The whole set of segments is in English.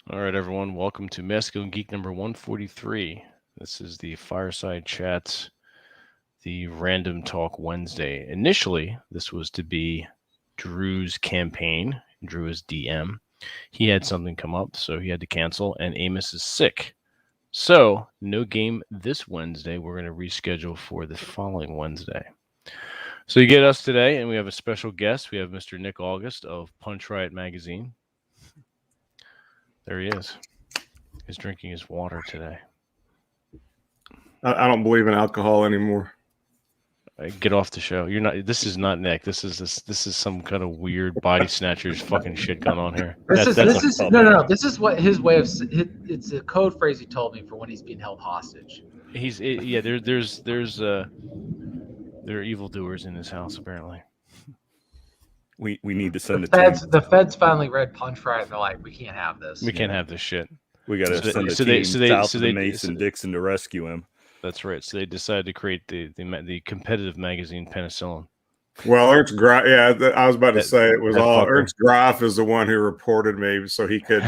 All right, everyone. Welcome to Masculine Geek number 143. This is the Fireside Chats, the Random Talk Wednesday. Initially, this was to be Drew's campaign. Drew is DM. He had something come up, so he had to cancel, and Amos is sick. So, no game this Wednesday. We're going to reschedule for the following Wednesday. So, you get us today, and we have a special guest. We have Mr. Nick August of Punch Riot Magazine. There he is. He's drinking his water today. I don't believe in alcohol anymore. Get off the show. You're not. This is not Nick. This is some kind of weird body snatchers fucking shit going on here. This is no. This is what his way of. It's a code phrase he told me for when he's being held hostage. There are evildoers in his house apparently. We need to send The feds finally read Punch Riot and they're like, we can't have this. We can't have this shit. We got to send a team south of the Mason Dixon to rescue him. That's right. So they decided to create the competitive magazine Penicillin. Well, Ernst Graff, I was about to say it was all Ernst Graff is the one who reported me, so he could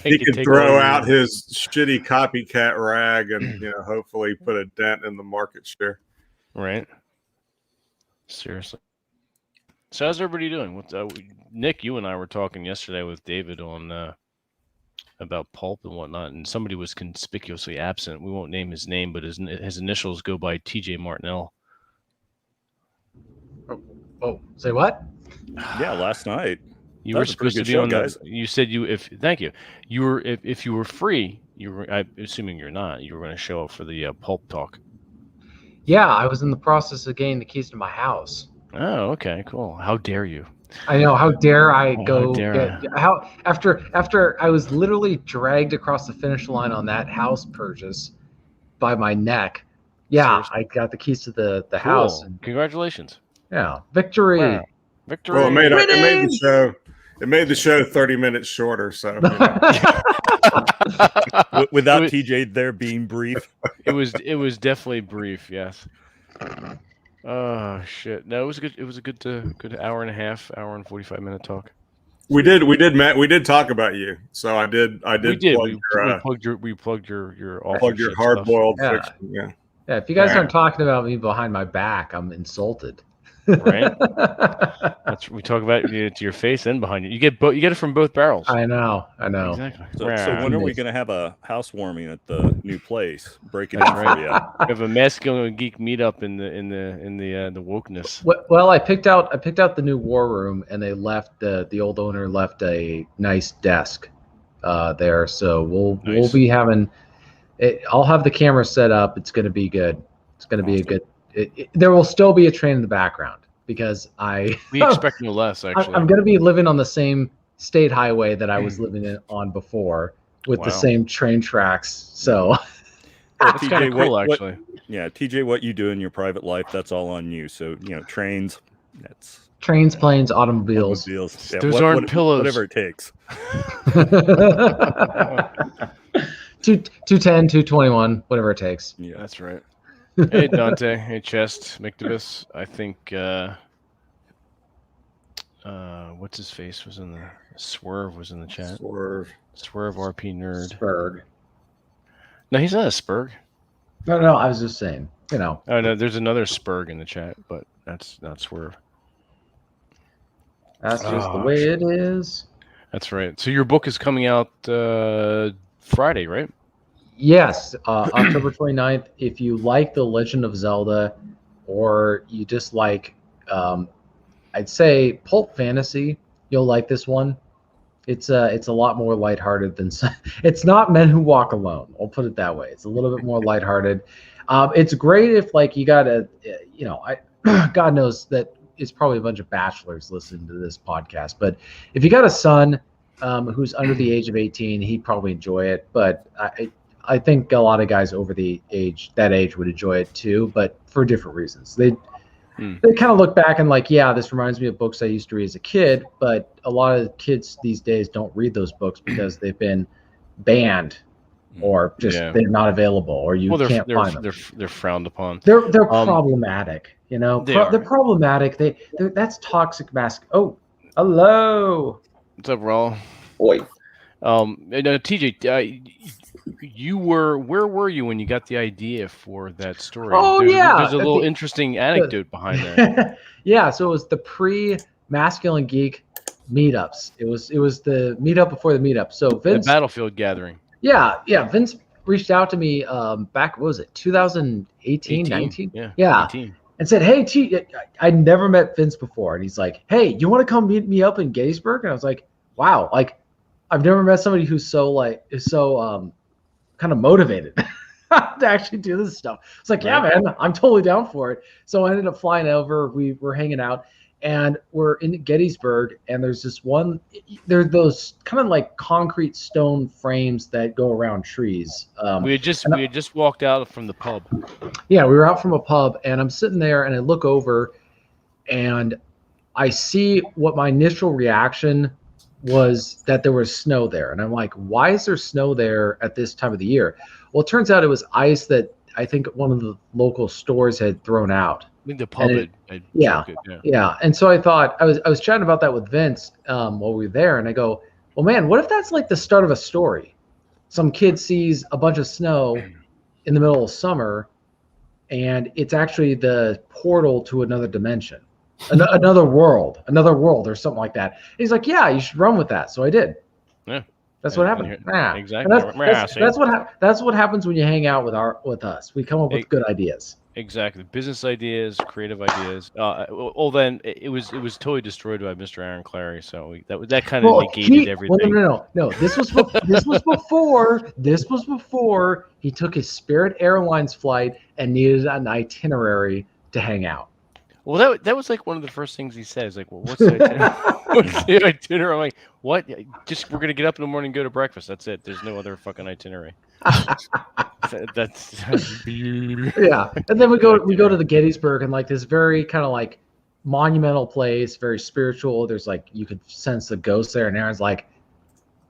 he could throw out his shitty copycat rag and hopefully put a dent in the market share. Right. Seriously. So how's everybody doing? Nick, you and I were talking yesterday with David on about pulp and whatnot, and somebody was conspicuously absent. We won't name his name, but his initials go by TJ Martinell. Oh, say what? Yeah, last night. You were supposed to be on, guys. You said thank you. You were if you were free, you were. I'm assuming you're not. You were going to show up for the pulp talk. Yeah, I was in the process of getting the keys to my house. Oh, okay, cool. How dare you? I know. How dare I go? After I was literally dragged across the finish line on that house purchase by my neck. Yeah, seriously? I got the keys to the house. And, congratulations. Yeah, victory. Wow. Victory. Well, it made the show. It made the show 30 minutes shorter. So without TJ there being brief, it was definitely brief. Yes. Oh shit! No, it was good. It was a good hour and a half, hour and 45-minute talk. We did talk about you. So I did. We plugged your hard boiled fiction. Yeah. Yeah. If you guys aren't talking about me behind my back, I'm insulted. Right. We talk about it to your face and behind you. You get it from both barrels. I know. Exactly. So when are we going to have a housewarming at the new place? Breaking it for you. We have a masculine geek meetup in the wokeness. Well, I picked out the new war room, and they left the old owner left a nice desk there. So we'll be having it. I'll have the camera set up. It's going to be good. It's going to be a good. There will still be a train in the background because we expect no less. Actually, I'm going to be living on the same state highway that I was living on before with the same train tracks. So that's kind of cool, actually. TJ, what you do in your private life, that's all on you. So trains, trains, planes, automobiles. Yeah, those aren't pillows. Whatever it takes. 210, 221, whatever it takes. Yeah, that's right. Hey Dante, hey Chest, McDivus. I think what's his face was in the Swerve was in the chat. Swerve RP nerd. Spurg. No, he's not a Spurg. No, I was just saying. Oh no, there's another Spurg in the chat, but that's not Swerve. That's just the way it is. That's right. So your book is coming out Friday, right? Yes, October 29th. If you like The Legend of Zelda, or you just like, I'd say pulp fantasy, you'll like this one. It's a lot more lighthearted than it's not Men Who Walk Alone. I'll put it that way. It's a little bit more lighthearted. It's great if you got God knows that it's probably a bunch of bachelors listening to this podcast, but if you got a son who's under the age of 18, he'd probably enjoy it. But I think a lot of guys over that age would enjoy it too, but for different reasons. They kind of look back and this reminds me of books I used to read as a kid, but a lot of kids these days don't read those books because they've been banned or just they're not available, or you can't find them. They're frowned upon. They're problematic, They're problematic. That's toxic mask. Oh, hello. What's up, Raul? Oi. TJ, where were you when you got the idea for that story? Oh, there's a little interesting anecdote behind that. Yeah, so it was the pre-Masculine Geek meetups. It was the meetup before the meetup. So Vince, the Battlefield gathering. Yeah, Vince reached out to me back, what was it, 2018, 19? Yeah. 18. And said, hey, I'd never met Vince before. And he's like, hey, you want to come meet me up in Gettysburg? And I was like, wow, like, I've never met somebody who's so kind of motivated to actually do this stuff. It's like, yeah, man, I'm totally down for it. So I ended up flying over. We were hanging out, and we're in Gettysburg, and there's there are those kind of like concrete stone frames that go around trees. We had just walked out from the pub. Yeah, we were out from a pub, and I'm sitting there, and I look over, and I see what my initial reaction was, that there was snow there. And I'm like, why is there snow there at this time of the year? Well, it turns out it was ice that I think one of the local stores had thrown out. I think the pub had yeah. And so I thought, I was chatting about that with Vince while we were there, and I go, well, man, what if that's like the start of a story? Some kid sees a bunch of snow in the middle of summer, and it's actually the portal to another dimension. Another world or something like that. And he's like, yeah, you should run with that. So I did. Yeah, that's what happened. Exactly. That's what happens when you hang out with us. We come up with good ideas. Exactly, business ideas, creative ideas. Then it was totally destroyed by Mr. Aaron Clary. So that kind of negated everything. No. This was before he took his Spirit Airlines flight and needed an itinerary to hang out. Well, that was like one of the first things he said. He's like, well, what's the itinerary? What's the itinerary? I'm like, what? Just, we're going to get up in the morning and go to breakfast. That's it. There's no other fucking itinerary. That's yeah. And then we go to the Gettysburg, and like this very kind of like monumental place, very spiritual. There's like, you could sense the ghost there. And Aaron's like,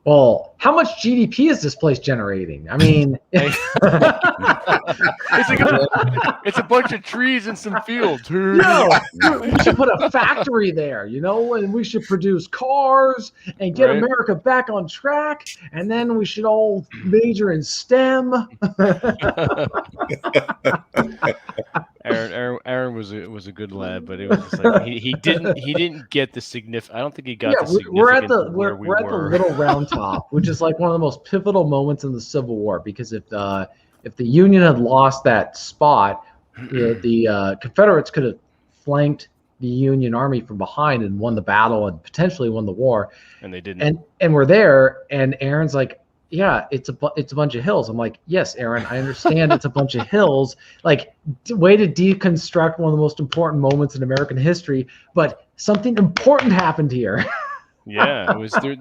well, how much GDP is this place generating? I mean, it's a bunch of trees and some fields. No, we should put a factory there, and we should produce cars and get America back on track. And then we should all major in STEM. Aaron was a good lad, but it was just like he didn't get the significant. I don't think he got the significance. We're at the Little Round Top, which is like one of the most pivotal moments in the Civil War, because if the Union had lost that spot, the Confederates could have flanked the Union Army from behind and won the battle and potentially won the war. And they didn't. And we're there, and Aaron's like, yeah, it's a bunch of hills. I'm like, yes, Aaron, I understand it's a bunch of hills. Like, way to deconstruct one of the most important moments in American history, but something important happened here. Yeah, it was there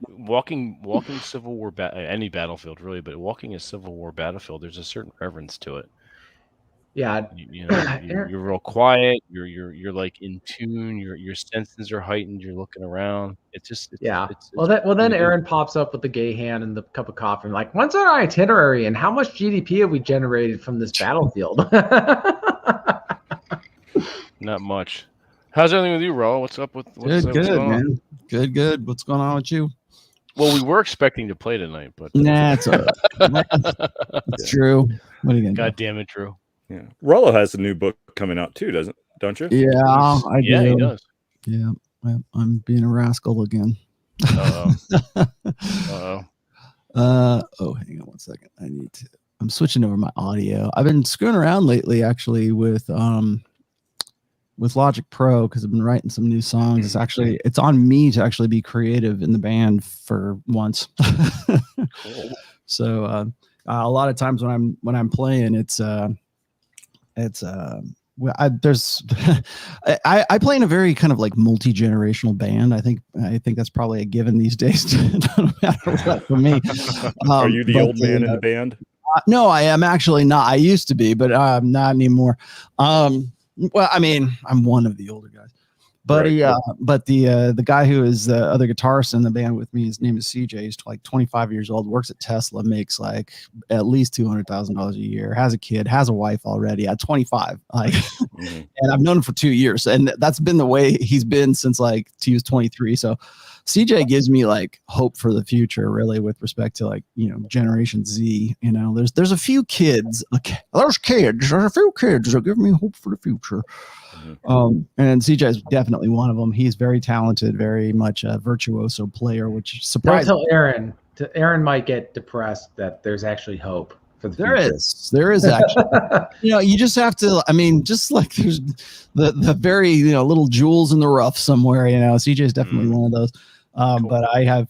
walking Civil War any battlefield really, but walking a Civil War battlefield, there's a certain reverence to it. Yeah, you're real quiet. You're like in tune. Your senses are heightened. You're looking around. Then Aaron pops up with the gay hand and the cup of coffee. And like, what's our itinerary and how much GDP have we generated from this battlefield? Not much. How's everything with you, Raul? What's up with good, man? Good. What's going on with you? Well, we were expecting to play tonight, but nah, it's all right. It's true. What are you gonna do? God damn it, Drew. Yeah, Rollo has a new book coming out too, don't you? Yeah, I do. Yeah, he does. Yeah, I'm being a rascal again. Oh, hang on one second. I'm switching over my audio. I've been screwing around lately, actually, with Logic Pro, because I've been writing some new songs. It's on me to actually be creative in the band for once. Cool. So a lot of times when I'm playing, I play in a very kind of like multi-generational band. I think that's probably a given these days. No matter what for me. Are you the old man in the band? No, I am actually not. I used to be, but not anymore. Well, I mean, I'm one of the older guys, but the guy who is the other guitarist in the band with me, his name is CJ. He's like 25 years old, works at Tesla, makes like at least $200,000 a year, has a kid, has a wife already at 25. Like, and I've known him for 2 years, and that's been the way he's been since like he was 23. So CJ gives me like hope for the future, really, with respect to like, Generation Z. There's a few kids. Okay, there's a few kids that give me hope for the future. And CJ is definitely one of them. He's very talented, very much a virtuoso player, which surprises. Don't tell Aaron. Aaron might get depressed that there's actually hope for the future. There is actually. You just have to. I mean, just like there's the very little jewels in the rough somewhere. CJ is definitely one of those. Cool. But I have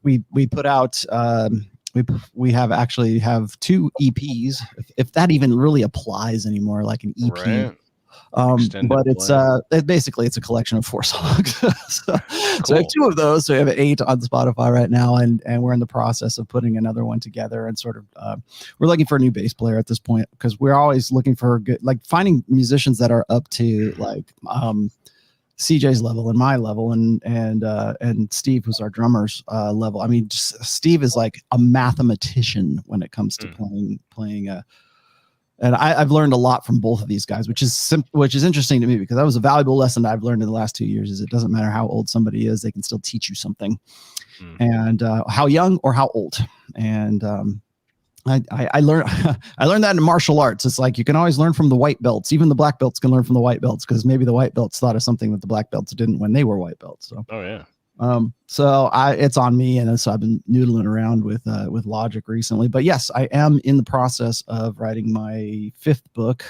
we put out we have 2 EPs, if that even really applies anymore, like an EP. Right. But it's it's a collection of 4 songs. So I have 2 of those. So we have 8 on Spotify right now, and we're in the process of putting another one together. And sort of we're looking for a new bass player at this point, because we're always looking for good, like finding musicians that are up to like CJ's level and my level, and Steve, who's our drummer's level. I mean, Steve is like a mathematician when it comes to playing. And I've learned a lot from both of these guys, which is interesting to me, because that was a valuable lesson that I've learned in the last 2 years. Is it doesn't matter how old somebody is, they can still teach you something, and how young or how old. And I learned I learned that in martial arts. It's like you can always learn from the white belts. Even the black belts can learn from the white belts, because maybe the white belts thought of something that the black belts didn't when they were white belts. So. Oh yeah. So it's on me, and so I've been noodling around with Logic recently. But yes, I am in the process of writing my 5th book.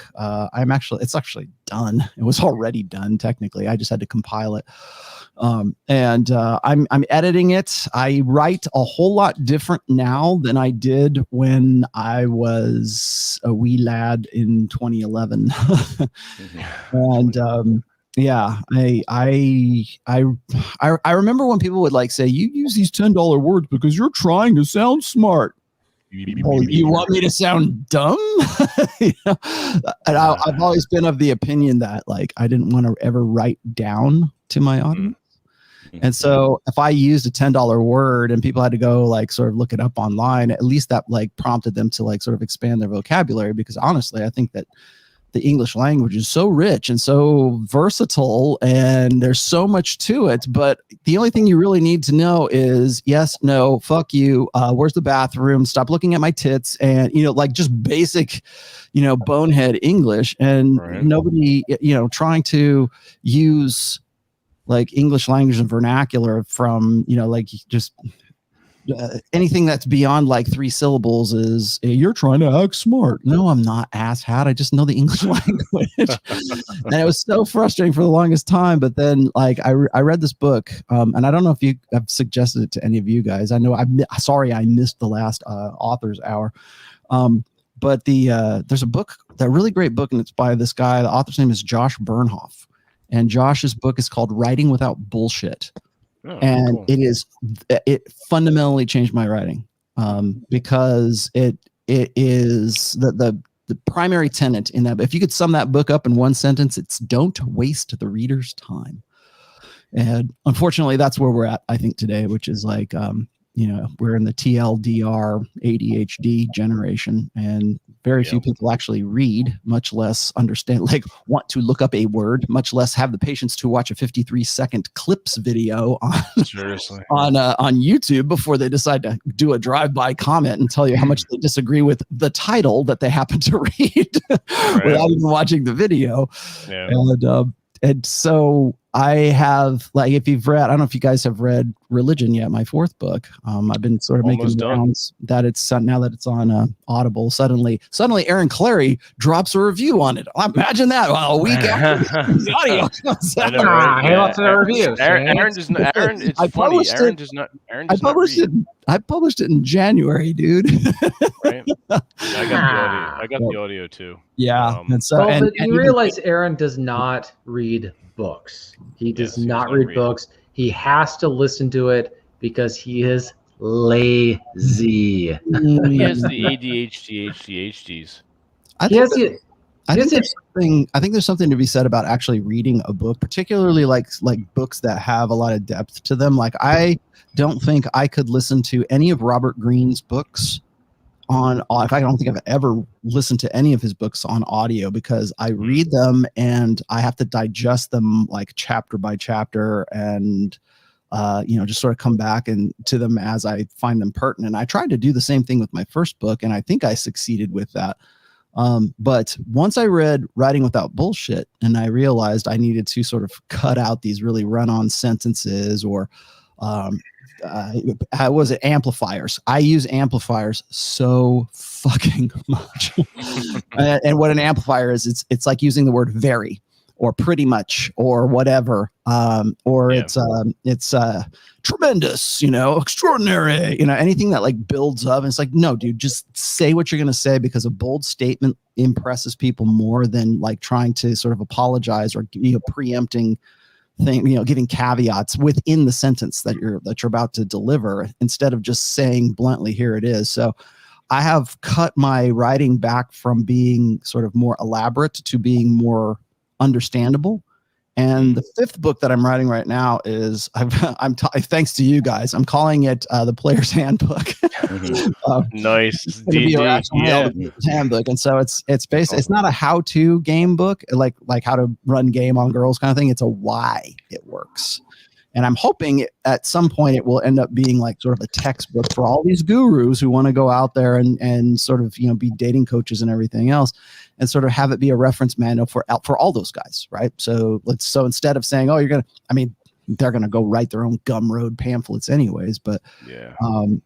It's actually done. It was already done technically. I just had to compile it. And I'm editing it. I write a whole lot different now than I did when I was a wee lad in 2011. And yeah, I remember when people would like say, you use these $10 words because you're trying to sound smart. Oh, you want me to sound dumb? And I've always been of the opinion that like I didn't want to ever write down to my audience. And so if I used a $10 word and people had to go like sort of look it up online, at least that like prompted them to like sort of expand their vocabulary, because honestly, I think that the English language is so rich and so versatile, and there's so much to it. But the only thing you really need to know is yes, no, fuck you. Where's the bathroom? Stop looking at my tits. And, like just basic, bonehead English. And nobody, trying to use like English language and vernacular from, like just anything that's beyond like 3 syllables is you're trying to act smart. No, I'm not, asshat. I just know the English language. And it was so frustrating for the longest time. But then like I read this book, and I don't know if you have suggested it to any of you guys. I know I missed the last author's hour. But there's a book, that really great book, and it's by this guy. The author's name is Josh Bernhoff. And Josh's book is called Writing Without Bullshit. Oh, and cool. It fundamentally changed my writing, because it is the primary tenet in that. If you could sum that book up in one sentence, it's don't waste the reader's time. And unfortunately, that's where we're at, I think, today, which is like, we're in the TLDR ADHD generation, and very few people actually read, much less understand, like want to look up a word, much less have the patience to watch a 53-second clips video on YouTube before they decide to do a drive-by comment and tell you how much they disagree with the title that they happen to read without even watching the video. Yeah. And so I have, like, if you've read, I don't know if you guys have read Religion yet, my 4th book. I've been sort of making rounds that it's now that it's on Audible. Suddenly Aaron Clary drops a review on it. Imagine that. Well, a week after the audio comes out. He wants a review. Aaron does not. Aaron, it's funny. Aaron does not. I published it in January, dude. Right. I got the audio too. Yeah. And so, but you realize Aaron does not read books. He does not read books. He has to listen to it because he is lazy. He has the ADHDs. I think there's something to be said about actually reading a book, particularly like books that have a lot of depth to them. Like I don't think I could listen to any of Robert Greene's books on. In fact, I don't think I've ever listened to any of his books on audio, because I read them and I have to digest them like chapter by chapter, and just sort of come back and to them as I find them pertinent. I tried to do the same thing with my first book, and I think I succeeded with that. But once I read Writing Without Bullshit, and I realized I needed to sort of cut out these really run-on sentences or was it amplifiers? I use amplifiers so fucking much. And what an amplifier is, it's like using the word very or pretty much or whatever. It's tremendous, extraordinary, anything that like builds up. And it's like, no, dude, just say what you're going to say, because a bold statement impresses people more than like trying to sort of apologize or, preempting thing, giving caveats within the sentence that you're about to deliver, instead of just saying bluntly, here it is. So I have cut my writing back from being sort of more elaborate to being more understandable. And the fifth book that I'm writing right now is thanks to you guys, I'm calling it the Player's Handbook. Nice. Handbook. And so it's basically, it's not a how-to game book, like how to run game on girls kind of thing. It's a why it works. And I'm hoping at some point it will end up being like sort of a textbook for all these gurus who want to go out there and sort of, be dating coaches and everything else, and sort of have it be a reference manual for all those guys. Right. So instead of saying, oh, they're going to go write their own Gumroad pamphlets anyways. But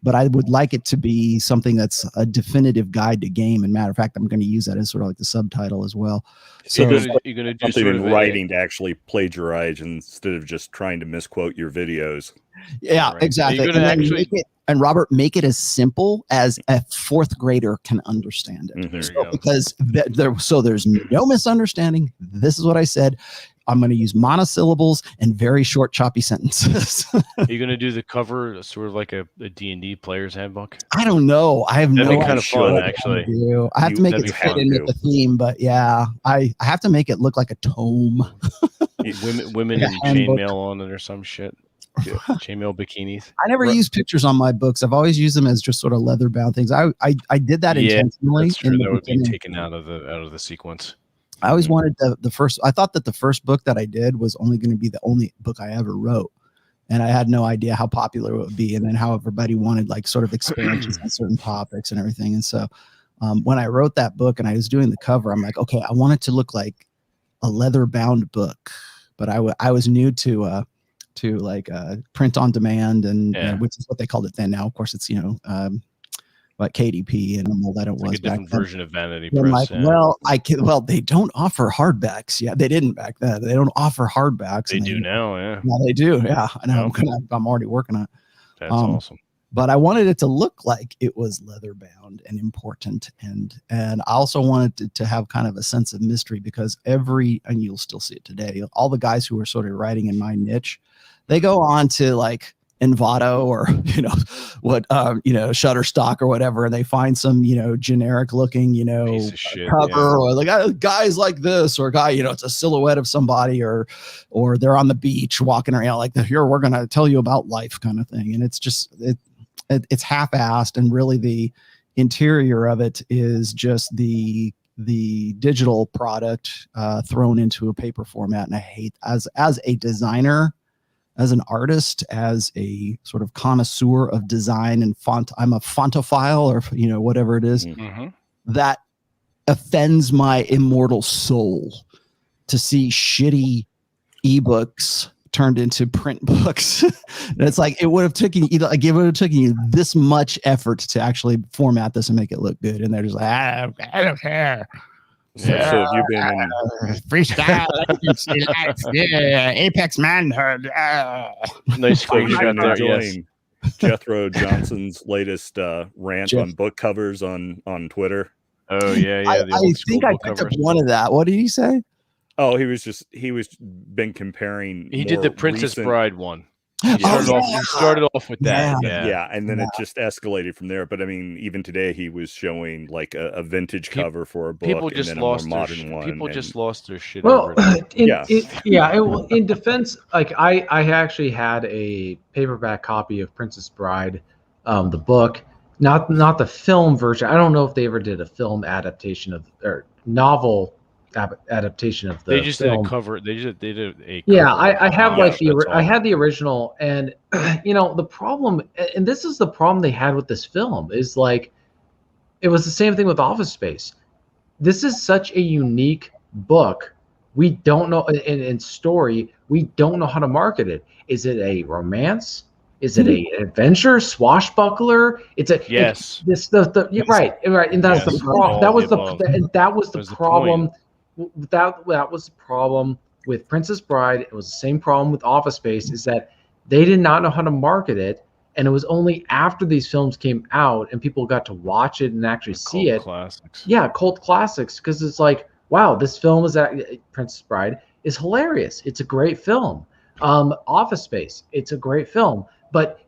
but I would like it to be something that's a definitive guide to game. And matter of fact, I'm going to use that as sort of like the subtitle as well. So you're going to do something sort in of writing to actually plagiarize instead of just trying to misquote your videos. Yeah, right. Exactly. And Robert, make it as simple as a fourth grader can understand it. Because there's no misunderstanding. This is what I said. I'm going to use monosyllables and very short, choppy sentences. Are you going to do the cover sort of like a D&D player's handbook? I don't know. I have no idea. That'd be kind of fun, actually. I have to make it fit in with the theme, but yeah, I have to make it look like a tome. Women in chainmail on it or some shit. Chainmail bikinis. I never use pictures on my books. I've always used them as just sort of leather bound things. I did that intentionally. That's true. That would be taken out of the sequence. I always wanted the first. I thought that the first book that I did was only going to be the only book I ever wrote, and I had no idea how popular it would be, and then how everybody wanted like sort of expansions on certain topics and everything. And so, when I wrote that book and I was doing the cover, I'm like, okay, I want it to look like a leather bound book, but I was new to print on demand and which is what they called it then. Now, of course, it's like KDP and all that it was. Like a different version of Vanity Press. Like, well, they don't offer hardbacks. Yeah, they didn't back then. They don't offer hardbacks. They do now. Yeah. Yeah, they do. Yeah, I know. I'm already working on it. That's awesome. But I wanted it to look like it was leather bound and important, and I also wanted it to have kind of a sense of mystery, because and you'll still see it today, all the guys who are sort of writing in my niche, they go on to like Envato or Shutterstock or whatever, and they find some generic looking cover or like guys like this, or guy it's a silhouette of somebody, or they're on the beach walking around like here we're gonna tell you about life kind of thing, and it's just it's half-assed, and really the interior of it is just the digital product thrown into a paper format. And I hate, as a designer, as an artist, as a sort of connoisseur of design and font, I'm a fontophile, or whatever it is, that offends my immortal soul to see shitty ebooks turned into print books. It's like it would have taken you this much effort to actually format this and make it look good, and they're just like, I don't care. So have you been in freestyle? Apex manhood. Nice screenshot there. Enjoying Jethro Johnson's latest rant on book covers on Twitter. Oh yeah. I think I picked up one of that. What did he say? Oh, he was been comparing. He did the Princess Bride one. He started off with that. Yeah, and then it just escalated from there. But I mean, even today he was showing like a vintage cover for a book. People just and then lost a more modern one. People just lost their shit. Well, in defense, like I actually had a paperback copy of Princess Bride, the book, not the film version. I don't know if they ever did a film adaptation or novel adaptation of the They just film. did a cover. They did a Yeah, cover. I have like I had had the original, and the problem, and this is the problem they had with this film, is like it was the same thing with Office Space. This is such a unique book. We don't know in story. We don't know how to market it. Is it a romance? Is it an adventure, swashbuckler? It's a yes. Right, and that's the problem. That was the problem. That was the problem with Princess Bride. It was the same problem with Office Space. Is that they did not know how to market it, and it was only after these films came out and people got to watch it and actually see it. Classics. Yeah, cult classics, because it's like, wow, this film is Princess Bride is hilarious. It's a great film. Office Space, it's a great film. But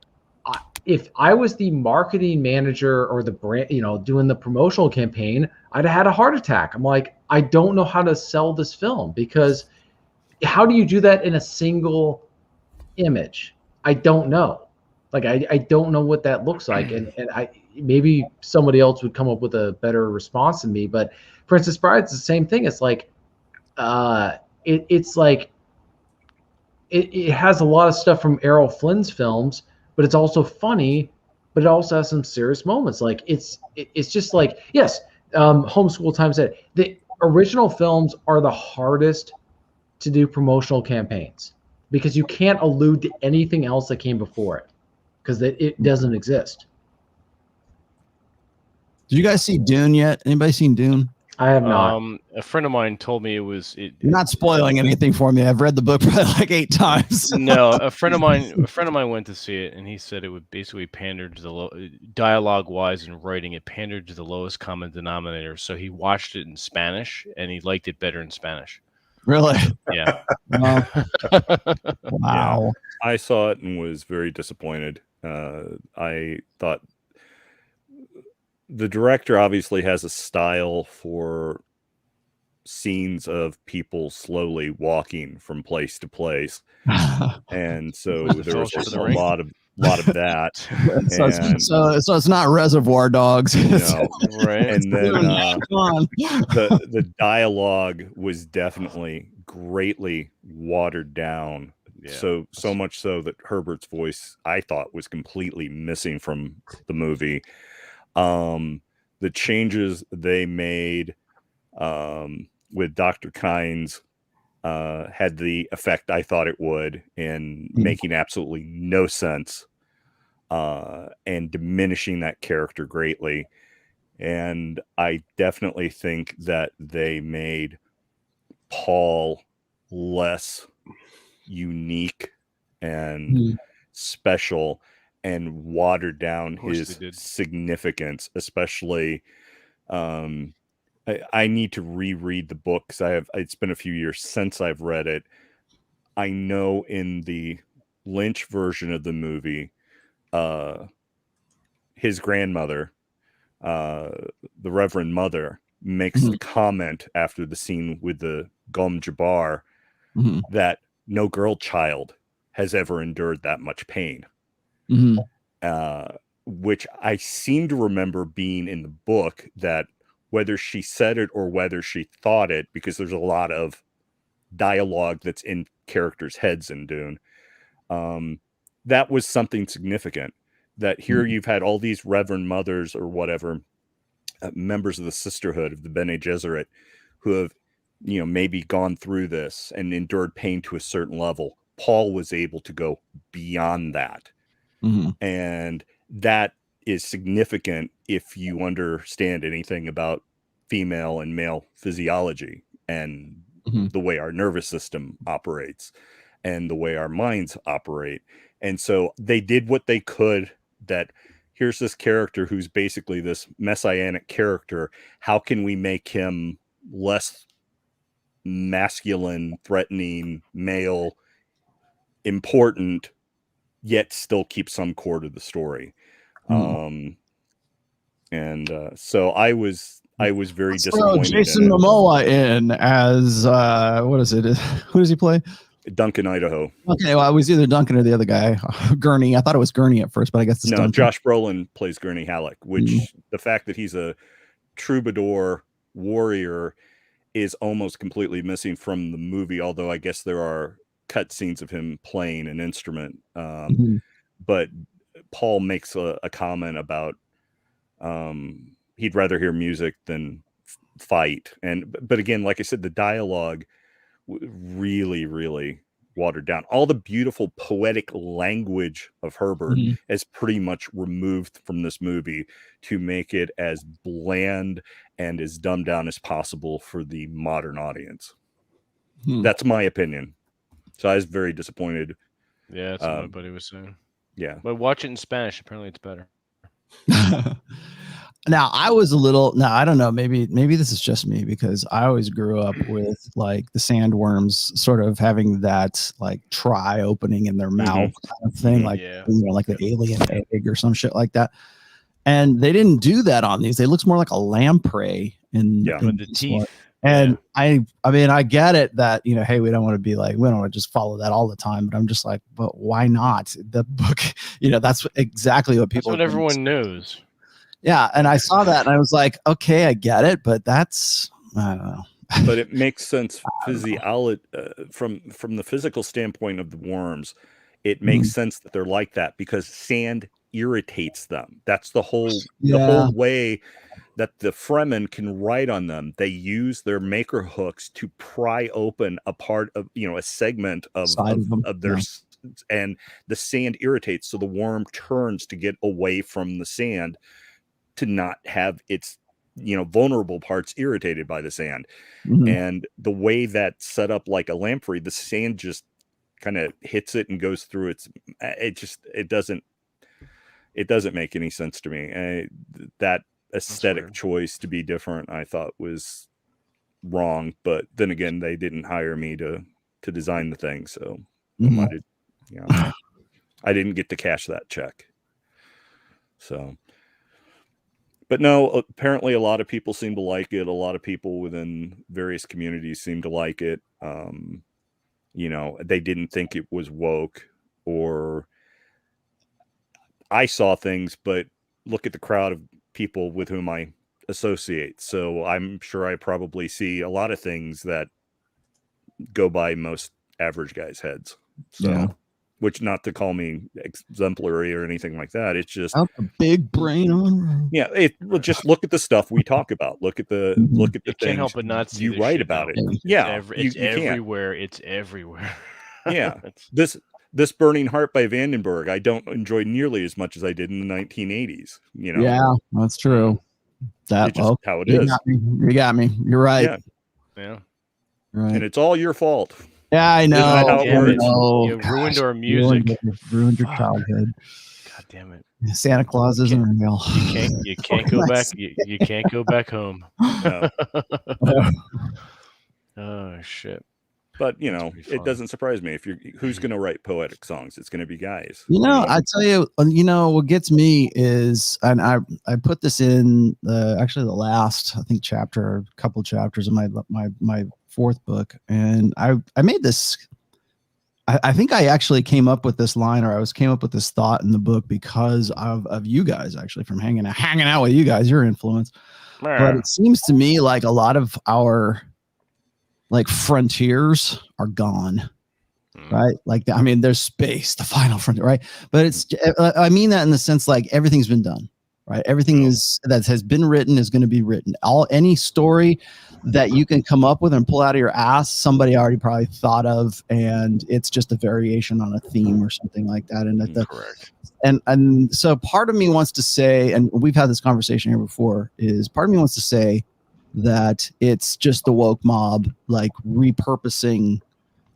if I was the marketing manager or the brand, doing the promotional campaign, I'd have had a heart attack. I'm like, I don't know how to sell this film, because how do you do that in a single image? I don't know. Like, I don't know what that looks like. And I maybe somebody else would come up with a better response than me. But Princess Bride's the same thing. It's like, it's like, it has a lot of stuff from Errol Flynn's films, but it's also funny, but it also has some serious moments. Like it's just like, yes, Homeschool Time said the original films are the hardest to do promotional campaigns, because you can't allude to anything else that came before it, because it doesn't exist. Did you guys see Dune yet? Anybody seen Dune? I have not. A friend of mine told me it was. You're not spoiling anything for me. I've read the book probably like 8 times. No, a friend of mine went to see it, and he said it would basically pander to the dialogue-wise and writing. It pandered to the lowest common denominator. So he watched it in Spanish, and he liked it better in Spanish. Really? Yeah. Wow. Yeah. I saw it and was very disappointed. I thought the director obviously has a style for scenes of people slowly walking from place to place, and so there was a lot of that. So it's not Reservoir Dogs. No, right? And then the dialogue was definitely greatly watered down. Yeah. So much so that Herbert's voice, I thought, was completely missing from the movie. The changes they made with Dr. Kynes had the effect I thought it would, in making absolutely no sense and diminishing that character greatly. And I definitely think that they made Paul less unique and special, and watered down his significance, especially. I need to reread the book, because it's been a few years since I've read it. I know in the Lynch version of the movie, his grandmother, the Reverend Mother, makes the comment after the scene with the Gom Jabbar that no girl child has ever endured that much pain. Which I seem to remember being in the book, that whether she said it or whether she thought it, because there's a lot of dialogue that's in characters' heads in Dune, that was something significant. That here you've had all these Reverend Mothers or whatever, members of the Sisterhood of the Bene Gesserit, who have, maybe gone through this and endured pain to a certain level. Paul was able to go beyond that. And that is significant if you understand anything about female and male physiology and the way our nervous system operates and the way our minds operate. And so they did what they could, that here's this character who's basically this messianic character. How can we make him less masculine, threatening, male, important, yet still keep some core to the story? So I was very disappointed. Jason Momoa in as what is it? Who does he play? Duncan, Idaho. Okay, well, it was either Duncan or the other guy, Gurney. I thought it was Gurney at first, but I guess it's Duncan. Josh Brolin plays Gurney Halleck, which the fact that he's a troubadour warrior is almost completely missing from the movie, although I guess there are cut scenes of him playing an instrument. But Paul makes a comment about he'd rather hear music than fight. But again, like I said, the dialogue really, really watered down. All the beautiful poetic language of Herbert is pretty much removed from this movie to make it as bland and as dumbed down as possible for the modern audience. That's my opinion. So I was very disappointed. Yeah, that's what my buddy was saying. Yeah. But watch it in Spanish. Apparently it's better. Now I was a little, now I don't know, maybe this is just me, because I always grew up with like the sandworms sort of having that like try opening in their mouth kind of thing, like, you know, like the alien egg or some shit like that. And they didn't do that on these. They looks more like a lamprey in the teeth. And I mean, I get it that, you know, hey, we don't want to be like, we don't want to just follow that all the time, but I'm just like, but why not? The book, you know, that's exactly what people. That's what everyone knows. Yeah, and I saw that and I was like, okay, I get it, but that's, I don't know. But it makes sense from the physical standpoint of the worms. It makes sense that they're like that because sand irritates them. That's the whole way that the Fremen can write on them. They use their maker hooks to pry open a part of, you know, a segment of their, and the sand irritates. So the worm turns to get away from the sand to not have its, you know, vulnerable parts irritated by the sand. And the way that set up like a lamprey, the sand just kind of hits it and goes through it doesn't make any sense to me. That aesthetic choice to be different, I thought was wrong. But then again, they didn't hire me to design the thing. So I didn't get to cash that check. So, but no, apparently a lot of people seem to like it. A lot of people within various communities seem to like it. You know, they didn't think it was woke, or I saw things, but look at the crowd of people with whom I associate. So I'm sure I probably see a lot of things that go by most average guys' heads. So, which, not to call me exemplary or anything like that. It's just a big brain on. Yeah, just look at the stuff we talk about. Look at the you things can't help but not see you write about it. It's everywhere. It's everywhere. Yeah, this Burning Heart by Vandenberg, I don't enjoy nearly as much as I did in the 1980s. You know, yeah, that's true. That's just how it is. You got me. You're right. Yeah. Right. And it's all your fault. Yeah, I know. Isn't that how it works? You ruined our music. Ruined your childhood. God damn it. Santa Claus isn't real. You can't go back. You can't go back home. No. Oh shit. But you know, it doesn't surprise me who's going to write poetic songs. It's going to be guys. You know, I tell you, what gets me is, and I put this in actually the last, I think, couple chapters of my fourth book, and I made this. I think I actually came up with this line, or came up with this thought in the book because of you guys, actually, from hanging out with you guys, your influence. But it seems to me like a lot of our like frontiers are gone, right? Like, I mean, there's space, the final frontier, right? But I mean that in the sense like everything's been done, right? Everything that has been written is going to be written. Any story that you can come up with and pull out of your ass, somebody already probably thought of, and it's just a variation on a theme or something like that. And correct. And so part of me wants to say, and we've had this conversation here before, is part of me wants to say that it's just the woke mob like repurposing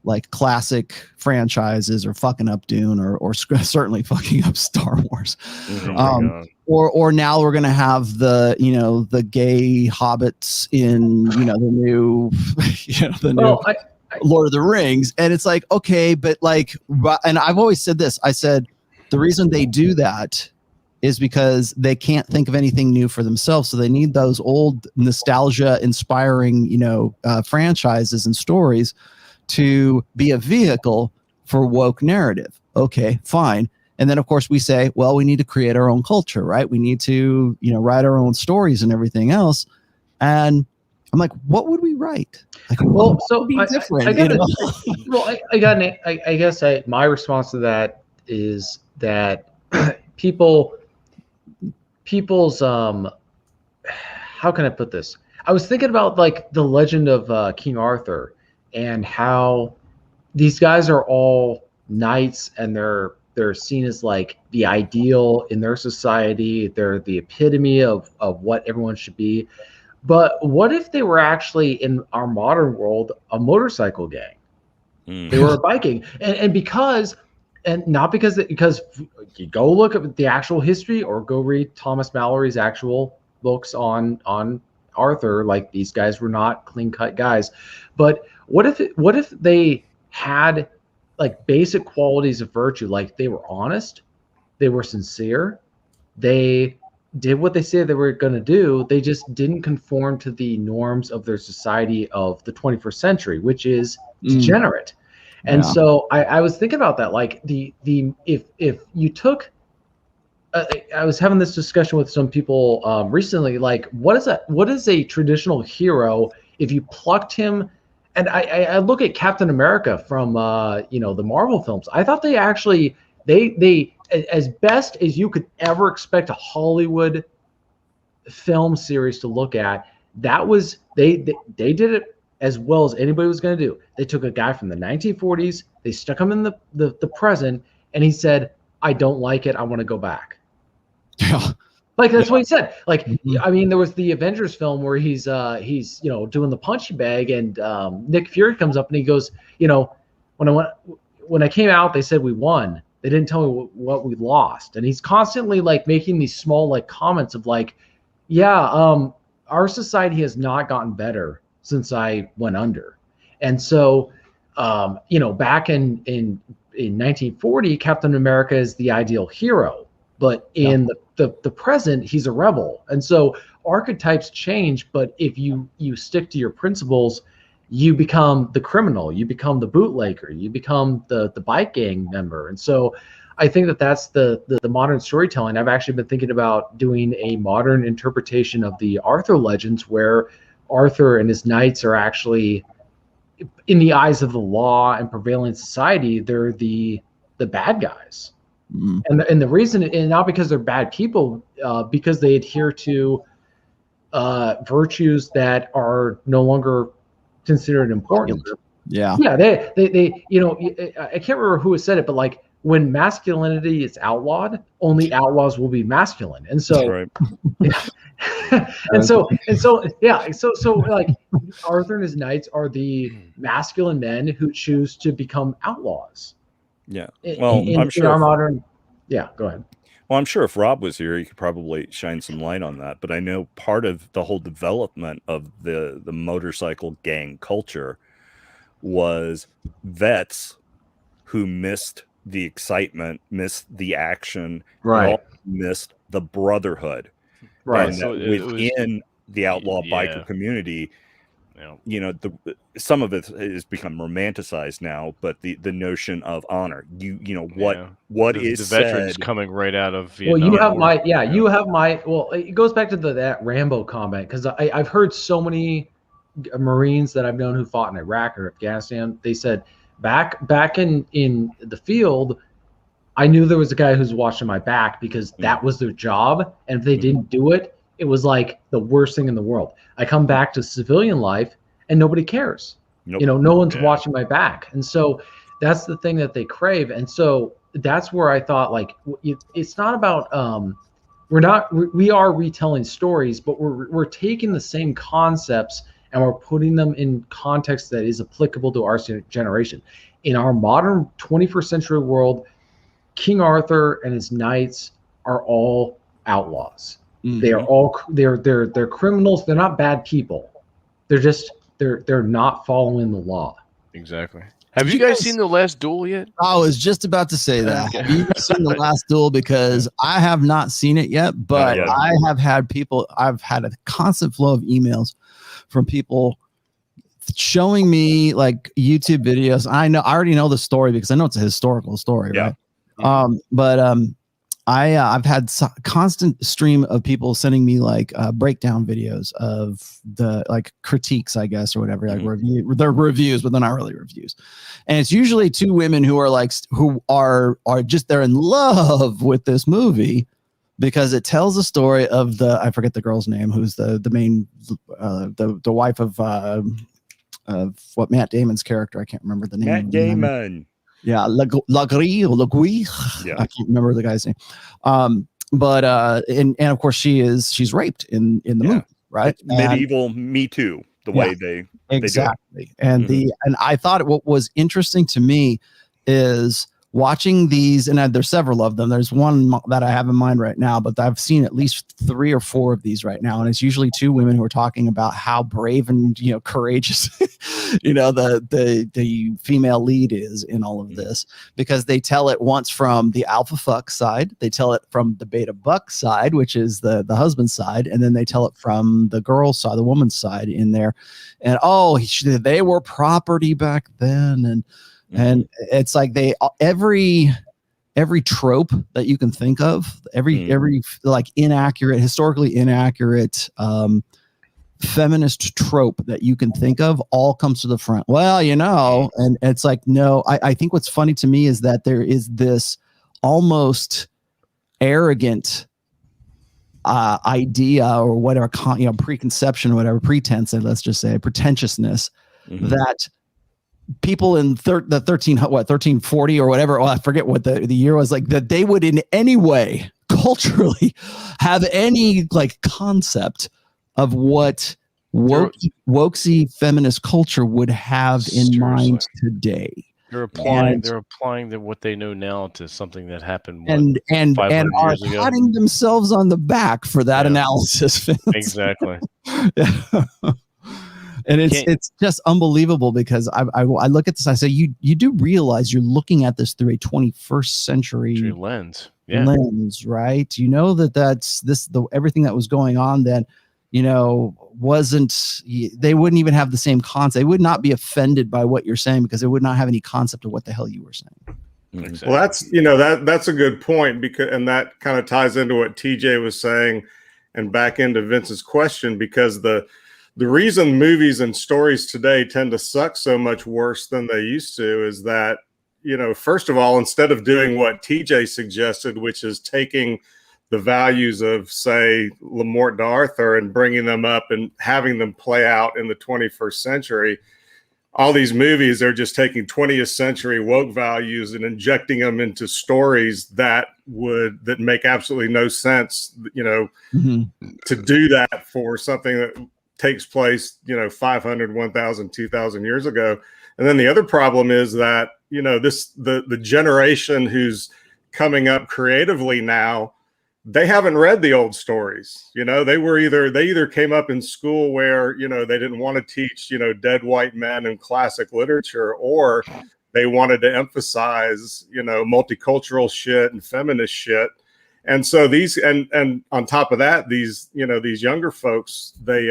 like classic franchises, or fucking up Dune, or certainly fucking up Star Wars. Or now we're gonna have the gay hobbits in the new Lord of the Rings, and it's like, okay, but like, and I've always said this. I said the reason they do that is because they can't think of anything new for themselves. So they need those old nostalgia inspiring, franchises and stories to be a vehicle for woke narrative. Okay, fine. And then of course we say, well, we need to create our own culture, right? We need to, write our own stories and everything else. And I'm like, what would we write? Like, Well, what so would be different. I guess my response to that is that people's how can I put this? I was thinking about like the legend of King Arthur and how these guys are all knights and they're seen as like the ideal in their society. They're the epitome of what everyone should be. But what if they were actually in our modern world a motorcycle gang? They were a biking, and because you go look at the actual history or go read Thomas Mallory's actual books on Arthur. Like, these guys were not clean cut guys, but what if they had like basic qualities of virtue? Like, they were honest, they were sincere, they did what they said they were going to do. They just didn't conform to the norms of their society of the 21st century, which is degenerate. And so I was thinking about that, like if you took, I was having this discussion with some people recently, like what is a traditional hero if you plucked him? And I look at Captain America from the Marvel films. I thought they actually they as best as you could ever expect a Hollywood film series to look at, that was they did it as well as anybody was going to do. They took a guy from the 1940s, they stuck him in the present, and he said, I don't like it, I want to go back. Yeah. Like, that's what he said. Like, I mean, there was the Avengers film where he's doing the punching bag, and Nick Fury comes up and he goes, when I came out, they said we won. They didn't tell me what we lost. And he's constantly like making these small like comments of like, our society has not gotten better since I went under. And so, back in 1940, Captain America is the ideal hero, but in the present, he's a rebel. And so archetypes change, but if you stick to your principles, you become the criminal, you become the bootlegger, you become the bike gang member. And so I think that's the modern storytelling. I've actually been thinking about doing a modern interpretation of the Arthur legends, where Arthur and his knights are actually, in the eyes of the law and prevailing society, they're the bad guys. And the reason, and not because they're bad people, because they adhere to virtues that are no longer considered important. Yeah. They I can't remember who said it, but like, when masculinity is outlawed, only outlaws will be masculine. And so so like Arthur and his knights are the masculine men who choose to become outlaws. Yeah. Well, I'm sure in our modern. Yeah, go ahead. Well, I'm sure if Rob was here, he could probably shine some light on that. But I know part of the whole development of the motorcycle gang culture was vets who missed the excitement, missed the action, right? Missed the brotherhood, right? And so within the outlaw biker community, some of it has become romanticized now, but the notion of honor, what is the veterans said, coming right out of Vietnam. Well, you have my well, it goes back to that Rambo comment, because I've heard so many Marines that I've known who fought in Iraq or Afghanistan. They said back in the field, I knew there was a guy who's watching my back, because that was their job, and if they didn't do it, it was like the worst thing in the world. I come back to civilian life and nobody cares. Nope. No one's watching my back. And so that's the thing that they crave. And so that's where I thought, like, it's not about we are retelling stories, but we're taking the same concepts and we're putting them in context that is applicable to our generation. In our modern 21st century world, King Arthur and his knights are all outlaws. They are all they're criminals. They're not bad people. They're just they're not following the law. Exactly. Have you guys seen The Last Duel yet? I was just about to say that. Okay. Have you seen The Last Duel? Because I have not seen it yet, but I have had people. I've had a constant flow of emails from people showing me like YouTube videos. I already know the story because I know it's a historical story, right? I've had constant stream of people sending me like breakdown videos of the like critiques, I guess, or whatever, like they're reviews, but they're not really reviews. And it's usually two women who are like, who are just, they're in love with this movie because it tells the story of I forget the girl's name, who's the main, the wife of what Matt Damon's character. I can't remember the name. Matt Damon. Yeah, Lagui or Lagui. Yeah. I can't remember the guy's name. But and of course she's raped in the movie, right? Medieval Me Too, the way they exactly. do it. And and I thought what was interesting to me is watching these, and there's several of them. There's one that I have in mind right now, but I've seen at least 3 or 4 of these right now, and it's usually two women who are talking about how brave and courageous the female lead is in all of this, because they tell it once from the alpha fuck side, they tell it from the beta buck side, which is the husband side, and then they tell it from the girl side, the woman's side in there, and they were property back then, and it's like every trope that you can think of, every like historically inaccurate feminist trope that you can think of all comes to the front. Well, and it's like, no, I think what's funny to me is that there is this almost arrogant idea or whatever, preconception, whatever pretense, and let's just say pretentiousness that people in the 1340 or whatever, I forget what the year was, like, that they would in any way culturally have any like concept of what wokesy feminist culture would have in mind today. They're applying what they know now to something that happened and are patting themselves on the back for that analysis. Exactly. And it's just unbelievable, because I look at this, I say, you do realize you're looking at this through a 21st century lens, right? You know that's everything that was going on then, they wouldn't even have the same concept. They would not be offended by what you're saying because they would not have any concept of what the hell you were saying. Exactly. Well, that's a good point, and that kind of ties into what TJ was saying and back into Vince's question, because the reason movies and stories today tend to suck so much worse than they used to is that, first of all, instead of doing what TJ suggested, which is taking the values of, say, Lamort d'Arthur and bringing them up and having them play out in the 21st century, all these movies are just taking 20th century woke values and injecting them into stories that make absolutely no sense, to do that for something that takes place, 500, 1,000, 2,000 years ago. And then the other problem is that, the generation who's coming up creatively now, they haven't read the old stories. They either came up in school where, they didn't want to teach, dead white men and classic literature, or they wanted to emphasize, multicultural shit and feminist shit. And so and on top of that, these younger folks, they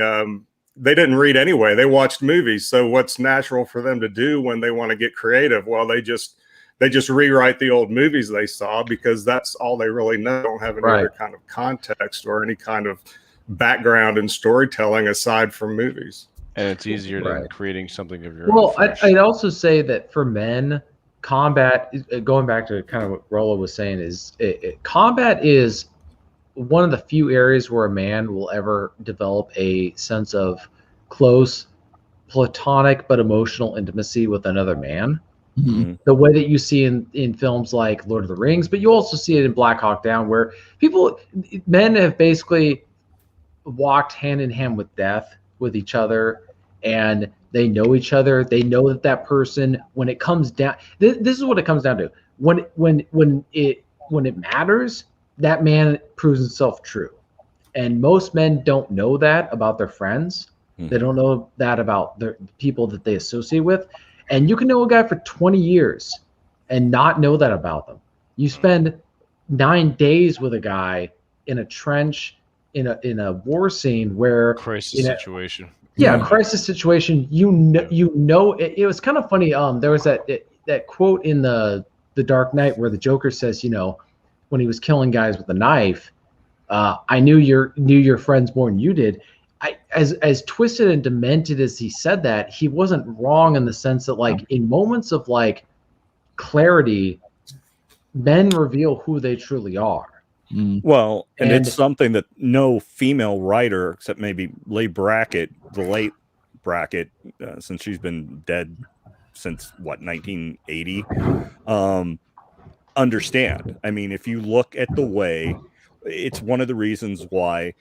didn't read anyway. They watched movies. So what's natural for them to do when they want to get creative? Well, they just rewrite the old movies they saw, because that's all they really know. They don't have any other kind of context or any kind of background in storytelling aside from movies. And it's easier than creating something of your own. Well, I'd also say that for men, combat, going back to kind of what Rollo was saying, is combat is one of the few areas where a man will ever develop a sense of close, platonic but emotional intimacy with another man. Mm-hmm. The way that you see in films like Lord of the Rings, but you also see it in Black Hawk Down, where men have basically walked hand in hand with death with each other, and they know each other. They know that person, when it comes down, this is what it comes down to. When it matters, that man proves himself true. And most men don't know that about their friends. Mm-hmm. They don't know that about the people that they associate with. And you can know a guy for 20 years and not know that about them. You spend 9 days with a guy in a trench, in a war scene where crisis situation. Yeah, crisis situation. It was kind of funny. There was that quote in the Dark Knight where the Joker says, when he was killing guys with a knife, I knew your friends more than you did. As twisted and demented as he said that, he wasn't wrong in the sense that, like, in moments of like clarity, men reveal who they truly are. Well, and it's something that no female writer, except maybe the late Brackett, since she's been dead since 1980, understand. I mean, if you look at the way, it's one of the reasons why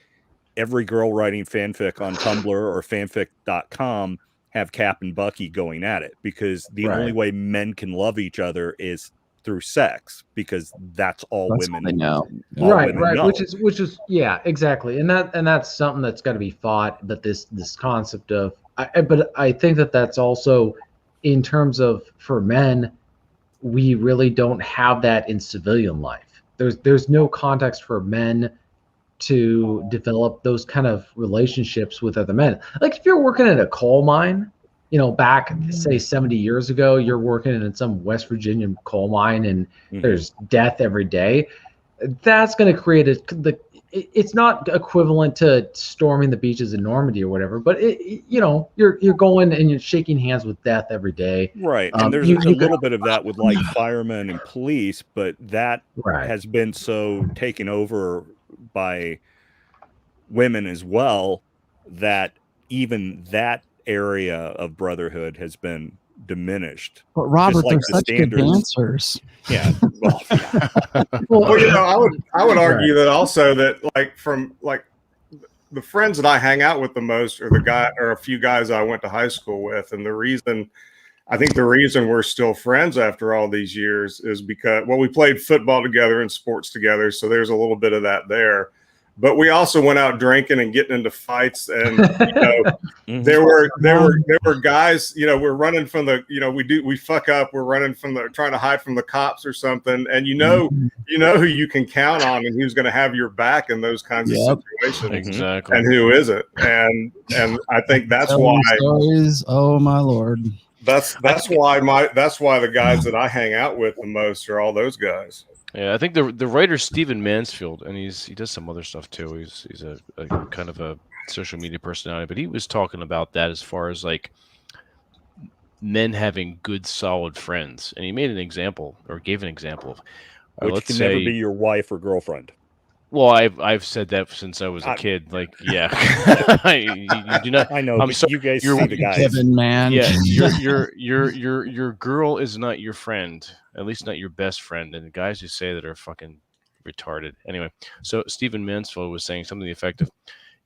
every girl writing fanfic on Tumblr or fanfic.com have Cap and Bucky going at it, because the only way men can love each other is through sex, because that's women know. Right. Which is yeah, exactly. And that's something that's got to be fought. But this concept of, but I think that's also, in terms of, for men, we really don't have that in civilian life. There's no context for men to develop those kind of relationships with other men. Like, if you're working at a coal mine, back, say, 70 years ago, you're working in some West Virginia coal mine and there's death every day. That's going to create it's not equivalent to storming the beaches in Normandy or whatever, but you're going and you're shaking hands with death every day. Right. And there's a little bit of that with like firemen and police, but that has been so taken over by women as well that even that area of brotherhood has been diminished. But Robert, they're such good dancers. Yeah. Well, I would argue that also, that like, from like the friends that I hang out with the most are a few guys I went to high school with, and I think the reason we're still friends after all these years is because, well, we played football together and sports together, so there's a little bit of that there. But we also went out drinking and getting into fights, and there were guys, we're running from the, we fuck up, we're running from trying to hide from the cops or something, and you know who you can count on and who's going to have your back in those kinds of situations, exactly, and who isn't, and I think that's why. Stories, oh my Lord. That's why the guys that I hang out with the most are all those guys. Yeah, I think the writer Stephen Mansfield, and he does some other stuff too. He's a kind of a social media personality, but he was talking about that as far as like men having good, solid friends, and he made an example, or gave an example of, which can never be your wife or girlfriend. Well, I've said that since I was a kid. Like, yeah, you do not. I know. I'm sorry, you guys see the guys, Kevin, man. Yeah, your girl is not your friend, at least not your best friend. And the guys who say that are fucking retarded. Anyway, so Stephen Mansfield was saying something to the effect of,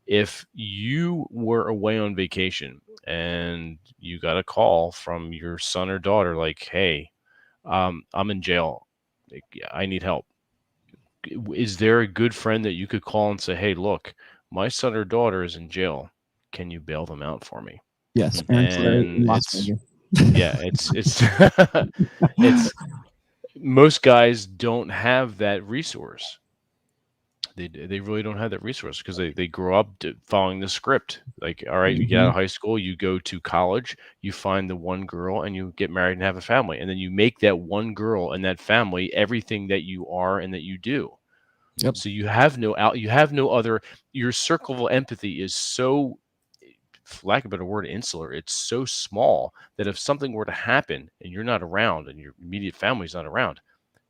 if you were away on vacation and you got a call from your son or daughter, like, hey, I'm in jail, I need help. Is there a good friend that you could call and say, hey, look, my son or daughter is in jail. Can you bail them out for me? Yes. And it's most guys don't have that resource. They really don't have that resource, because they grow up following the script. Like, all right, you get out of high school, you go to college, you find the one girl, and you get married and have a family, and then you make that one girl and that family everything that you are and that you do. Yep. So you have no other. Your circle of empathy is so, for lack of a better word, insular. It's so small that if something were to happen and you're not around and your immediate family's not around,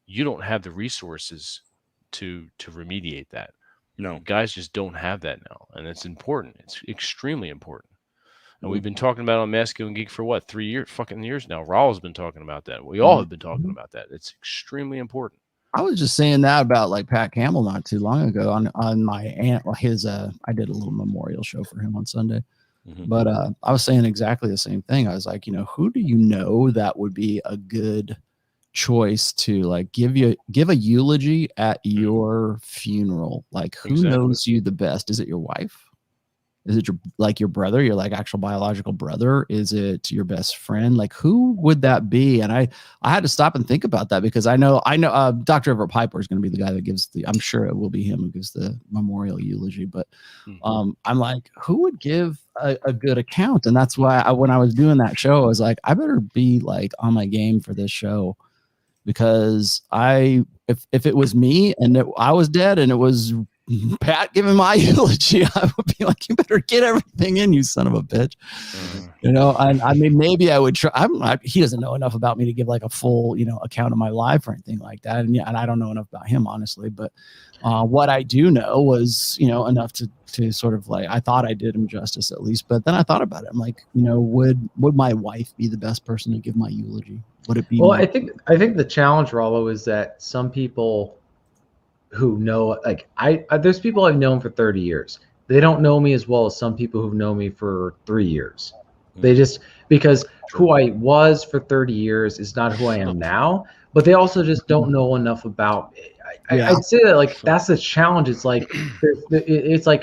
you don't have the resources to remediate that. No, guys just don't have that now, and it's important. It's extremely important. And we've been talking about it on Masculine Geek for what, 3 years now. Raul's been talking about that. We all have been talking about that. It's extremely important. I was just saying that about like Pat Campbell not too long ago on my aunt, his I did a little memorial show for him on Sunday. But I was saying exactly the same thing. I was like, who do you know that would be a good choice to like give a eulogy at your funeral? Like, who knows you the best? Is it your wife? Is it your brother, your like actual biological brother? Is it your best friend? Like, who would that be? And I had to stop and think about that, because I know Dr. Everett Piper is going to be the guy that gives I'm sure it will be him who gives the memorial eulogy, but I'm like, who would give a good account? And that's why when I was doing that show, I was like, I better be like on my game for this show, because if it was me and I was dead and it was Pat giving my eulogy, I would be like, you better get everything in, you son of a bitch. And I mean, maybe I would try. He doesn't know enough about me to give like a full, account of my life or anything like that. And I don't know enough about him, honestly. But what I do know was, enough to sort of like, I thought I did him justice at least. But then I thought about it. I'm like, would my wife be the best person to give my eulogy? Would it be? Well, I think the challenge, Rollo, is that some people who know, like there's people I've known for 30 years. They don't know me as well as some people who've known me for 3 years. They just, because who I was for 30 years is not who I am now, but they also just don't know enough about me. I'd say that like that's the challenge. It's like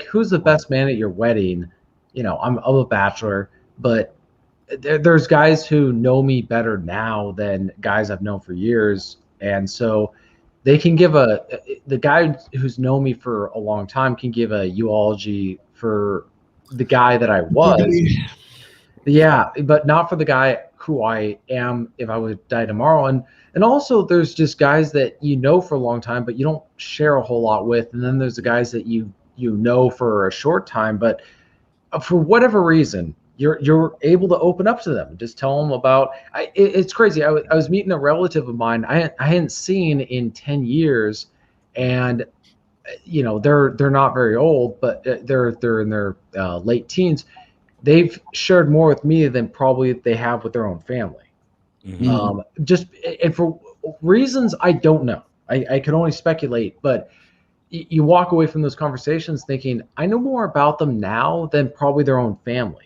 who's the best man at your wedding? I'm a bachelor, but there's guys who know me better now than guys I've known for years, and so they can give the guy who's known me for a long time can give a eulogy for the guy that I was. Yeah, but not for the guy who I am if I would die tomorrow. And also there's just guys that for a long time, but you don't share a whole lot with. And then there's the guys that you know for a short time, but for whatever reason, you're able to open up to them. Just tell them about. It's crazy. I was meeting a relative of mine I hadn't seen in 10 years, and they're not very old, but they're in their late teens. They've shared more with me than probably they have with their own family. Mm-hmm. And for reasons I don't know. I can only speculate, but you walk away from those conversations thinking, I know more about them now than probably their own family.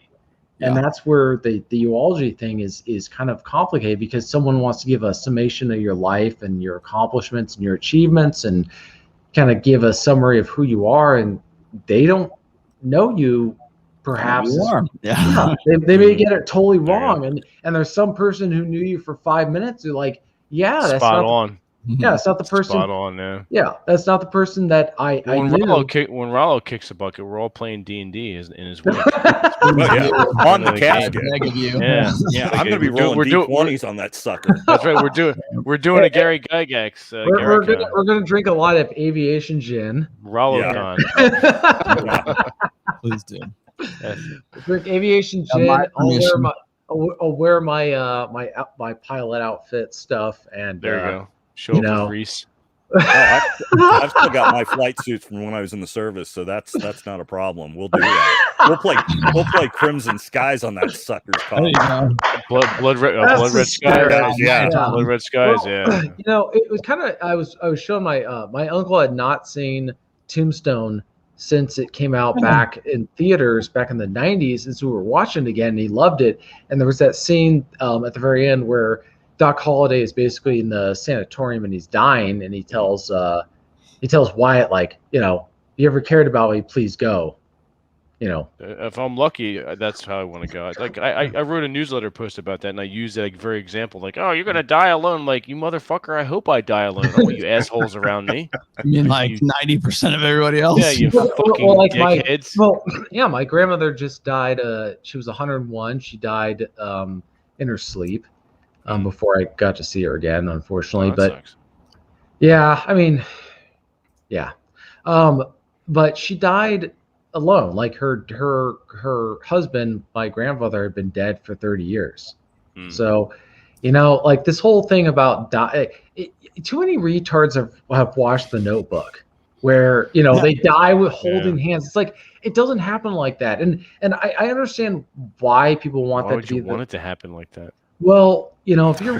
Yeah. And that's where the eulogy thing is kind of complicated, because someone wants to give a summation of your life and your accomplishments and your achievements and kind of give a summary of who you are, and they don't know you. Perhaps they may get it totally wrong, and there's some person who knew you for 5 minutes who that's spot on. It's not the person. Spot on, that's not the person that I knew. When Rollo kicks a bucket, we're all playing D&D in his wake. On the casket. I'm going to be rolling D20s on that sucker. That's right. We're doing a Gary Gygax. We're gonna drink a lot of aviation gin. Rollo con. Please do. Drink aviation gin. I'll wear my pilot outfit stuff, and there you go. Show up with Reese. I've still got my flight suits from when I was in the service, so that's not a problem. We'll do that. We'll play Crimson Skies on that sucker's car. Blood red skies. Yeah, blood red skies. Well, it was kind of. I was showing my uncle had not seen Tombstone since it came out back in theaters back in the 90s, and so we were watching it again, and he loved it. And there was that scene at the very end where Doc Holliday is basically in the sanatorium and he's dying, and he tells Wyatt, like, you ever cared about me, please go. If I'm lucky, that's how I want to go. Like I wrote a newsletter post about that, and I used that very example. Like, oh, you're gonna die alone. Like, you motherfucker, I hope I die alone. I don't want you assholes around me. I mean, like 90% of everybody else. Yeah, you fucking dickheads. My grandmother just died. She was 101. She died in her sleep before I got to see her again, unfortunately. But sucks. Yeah, I mean, yeah, but she died alone. Like her husband, my grandfather, had been dead for 30 years. So, like this whole thing about too many retards have watched The Notebook, where they die with holding hands. It's like, it doesn't happen like that. And I understand why people want that to be. Want it to happen like that? Well, if you're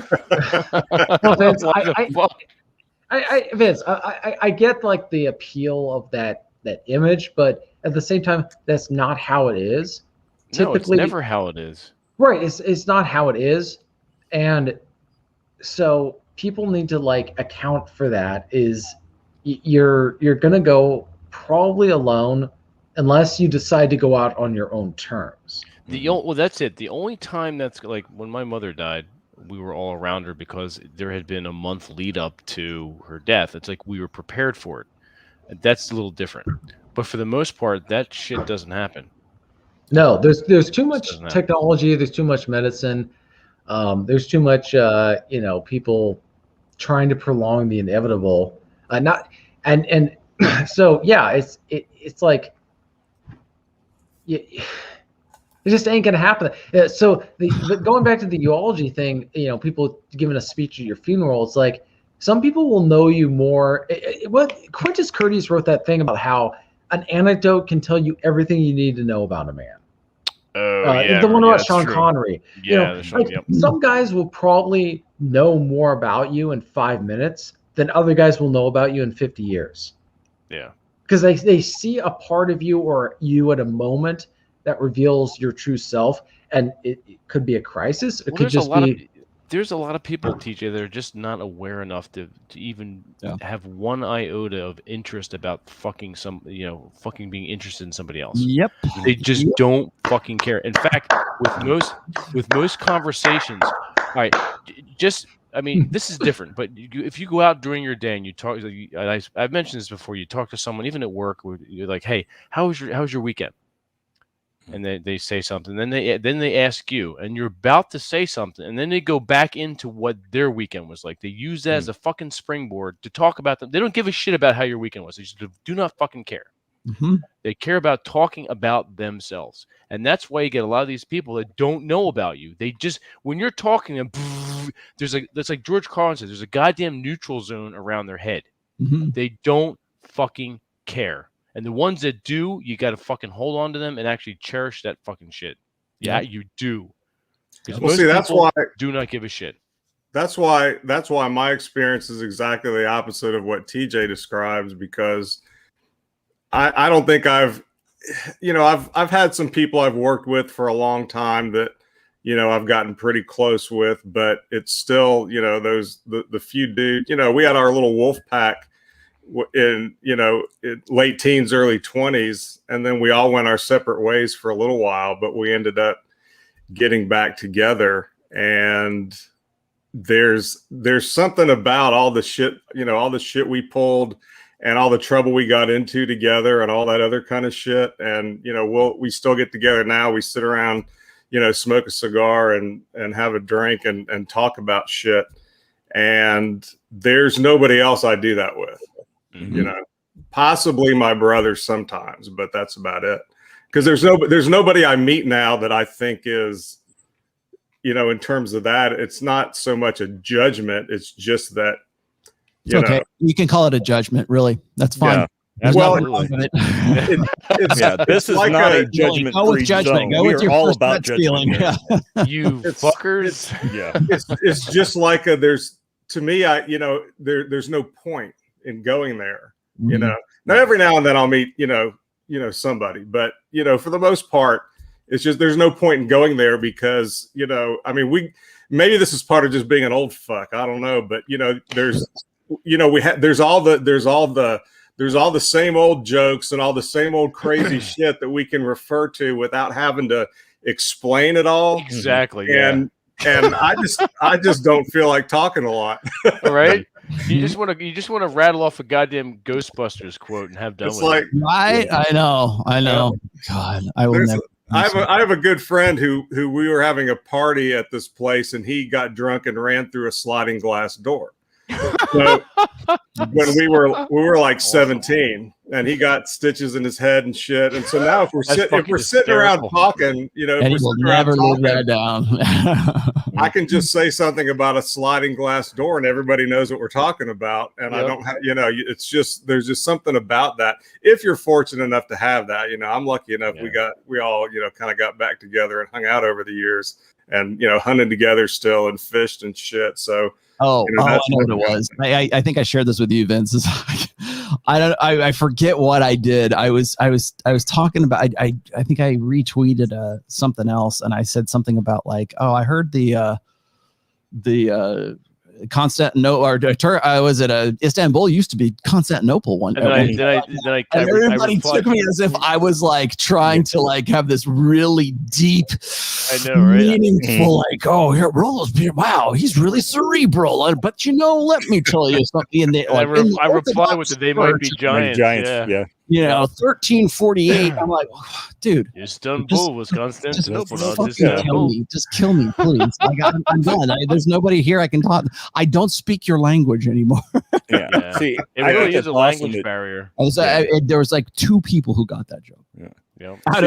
Vince, I get like the appeal of that image, but at the same time, that's not how it is. Typically, it's never how it is. Right. It's not how it is. And so people need to like account for that. Is you're going to go probably alone unless you decide to go out on your own terms. Well, that's it. The only time that's like when my mother died, we were all around her because there had been a month lead up to her death. It's like we were prepared for it. That's a little different. But for the most part, that shit doesn't happen. No, there's too much technology. There's too much medicine. There's too much, people trying to prolong the inevitable. So yeah, it's like it just ain't gonna happen. So going back to the eulogy thing, people giving a speech at your funeral, it's like some people will know you more. What Quintus Curtius wrote that thing about how an anecdote can tell you everything you need to know about a man. The one about Sean Connery. Some guys will probably know more about you in 5 minutes than other guys will know about you in 50 years. Yeah. Because they see a part of you or you at a moment that reveals your true self, and it could be a crisis. It could just be. There's a lot of people, TJ, that are just not aware enough to even have one iota of interest about fucking being interested in somebody else. Yep. They just don't fucking care. In fact, with most conversations, all right, this is different. But if you go out during your day and you talk, I've mentioned this before. You talk to someone, even at work, you're like, "Hey, how was your weekend?" And they say something, then they ask you, and you're about to say something, and then they go back into what their weekend was like. They use that as a fucking springboard to talk about them. They don't give a shit about how your weekend was. They just do not fucking care. Mm-hmm. They care about talking about themselves, and that's why you get a lot of these people that don't know about you. They just, when you're talking to them, that's like George Carlin said, there's a goddamn neutral zone around their head. Mm-hmm. They don't fucking care. And the ones that do, you got to fucking hold on to them and actually cherish that fucking shit. Yeah, you do. Because that's why do not give a shit. That's why my experience is exactly the opposite of what TJ describes, because I don't think I've had some people I've worked with for a long time that, I've gotten pretty close with, but it's still, the few dudes, we had our little wolf pack in late teens, early 20s, and then we all went our separate ways for a little while, but we ended up getting back together. And there's something about all the shit we pulled and all the trouble we got into together and all that other kind of shit. And we still get together now. We sit around, smoke a cigar and have a drink and talk about shit. And there's nobody else I do that with. Mm-hmm. Possibly my brother sometimes, but that's about it. Because there's nobody I meet now that I think is, in terms of that, it's not so much a judgment. It's just that, okay. You can call it a judgment, really. That's fine. Yeah, well, this is like not a judgment. Go with judgment. Go with your all first about gut feeling. Yeah. You fuckers. It's just like to me, there's no point in going there. Now every now and then I'll meet somebody, but for the most part it's just there's no point in going there because maybe this is part of just being an old fuck, I don't know, but there's there's all the same old jokes and all the same old crazy shit that we can refer to without having to explain it all. Exactly. And I just don't feel like talking a lot. Right? You just want to rattle off a goddamn Ghostbusters quote and have done it's with like, it. Right? I know. God, I will never. I have a good friend who we were having a party at this place, and he got drunk and ran through a sliding glass door. So when we were like 17, and he got stitches in his head and shit. And so now if we're sitting around talking, and he will never live that down. I can just say something about a sliding glass door, and everybody knows what we're talking about. And I don't have, it's just there's just something about that. If you're fortunate enough to have that, I'm lucky enough. We all kind of got back together and hung out over the years, and hunted together still and fished and shit. So. I know what it was. I think I shared this with you, Vince. I forget what I did. I was talking about. I think I retweeted something else, and I said something about like, I heard the Constantinople, or was it Istanbul used to be Constantinople one. And everybody took me as if I was like trying to like have this really deep, meaningful, like, here, Rollo's being, wow, he's really cerebral. But let me tell you something. I reply with that they might be giants. Yeah. 1348. I'm like, oh, dude, Istanbul was Constantinople. Just kill me, please. Like, I'm done. There's nobody here I can talk. I don't speak your language anymore. Yeah. See, it really is a language barrier. There was like 2 people who got that joke. Yeah. Yep. Out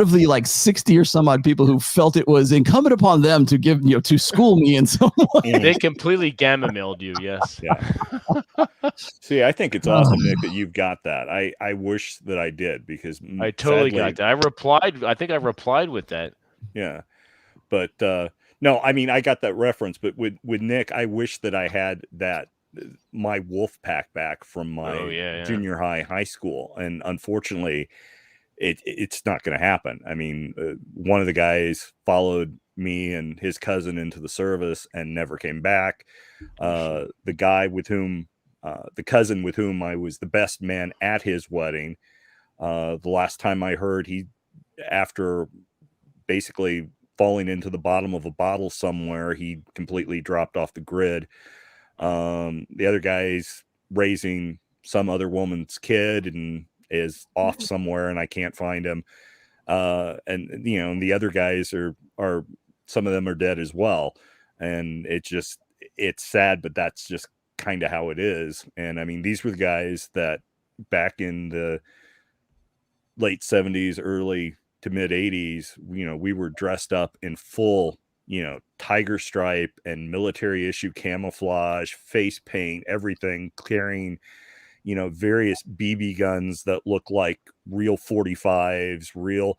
of the like 60 or some odd people who felt it was incumbent upon them to give to school me in some way. They completely gamma mailed you. Yes. Yeah. See, I think it's awesome, Nick, that you've got that. I wish that I did, because I totally got that. I think I replied with that. Yeah, but no, I mean, I got that reference, but with Nick, I wish that I had that. My wolf pack back from my junior high school, and unfortunately it's not going to happen. I mean, one of the guys followed me and his cousin into the service and never came back. The guy with whom the cousin with whom I was the best man at his wedding, the last time I heard, he, after basically falling into the bottom of a bottle somewhere, he completely dropped off the grid. The other guy's raising some other woman's kid and is off somewhere, and I can't find him. And the other guys are some of them are dead as well. And it's sad, but that's just kind of how it is. And I mean, these were the guys that back in the late 70s, early to mid 80s, we were dressed up in full, tiger stripe and military issue camouflage, face paint, everything, carrying, various BB guns that look like real 45s, real,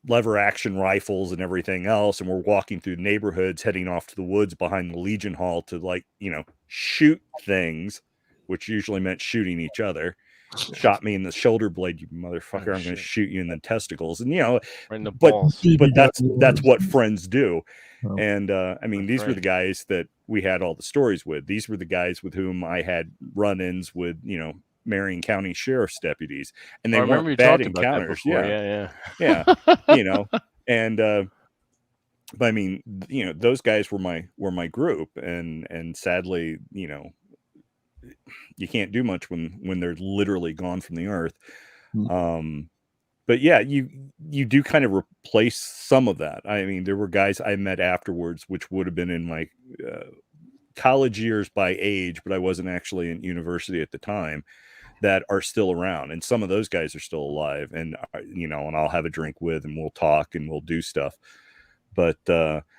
lever action rifles and everything else. And we're walking through neighborhoods, heading off to the woods behind the Legion Hall to shoot things, which usually meant shooting each other. Shot me in the shoulder blade, you motherfucker. I'm going to shoot you in the testicles. And right in the balls. But that's what friends do. And I mean, these were the guys that we had all the stories with. These were the guys with whom I had run-ins with, Marion County Sheriff's deputies, and they weren't bad encounters. Yeah. And but I mean, those guys were my group, and sadly, you can't do much when they're literally gone from the earth. But yeah, you do kind of replace some of that. I mean, there were guys I met afterwards, which would have been in my college years by age, but I wasn't actually in university at the time, that are still around. And some of those guys are still alive, and and I'll have a drink with, and we'll talk and we'll do stuff. But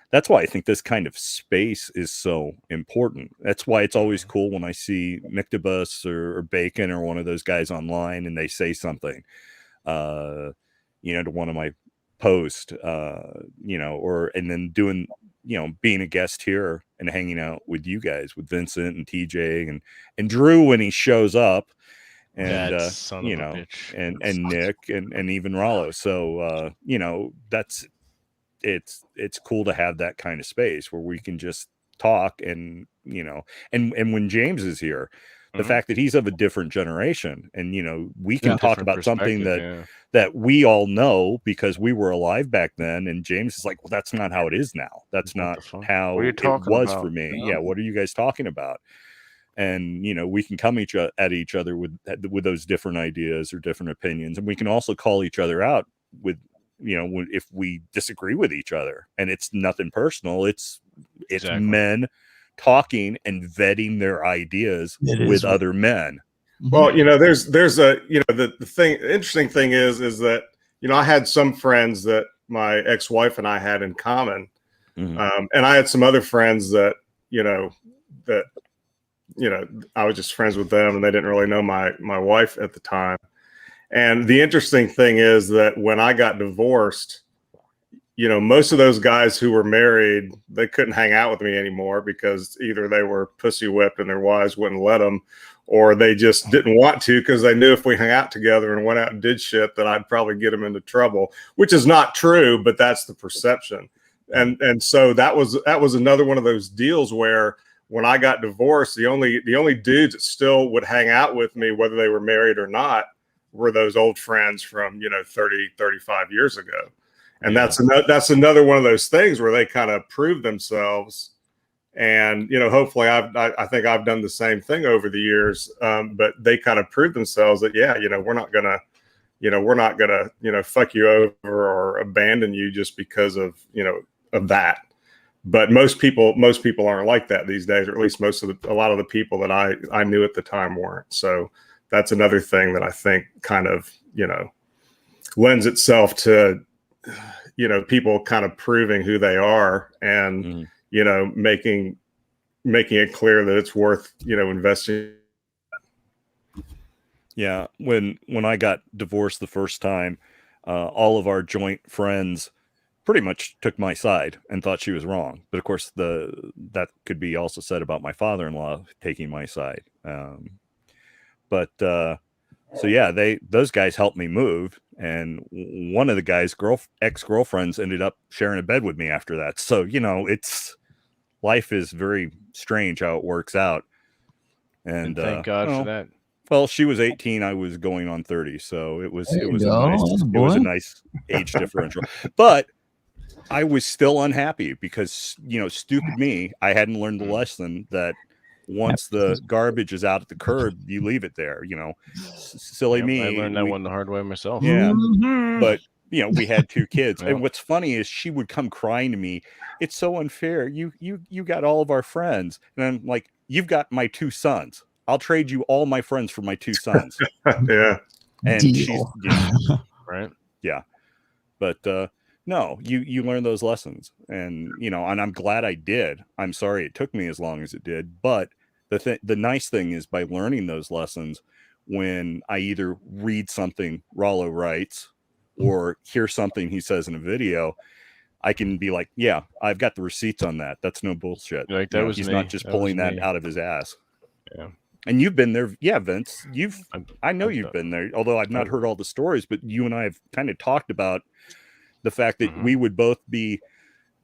that's why I think this kind of space is so important. That's why it's always cool when I see Mictobus or Bacon or one of those guys online, and they say something, to one of my posts, and then doing, being a guest here and hanging out with you guys, with Vincent and TJ and Drew when he shows up, and and Nick and even Rollo. So it's cool to have that kind of space where we can just talk, and and when James is here, the fact that he's of a different generation, and we can talk about something that we all know because we were alive back then, and James is like, well, that's not how it is now. That's not how it was for me. Yeah, what are you guys talking about? And we can come at each other with those different ideas or different opinions, and we can also call each other out with if we disagree with each other. And it's nothing personal. It's men talking and vetting their ideas with other men. Well, there's a the interesting thing is that I had some friends that my ex-wife and I had in common, and I had some other friends that I was just friends with them, and they didn't really know my wife at the time. And the interesting thing is that when I got divorced, most of those guys who were married, they couldn't hang out with me anymore because either they were pussy whipped and their wives wouldn't let them, or they just didn't want to because they knew if we hung out together and went out and did shit that I'd probably get them into trouble, which is not true, but that's the perception. And so that was another one of those deals where when I got divorced, the only dudes that still would hang out with me, whether they were married or not, were those old friends from 30, 35 years ago. And that's another one of those things where they kind of prove themselves And, you know, hopefully I think I've done the same thing over the years. But they kind of proved themselves that, yeah, you know, we're not gonna, you know, fuck you over or abandon you just because of, you know, of that. But most people aren't like that these days, or at least a lot of the people that I knew at the time weren't. So that's another thing that I think kind of, you know, lends itself to, you know, people kind of proving who they are and, you know, making it clear that it's worth, you know, investing. Yeah. When I got divorced the first time, all of our joint friends pretty much took my side and thought she was wrong. But of course, that could be also said about my father-in-law taking my side. So yeah, those guys helped me move, and one of the guys' ex-girlfriends ended up sharing a bed with me after that. So, you know, life is very strange how it works out. And thank God for that. Well, she was 18, I was going on 30, so it was a nice age differential. But I was still unhappy because, you know, stupid me, I hadn't learned the lesson that once the garbage is out at the curb, you leave it there, you know. Silly me. I learned that one the hard way myself. Yeah. But, you know, we had 2 kids. And what's funny is she would come crying to me, it's so unfair. You got all of our friends. And I'm like, you've got my 2 sons. I'll trade you all my friends for my 2 sons. Yeah. And she's, you know, right. Yeah. But no, you learn those lessons, and, you know, and I'm glad I did. I'm sorry it took me as long as it did, but the nice thing is, by learning those lessons, when I either read something Rollo writes or hear something he says in a video, I can be like, yeah, I've got the receipts on that. That's no bullshit. Like, that was he's me. not just pulling that out of his ass. Yeah. And you've been there. Yeah, Vince, I know you've been there, although I've not heard all the stories, but you and I have kind of talked about the fact that we would both be,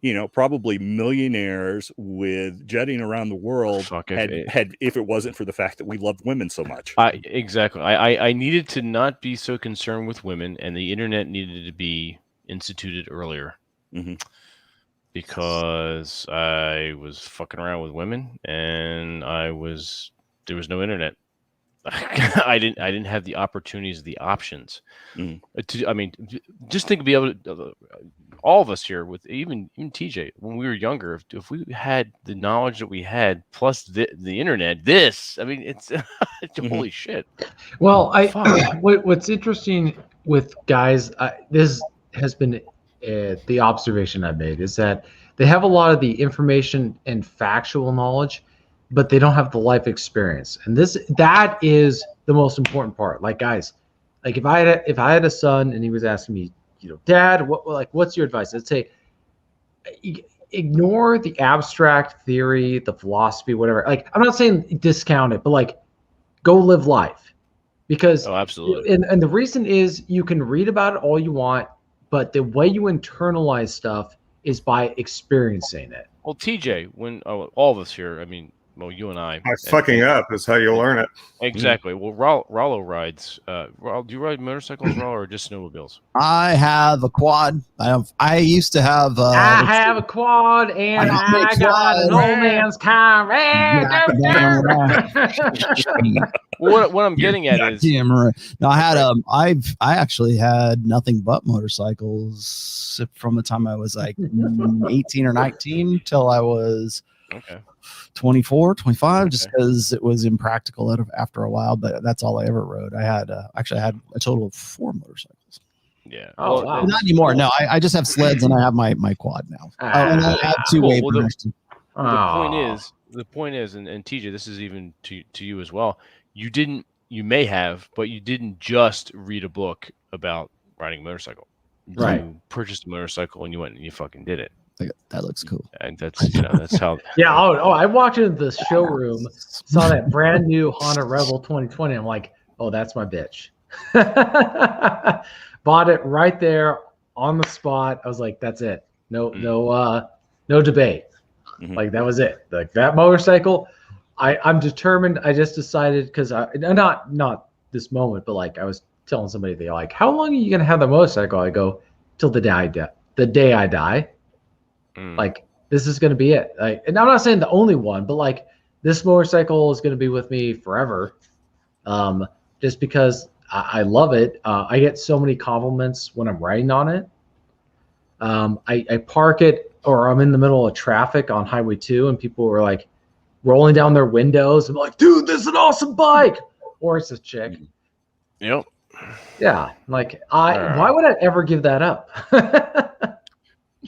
you know, probably millionaires with jetting around the world if it wasn't for the fact that we loved women so much. Exactly. I needed to not be so concerned with women, and the internet needed to be instituted earlier. Because I was fucking around with women, and there was no internet. I didn't have the opportunities, the options. I mean, just think of be able to, all of us here, with even TJ, when we were younger, if we had the knowledge that we had plus the internet, I mean, it's holy shit. Well, what's interesting with guys, this has been the observation I've made, is that they have a lot of the information and factual knowledge, but they don't have the life experience. And that is the most important part. Like, guys, like if I had a son and he was asking me, you know, Dad, what's your advice? I'd say, ignore the abstract theory, the philosophy, whatever. Like, I'm not saying discount it, but like, go live life. Because absolutely. And the reason is, you can read about it all you want, but the way you internalize stuff is by experiencing it. Well, TJ, when all of us here, I mean, well, you and I. Fucking up is how you learn it. Exactly. Well, Rollo rides. Do you ride motorcycles, Rollo, or just snowmobiles? I have a quad. I used to have. I have a quad, and I got an old man's car. What I'm getting at is, no, I had I actually had nothing but motorcycles from the time I was like 18 or 19 till I was 24, 25, just because it was impractical after a while. But that's all I ever rode. I had actually I had a total of 4 motorcycles. Yeah. Oh, wow. Not anymore. No, I just have sleds and I have my quad now. And I have 2 waivers. The point is, and TJ, this is even to you as well. You may have, but you didn't just read a book about riding a motorcycle. Right. You purchased a motorcycle and you went and you fucking did it. That looks cool. And that's how. Yeah. I walked into the showroom, saw that brand new Honda Rebel 2020. I'm like, oh, that's my bitch. Bought it right there on the spot. I was like, that's it. No debate. Like, that was it. Like, that motorcycle, I'm determined. I just decided, because not this moment, but like, I was telling somebody, they're like, how long are you gonna have the motorcycle? I go, till the day I die. Like, this is going to be it. Like, and I'm not saying the only one, but like this motorcycle is going to be with me forever. Just because I love it. I get so many compliments when I'm riding on it. I park it, or I'm in the middle of traffic on Highway 2, and people were like rolling down their windows. I'm like, dude, this is an awesome bike. Or it's a chick. Yep. Yeah. Like, why would I ever give that up?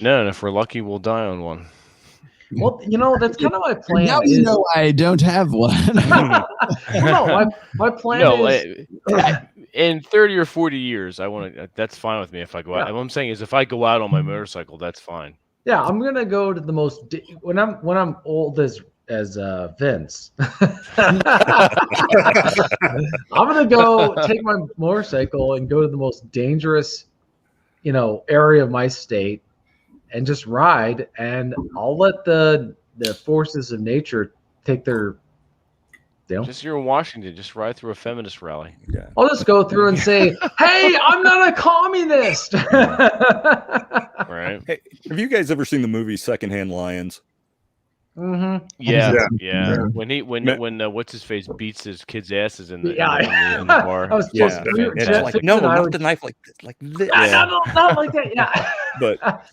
No, and if we're lucky, we'll die on one. Well, that's kind of my plan. Now you know I don't have one. No, my plan is... in 30 or 40 years, I want to. That's fine with me if I go out. What I'm saying is, if I go out on my motorcycle, that's fine. Yeah, I'm gonna go to the most when I'm old as Vince. I'm gonna go take my motorcycle and go to the most dangerous, area of my state, and just ride. And I'll let the forces of nature take their. Just you're in Washington, just ride through a feminist rally. Yeah. I'll just go through and say, "Hey, I'm not a communist." Right. Hey, have you guys ever seen the movie Secondhand Lions? Mm-hmm. Yeah. When what's his face beats his kids' asses in the bar. I was Yeah. It's like, no, not the knife like this, like this. Not like that. Yeah.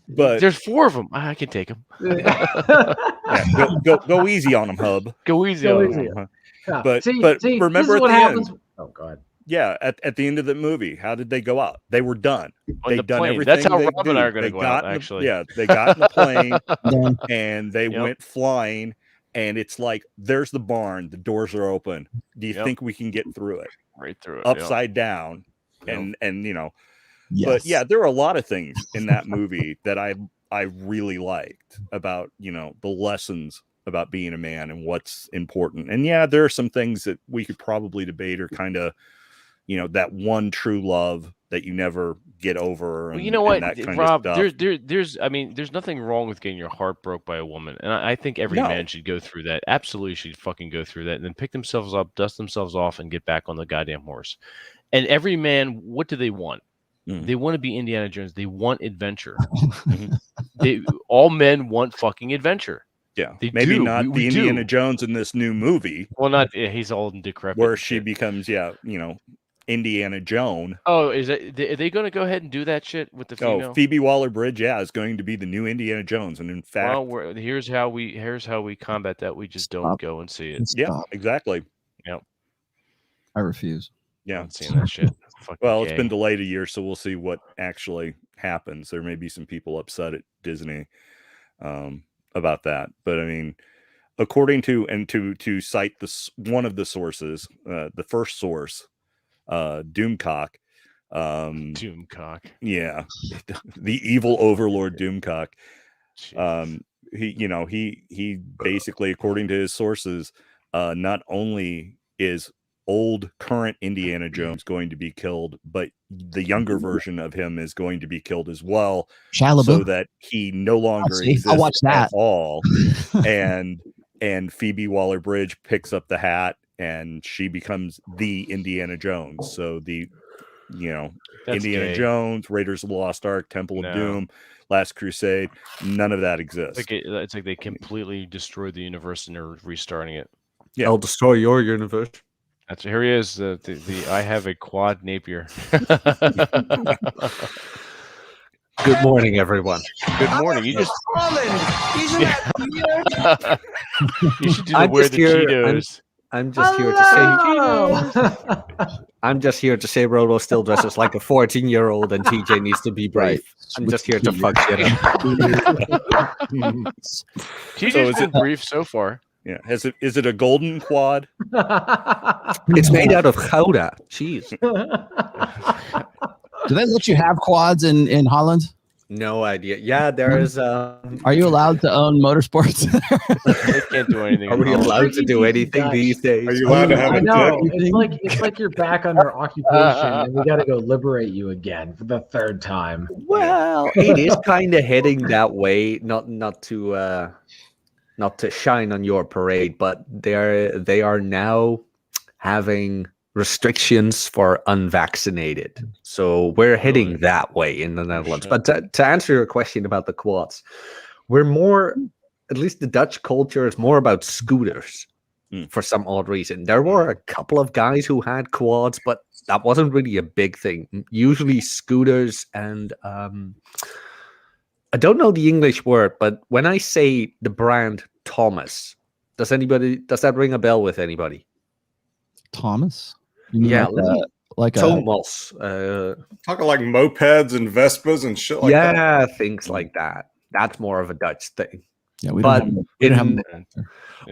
But there's 4 of them. I can take them. go easy on them, Hub. Go easy on them. Yeah. But see, remember this is at what the happens. end. Oh God. Yeah, at the end of the movie, how did they go out? They were done. On the They'd done plane. everything. That's how they Rob and I are going to They go out, got in the- actually. Yeah, they got in the plane Yeah. and they went flying, and it's like, there's the barn. The doors are open. Do you think we can get through it? Right through it. Upside down, Yep. and Yes. But yeah, there are a lot of things in that movie that I really liked about the lessons about being a man and what's important. And yeah, there are some things that we could probably debate or kind of that one true love that you never get over. Well, you know what, that kind Rob? of stuff. There's nothing wrong with getting your heart broke by a woman, and I think every man should go through that. Absolutely, should fucking go through that, and then pick themselves up, dust themselves off, and get back on the goddamn horse. And every man, what do they want? They want to be Indiana Jones. They want adventure. All men want fucking adventure. Yeah, they maybe do. not we the Indiana do. Jones in this new movie. Well, not he's old and decrepit. Where she becomes, Indiana Jones. Oh, are they going to go ahead and do that shit with the female? Oh, Phoebe Waller-Bridge, is going to be the new Indiana Jones, and in fact, well, here's how we combat that. We just don't go and see it. Yeah, exactly. Yep. I refuse. Yeah, I'm not seeing that shit. Well, it's been delayed a year, so we'll see what actually happens. There may be some people upset at Disney about that, but I mean, according to to cite this one of the sources, the first source, Doomcock. Doomcock. Yeah, the evil overlord Doomcock. Jesus. He basically, according to his sources, not only is old current Indiana Jones going to be killed, but the younger version of him is going to be killed as well, so that he no longer exists at all. and Phoebe Waller-Bridge picks up the hat, and she becomes the Indiana Jones. So the That's Indiana gay. Jones, Raiders of the Lost Ark, Temple of Doom, Last Crusade, none of that exists. It's like they completely destroyed the universe and they're restarting it. Yeah. I'll destroy your universe. That's here he is. The I have a quad Napier. Good morning, everyone. Good morning. You just you should do I'm wear just the here- Cheetos. I'm just here to say I'm just here to say Rolo still dresses like a 14-year-old and TJ needs to be brave. I'm just here to fuck shit up. TJ's been brief so far. Yeah. Is it a golden quad? It's made out of chowder. Jeez. Do they let you have quads in Holland? No idea. Yeah, there is. Are you allowed to own motorsports? They can't do anything. Are we wrong. allowed to do anything these days? Are you allowed to have I a know. dick? It's like you're back under occupation, and we got to go liberate you again for the third time. Well, it is kind of heading that way. Not to shine on your parade, but they are now having restrictions for unvaccinated. So we're heading that way in the Netherlands. Sure. But to answer your question about the quads, we're more at least the Dutch culture is more about scooters for some odd reason. There were a couple of guys who had quads, but that wasn't really a big thing. Usually scooters and I don't know the English word, but when I say the brand Thomas, does that ring a bell with anybody? Thomas? You mean Yeah, like Thomas. Talking like mopeds and Vespas and shit like that. Yeah, things like that. That's more of a Dutch thing. Yeah, we But don't have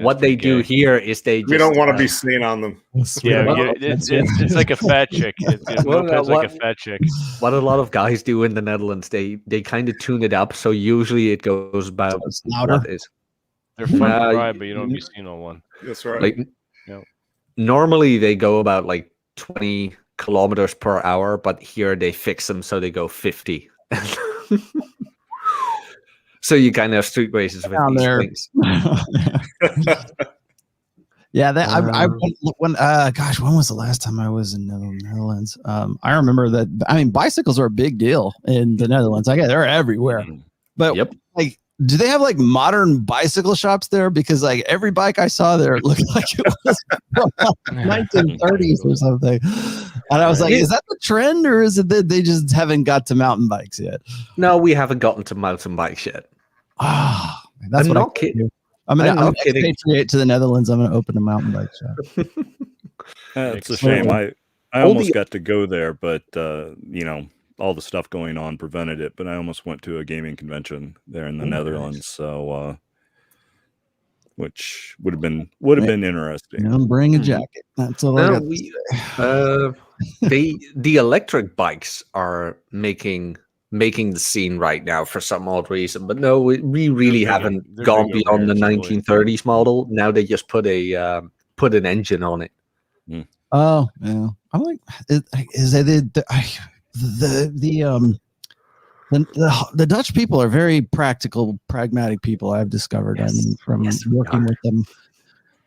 what they do here is they just... We don't want to be seen on them. Yeah, it's like a fat chick. It's like a fat chick. What a lot of guys do in the Netherlands, they kind of tune it up. So usually it goes about louder. They're fun to ride, but you don't be seen on one. That's right. Like, normally they go about like 20 kilometers per hour, but here they fix them so they go 50. So you kind of have street races with these things. Yeah, when was the last time I was in the Netherlands? I remember that. I mean, bicycles are a big deal in the Netherlands. They're everywhere. But like, do they have like modern bicycle shops there? Because like every bike I saw there looked like it was from 1930s or something. And I was like, is that the trend, or is it that they just haven't got to mountain bikes yet? No, we haven't gotten to mountain bikes yet. Ah, that's I'm what not kidding. I'm going to expatriate to the Netherlands. I'm going to open a mountain bike shop. It's a shame. I almost got to go there, but all the stuff going on prevented it. But I almost went to a gaming convention there in the Netherlands, so which would have been interesting. Bring a jacket. That's all I got. The electric bikes are making the scene right now for some odd reason, but no, we really haven't gone beyond the 1930s model. Now they just put an engine on it. Oh yeah, I'm like, the Dutch people are very practical, pragmatic people. I've discovered. Yes. I mean, from working with them.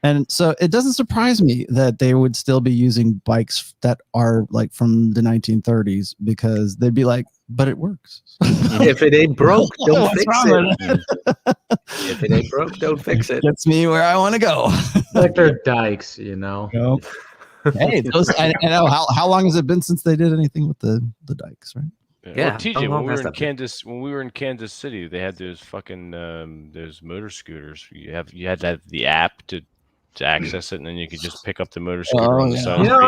And so it doesn't surprise me that they would still be using bikes that are like from the 1930s, because they'd be like, but it works. If it ain't broke, don't fix it. If it ain't broke, don't fix it. Gets me where I want to go. Like they're dykes, you know. Hey, I know how long has it been since they did anything with the dykes, right? Yeah. Well, TJ, when we were in Kansas City, they had those fucking those motor scooters. You had to have the app to access it, and then you could just pick up the motor scooter on the side. I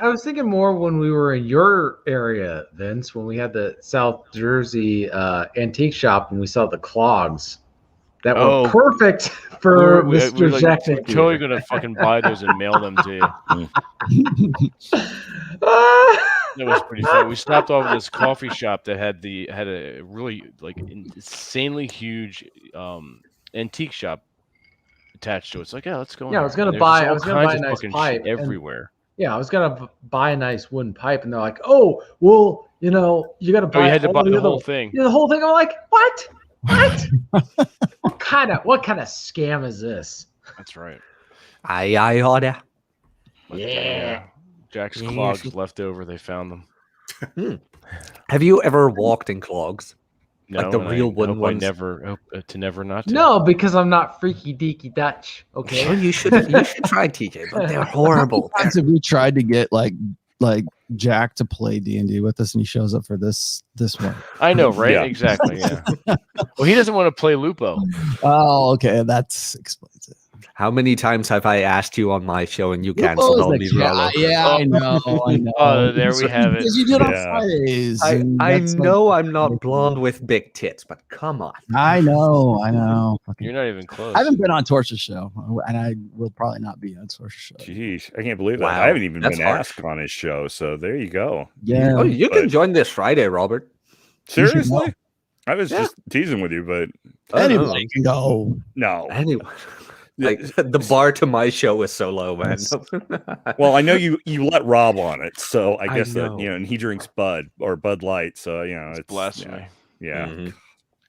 was thinking more when we were in your area, Vince, when we had the South Jersey antique shop and we saw the clogs that were perfect for Mr. Jack. We're totally gonna fucking buy those and mail them to you. That was pretty fun. We stopped off at this coffee shop that had a really like insanely huge antique shop attached to it. It's like, yeah, let's go. Yeah, I was gonna buy a nice pipe everywhere. Yeah, I was gonna buy a nice wooden pipe, and they're like, "Oh, well, you got to buy." You had to buy the whole thing. The whole thing. I'm like, what? What kind of scam is this? That's right. I order. Yeah. Jack's clogs left over. They found them. Have you ever walked in clogs? No, like the real wooden ones? Never not to. No, because I'm not freaky deaky Dutch. Okay. Well, you should try, TJ, but they're horrible. How many times have we tried to get like Jack to play D&D with us, and he shows up for this one? I know, right? Yeah. Exactly. Yeah. Well, he doesn't want to play Lupo. Oh, okay, that explains it. How many times have I asked you on my show and you canceled on me? Yeah, I know. Oh, there we have it. Because you did on Fridays. I know I'm not blonde with big tits, but come on. I know. You're not even close. I haven't been on Torch's show, and I will probably not be on Torch's show. Jeez, I can't believe that. Wow, I haven't even been asked on his show, so there you go. Yeah. Oh, you can join this Friday, Robert. Seriously? I was just teasing with you, but anybody can go. No. Anyone. Like the bar to my show is so low, man. Well, I know you let Rob on it, so I guess that and he drinks Bud Light, so it's blasphemy. Yeah. Mm-hmm.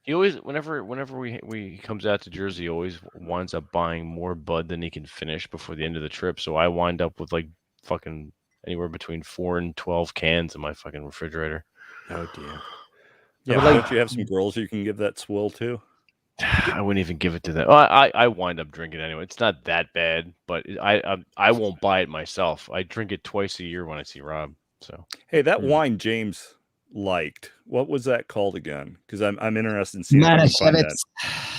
He always, whenever he comes out to Jersey, he always winds up buying more Bud than he can finish before the end of the trip. So I wind up with like fucking anywhere between 4 and 12 cans in my fucking refrigerator. Oh dear. Yeah, don't you have some girls you can give that swill to? I wouldn't even give it to them. I wind up drinking anyway. It's not that bad, but I won't buy it myself. I drink it twice a year when I see Rob. So Hey, that wine James liked. What was that called again? Because I'm interested in seeing if I can find that.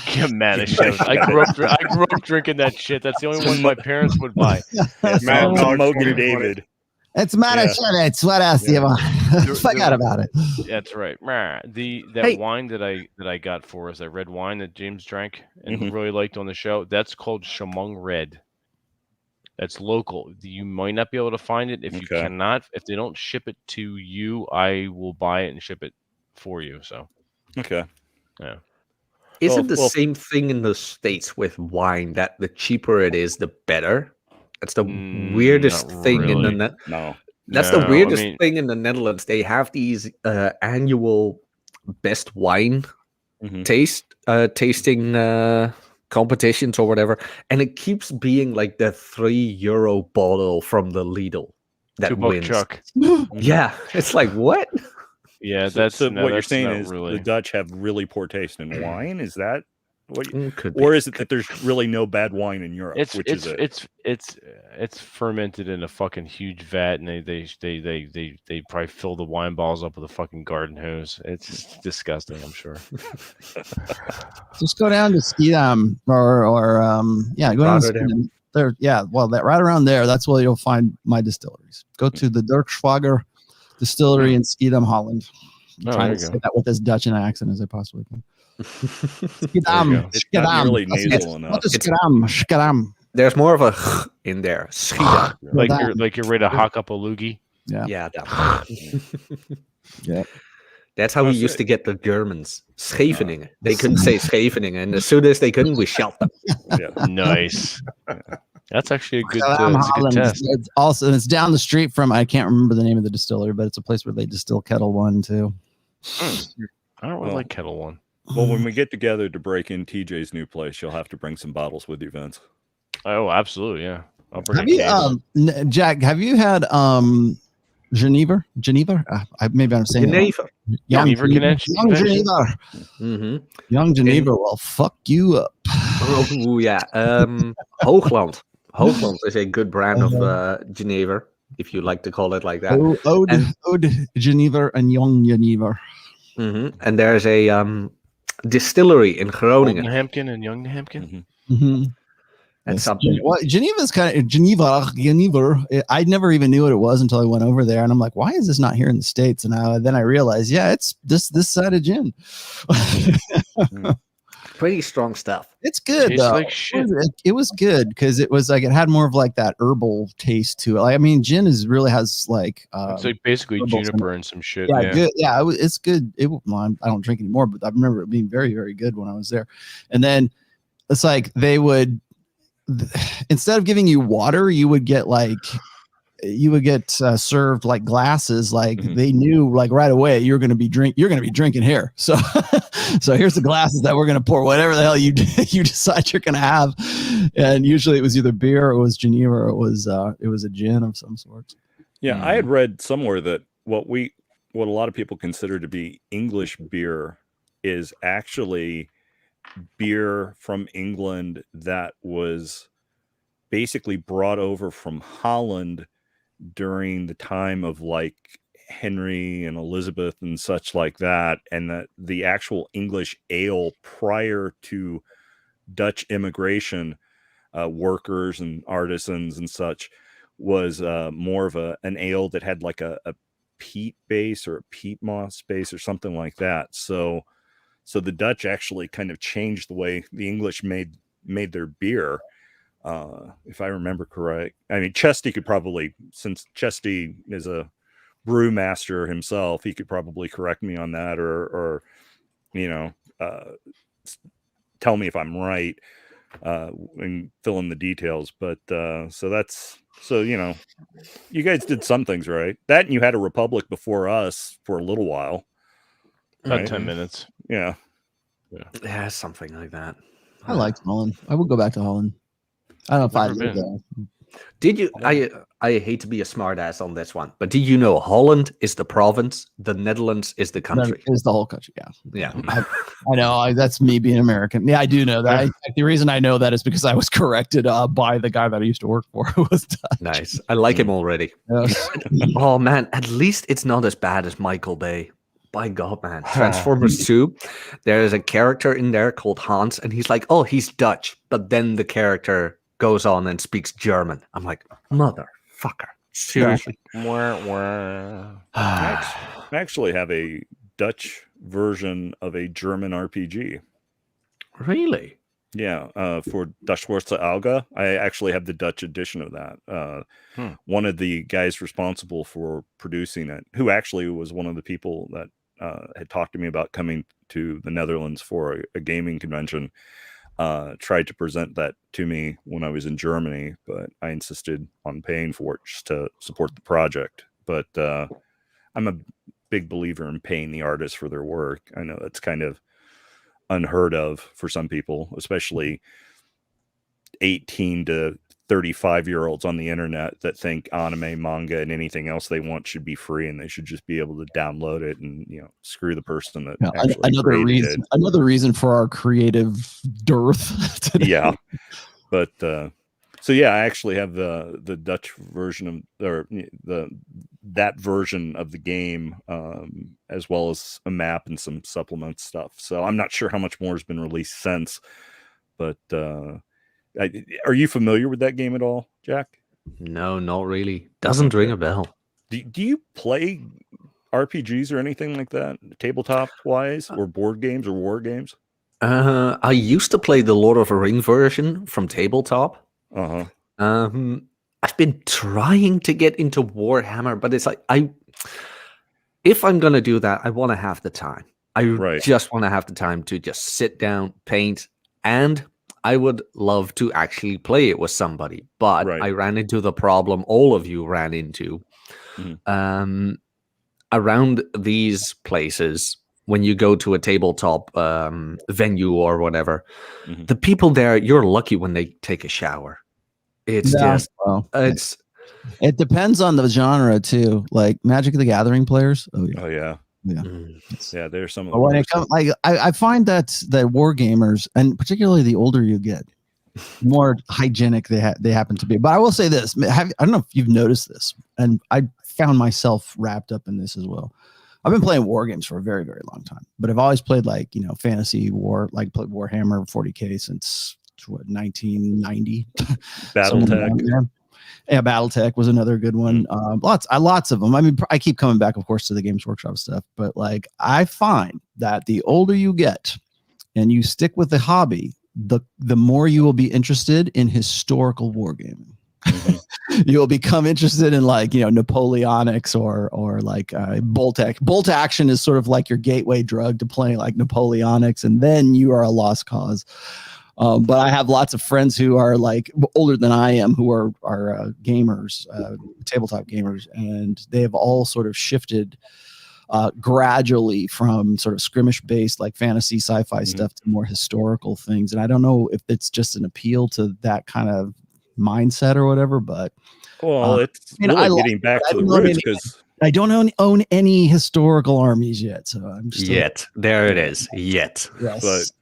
Manosphere. I grew up drinking that shit. That's the only one my parents would buy. Mad Some Dog Mogan 2020. David. It's Manischewitz. What else do you want? Forgot about it. That's right. Wine that I got for us, that red wine that James drank and really liked on the show, that's called Chamong Red. That's local. You might not be able to find it. If you cannot, if they don't ship it to you, I will buy it and ship it for you. So Okay. Yeah. Isn't the same thing in the States with wine that the cheaper it is, the better? That's the weirdest thing in the thing in the Netherlands. They have these annual best wine tasting competitions or whatever, and it keeps being like the €3 bottle from the Lidl that wins. Chuck. Yeah, it's like what? Yeah, what you're saying is the Dutch have really poor taste in wine. Is that what? Or is it that there's really no bad wine in Europe? It's fermented in a fucking huge vat, and they probably fill the wine bottles up with a fucking garden hose. It's disgusting, I'm sure. Just go down to Schiedam or go down to Schiedam. There, right around there. That's where you'll find my distilleries. Go to the Dirkschwager Distillery in Schiedam, Holland. I'm trying to say that with as Dutch an accent as I possibly can. Schiedam. It's not really nasal enough. Schiedam. There's more of a in there. Schiedam. like you're ready to hock up a loogie. Yeah. Yeah. That's how we used to get the Germans. Scheveningen. They couldn't say Scheveningen, and as soon as they couldn't, we shot them. Yeah. Nice. That's actually a good test. It's down the street from, I can't remember the name of the distillery, but it's a place where they distill Kettle One too. I don't really like Kettle One. Well, when we get together to break in TJ's new place, you'll have to bring some bottles with you, Vince. Oh, absolutely, yeah. I'll bring a case. Jack, have you had Geneva? Maybe I'm saying Geneva. Young Geneva. Young Geneva will fuck you up. Oh yeah. Hoogland. Hoogland is a good brand of Geneva, if you like to call it like that. Ode Geneva and Young Geneva. And there's a distillery in Groningen. Young Hampkin. And something. Well, Geneva's kind of Geneva. I never even knew what it was until I went over there, and I'm like, why is this not here in the States? And then I realized, it's this side of gin. Pretty strong stuff. It's good though. Like shit. It was good because it was like it had more of like that herbal taste to it. Like, I mean, gin really has like it's like basically juniper and some shit. Yeah, good. Yeah, it's good. I don't drink anymore, but I remember it being very, very good when I was there. And then it's like they would, instead of giving you water, you would get served like glasses. Like they knew like right away you're going to be drinking here. So here's the glasses that we're going to pour whatever the hell you decide you're going to have. And usually it was either beer or it was Geneva or it was a gin of some sort. Yeah. I had read somewhere that what a lot of people consider to be English beer is actually beer from England that was basically brought over from Holland during the time of like Henry and Elizabeth and such like that, and that the actual English ale prior to Dutch immigration, workers and artisans and such, was more of an ale that had like a peat base or a peat moss base or something like that. So the Dutch actually kind of changed the way the English made their beer. If I remember correct. I mean, Chesty could probably, since Chesty is a brewmaster himself, he could probably correct me on that or tell me if I'm right and fill in the details. But so you guys did some things right. That, and you had a Republic before us for a little while. About 10 minutes. Yeah, something like that. I liked Holland. I would go back to Holland. I don't know if I lived there. Did you? I hate to be a smartass on this one, but did you know Holland is the province, the Netherlands is the country? That is the whole country. Yeah. I know. That's me being American. Yeah, I do know that. The reason I know that is because I was corrected by the guy that I used to work for. Who was Dutch. Nice. I like him already. Yes. Oh man, at least it's not as bad as Michael Bay. By God, man. Transformers 2, there is a character in there called Hans, and he's like, oh, he's Dutch. But then the character goes on and speaks German. I'm like, motherfucker. Seriously. I actually have a Dutch version of a German RPG. Really? Yeah, for Das Schwarze Auge. I actually have the Dutch edition of that. One of the guys responsible for producing it, who actually was one of the people that had talked to me about coming to the Netherlands for a gaming convention, tried to present that to me when I was in Germany, but I insisted on paying for it just to support the project. But I'm a big believer in paying the artists for their work. I know that's kind of unheard of for some people, especially 18 to 35-year-olds on the internet that think anime, manga, and anything else they want should be free, and they should just be able to download it and screw the person that actually another reason for our creative dearth today. Yeah, but so yeah, I actually have the Dutch version of that version of the game, as well as a map and some supplement stuff. So I'm not sure how much more has been released since, but are you familiar with that game at all, Jack? No, not really. Doesn't ring a bell. Do you play RPGs or anything like that, tabletop wise, or board games or war games? I used to play the Lord of the Rings version from tabletop. I've been trying to get into Warhammer, but it's like if I'm gonna do that, I want to have the time. I just want to have the time to just sit down, paint, and I would love to actually play it with somebody. But I ran into the problem all of you ran into. Around these places, when you go to a tabletop venue or whatever, the people there, you're lucky when they take a shower. It depends on the genre too. Like Magic the Gathering players. Yeah, there's some of the when it comes, like I find that war gamers, and particularly the older you get, more hygienic they happen to be. But I will say this: I don't know if you've noticed this, and I found myself wrapped up in this as well. I've been playing war games for a very, very long time, but I've always played fantasy war, like played Warhammer 40K since 1990. BattleTech. Yeah, BattleTech was another good one. Lots of them. I mean, I keep coming back, of course, to the Games Workshop stuff, but like I find that the older you get and you stick with the hobby, the more you will be interested in historical wargaming. You'll become interested in Napoleonics or like bolt action. Bolt action is sort of like your gateway drug to playing like Napoleonics, and then you are a lost cause. But I have lots of friends who are like older than I am, who are gamers, tabletop gamers, and they have all sort of shifted gradually from sort of skirmish-based, like fantasy, sci-fi stuff to more historical things. And I don't know if it's just an appeal to that kind of mindset or whatever, but it's really getting back to the roots because I don't own any historical armies yet. So I'm just there it is. Yes. Yes.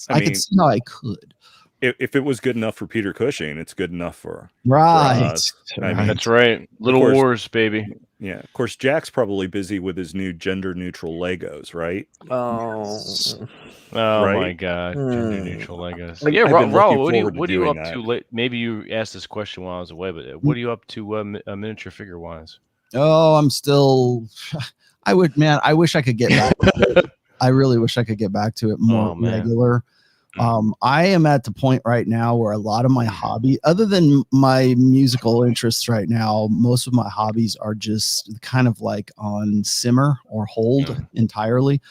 I could see how I could. If it was good enough for Peter Cushing, it's good enough for us. I mean, that's right. Little Wars, baby. Yeah. Of course, Jack's probably busy with his new gender-neutral Legos, right? My God, gender-neutral Legos. Yeah, Rob, what are you up to? Maybe you asked this question while I was away, but what are you up to miniature figure-wise? Oh, I'm still. I wish I could get back to it. I really wish I could get back to it more regular. I am at the point right now where a lot of my hobby, other than my musical interests right now, most of my hobbies are just kind of like on simmer or hold entirely.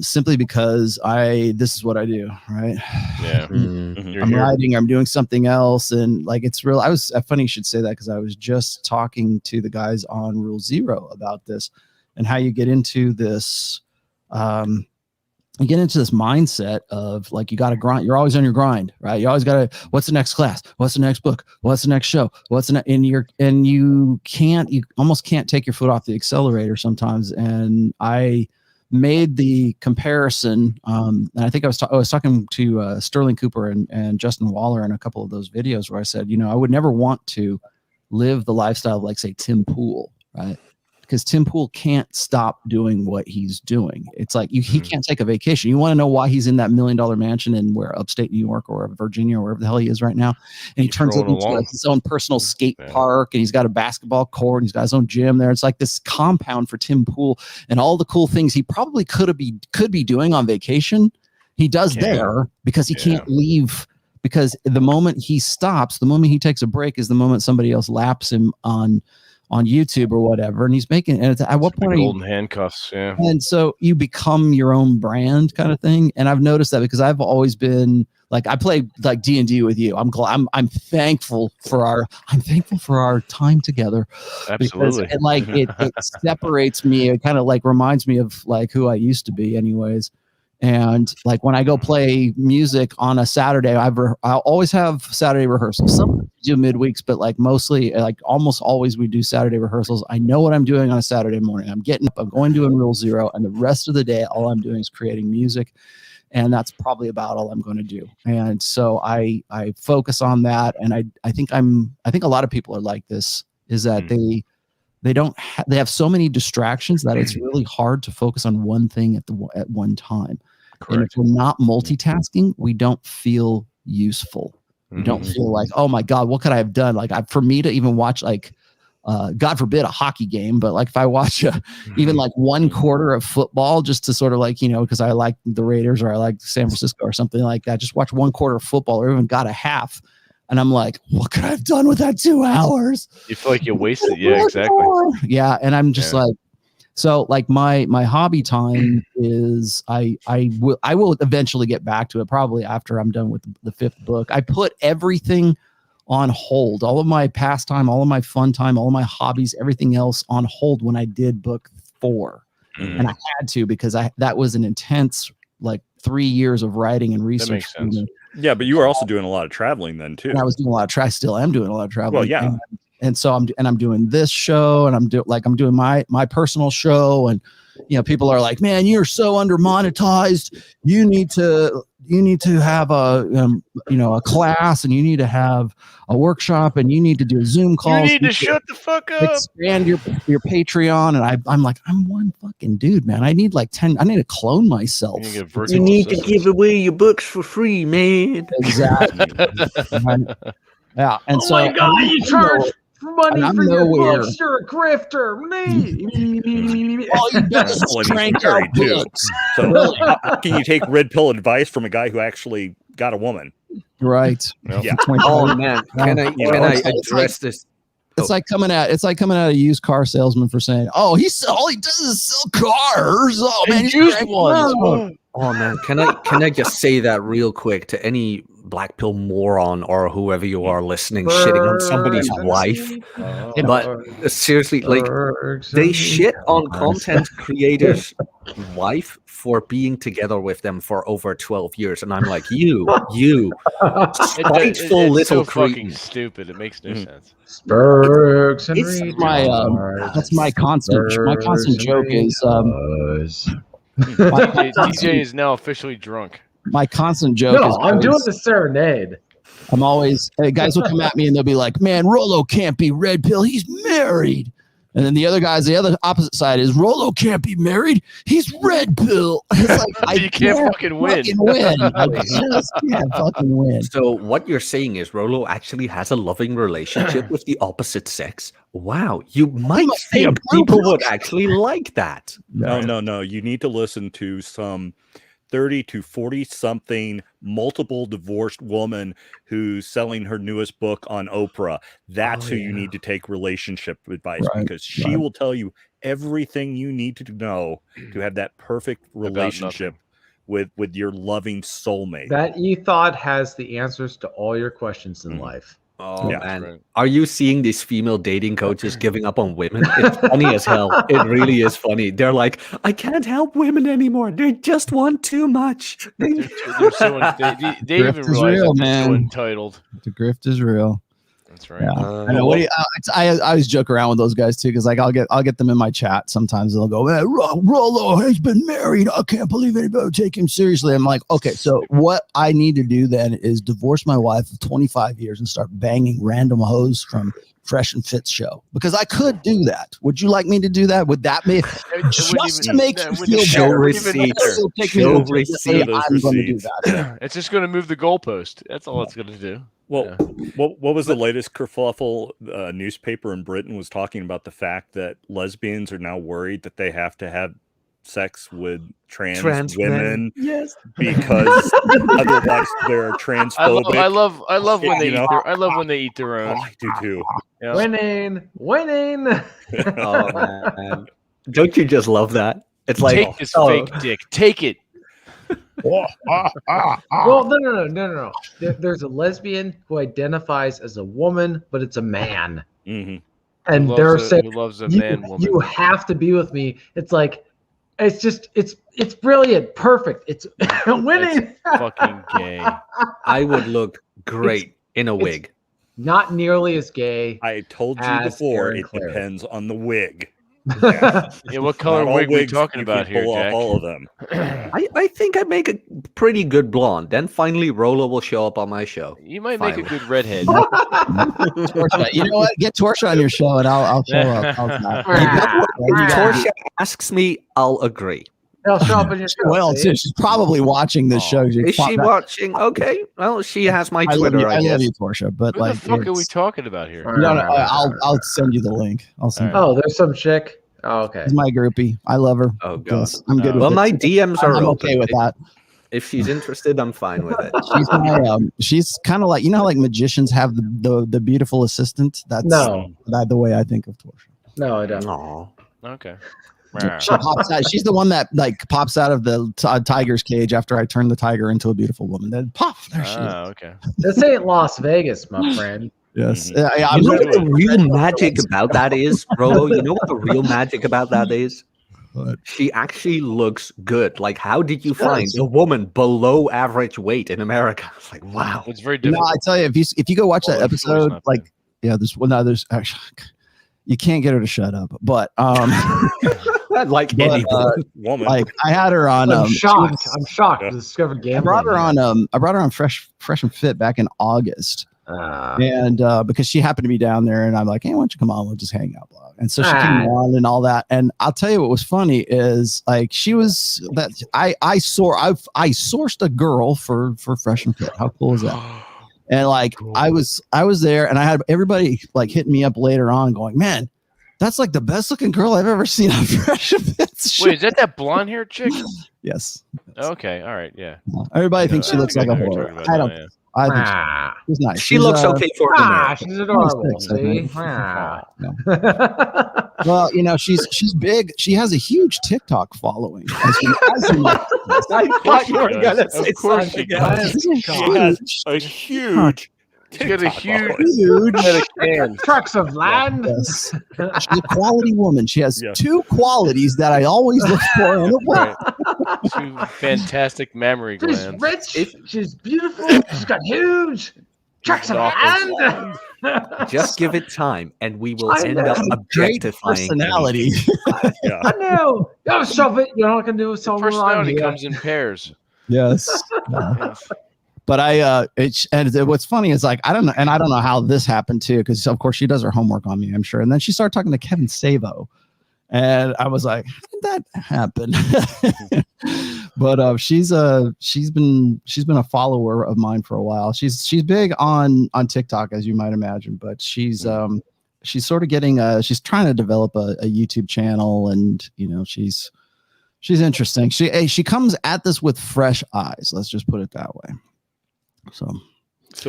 Simply because this is what I do, right? Yeah. I'm writing, I'm doing something else. And like, it's real. Funny you should say that, because I was just talking to the guys on Rule Zero about this and how you get into this, you get into this mindset of like, you got to grind. You're always on your grind, right? You always got to, what's the next class? What's the next book? What's the next show? and you almost can't take your foot off the accelerator sometimes. And I made the comparison. And I think I was talking to Sterling Cooper and Justin Waller in a couple of those videos where I said, I would never want to live the lifestyle of, like, say, Tim Pool, right? Because Tim Pool can't stop doing what he's doing. It's like he can't take a vacation. You want to know why he's in that $1 million mansion in upstate New York or Virginia or wherever the hell he is right now? And he turns it into like his own personal skate park, and he's got a basketball court, and he's got his own gym there. It's like this compound for Tim Pool, and all the cool things he probably could be doing on vacation, he does there, because he can't leave. Because the moment he stops, the moment he takes a break, is the moment somebody else laps him on YouTube or whatever, and he's making. And at what point are you golden handcuffs? Yeah. And so you become your own brand, kind of thing. And I've noticed that because I've always been like, I play like D&D with you. I'm thankful for our time together. Absolutely. Because it separates me. It kind of like reminds me of like who I used to be, anyways. And like when I go play music on a Saturday, I'll always have Saturday rehearsals. Some do midweeks, but like mostly, like almost always, we do Saturday rehearsals. I know what I'm doing on a Saturday morning. I'm getting up, I'm going to Unreal Zero, and the rest of the day, all I'm doing is creating music. And that's probably about all I'm going to do. And so I focus on that. And I think a lot of people are like this, is that they have so many distractions that it's really hard to focus on one thing at one time. Correct. And if we're not multitasking, we don't feel useful. We don't feel like, oh my God, what could I have done? Like for me to even watch, like, God forbid, a hockey game, but like if I watch even like one quarter of football, just to sort of like, because I like the Raiders or I like San Francisco or something like that, just watch one quarter of football or even got a half. And I'm like, what could I have done with that 2 hours? You feel like you wasted. Yeah, exactly. Yeah. And I'm just like, so like my hobby time is I will eventually get back to it, probably after I'm done with the 5th book. I put everything on hold, all of my pastime, all of my fun time, all of my hobbies, everything else on hold when I did book 4. And I had to, because that was an intense, like 3 years of writing and research. That makes sense. Yeah, but you were also doing a lot of traveling then too. And I was doing a lot of still am doing a lot of traveling. Well, yeah. And so I'm doing this show, and I'm doing my personal show, and people are like, man, you're so under monetized. You need to have a class, and you need to have a workshop, and you need to do Zoom calls. You need to shut the fuck up. Expand your Patreon. And I'm like, I'm one fucking dude, man. I need like 10. I need to clone myself. You need to give away your books for free, man. Exactly. Yeah. And so, my God, you charge money for your books. You're a grifter. All you do is crank out books. So how can you take red pill advice from a guy who actually got a woman? Right. Yeah. Oh man, can I address this? It's like coming out a used car salesman for saying, "Oh, all he does is sell cars." Oh man, he's used ones. Oh man, can I just say that real quick to any black pill moron or whoever you are listening, shitting on somebody's wife? But seriously, like, they shit on content creators' wife for being together with them for over 12 years, and I'm like, you spiteful it's little so fucking cretin. stupid. It makes no sense. Sparks and that's my constant joke is DJ is now officially drunk. my constant joke is I'm doing the serenade. I'm always guys will come at me and they'll be like, man, Rollo can't be red pill, he's married. And then the other opposite side is Rollo can't be married, he's red pill. It's like, you can't fucking win. I just can't fucking win. So what you're saying is Rollo actually has a loving relationship with the opposite sex. Wow, you might think people would actually like that. No. You need to listen to some 30 to 40 something multiple divorced woman who's selling her newest book on Oprah. That's who you need to take relationship advice, because she will tell you everything you need to know to have that perfect relationship with your loving soulmate. That you thought has the answers to all your questions in life. Oh Yeah, man, right. are you seeing these female dating coaches giving up on women? It's funny as hell. It really is funny. They're like, I can't help women anymore. They just want too much. They're so they Grift even is realize real, that they're so man. entitled. The grift is real. That's right. Yeah, I know. I always joke around with those guys too, because like I'll get them in my chat sometimes. And they'll go, "Man, Rollo has been married. I can't believe anybody would take him seriously." I'm like, okay, so what I need to do then is divorce my wife of 25 years and start banging random hoes from Fresh and Fit's show, because I could do that. Would you like me to do that? Would that be just to make you feel show better? receipts. Still take Show me to receipts. say Those I'm going to do receipts. that. It's just going to move the goalpost. That's all it's going to do. Well, Yeah. what was the latest kerfuffle? Newspaper in Britain was talking about the fact that lesbians are now worried that they have to have sex with trans men. women Yes. because otherwise they're transphobic. I love when they You know? I love when they eat their Oh, own. I do too. Yeah. Winning. Oh man, don't you just love that? It's like, Take this fake dick. Take it. Well, no. There's a lesbian who identifies as a woman, but it's a man, hmm and Who they're loves saying who loves a you, man woman. you have to be with me. It's like, it's brilliant, perfect. It's winning. Fucking gay. I would look great in a wig. Not nearly as gay. I told you As before, Aaron it Clary. depends on the wig. Yeah, what color Not all wig we wigs talking you about can here, pull off Jack? all of them. I think I make a pretty good blonde. Then finally, Rolo will show up on my show. You might make a Finally. good redhead. Torsha, you know what? Get Torsha on your show, and I'll show up. How's that? If Torsha asks me, I'll agree. They'll show up in your show. Well, see? too. She's probably watching this show. Is she watching? Okay. Well, she has my I love Twitter, you, I I guess. love you, Torsha. But Who like, the fuck are we it's- talking about here? No, I'll send you the link. I'll send. All Oh, there's some chick. Oh, okay. She's my groupie. I love her. Oh, God. Yes, I'm good with Well, it. my DMs are I'm open. okay with that. If she's interested, I'm fine with it. She's my she's kind of like, you know, like magicians have the beautiful assistant. That's No. the way I think of Torsha. No, I don't. Aw. Okay. She pops out. She's the one that like pops out of the tiger's cage after I turn the tiger into a beautiful woman. Then pop, there she is. Okay. This ain't Las Vegas, my friend. Yes. Mhm. Yeah, I'm You know good what the with real magic about that is, Rolo? You know what the real magic about that is? What? She actually looks good. Like, how did you find does. a woman below average weight in America? It's like, wow. It's very No, difficult. I tell you, if you go watch Well, that I'm sure it's episode, not like, yeah, there's actually, you can't get her to shut up. But Like But, anyone. Woman. like I had her on. I'm shocked. she was- I'm shocked Yeah. to discover gambling. I brought her on Fresh and Fit back in August. And because she happened to be down there, and I'm like, hey, why don't you come on? We'll just hang out. And so she came on and all that. And I'll tell you what was funny is like she was that I sourced a girl for Fresh and Fit. How cool is that? And like Cool. I was there, and I had everybody like hitting me up later on, going, man, that's like the best looking girl I've ever seen on Fresh and Fit. Wait, is that blonde haired chick? Yes. Okay. All right. Yeah. Everybody Yeah, thinks she I looks think like I a know what you're whore. talking about I now, don't. yeah. I think she's nice. She She's, looks okay for an American. She's adorable. Nice pics, See? I Well, you know, she's big. She has a huge TikTok following. I thought you were does. gonna Of say course she something else. a huge She's got a TikTok huge following. huge. head of cans. Trucks of land. Yes. She's a quality woman. She has Yeah. two qualities that I always look for in a woman. Right. Two fantastic mammary She's glands. rich. She's beautiful. She's got huge trucks of land. Just give it time, and we will I end know. up Great objectifying. personality. Yeah. I know. Yo, shove it. You're not gonna do so wrong Personality here. comes in pairs. Yes. Yeah. Yes. But what's funny is like I don't know how this happened too, because of course she does her homework on me, I'm sure. And then she started talking to Kevin Savo, and I was like, how did that happen? But she's been a follower of mine for a while. She's big on TikTok, as you might imagine, but she's sort of getting she's trying to develop a YouTube channel, and you know she's interesting. She comes at this with fresh eyes. Let's just put it that way. So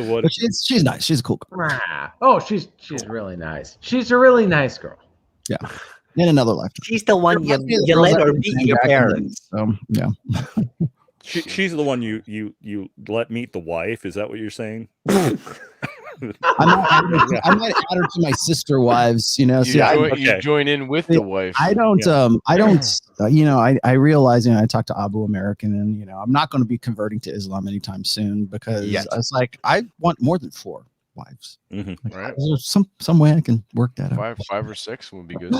what? but she's nice. She's a cool girl. Oh, she's really nice. She's a really nice girl. Yeah. In another lifetime. She's the one you let her beat your parents. So yeah. She's the one you let meet the wife. Is that what you're saying? I might add her to my sister wives. You know, You join in with the wife. I don't. You know, I realize. You know, I talk to Abu American, and you know, I'm not going to be converting to Islam anytime soon because it's like I want more than 4 wives. Mm-hmm. Right. There's some way I can work that out. 5 or 6 would be good.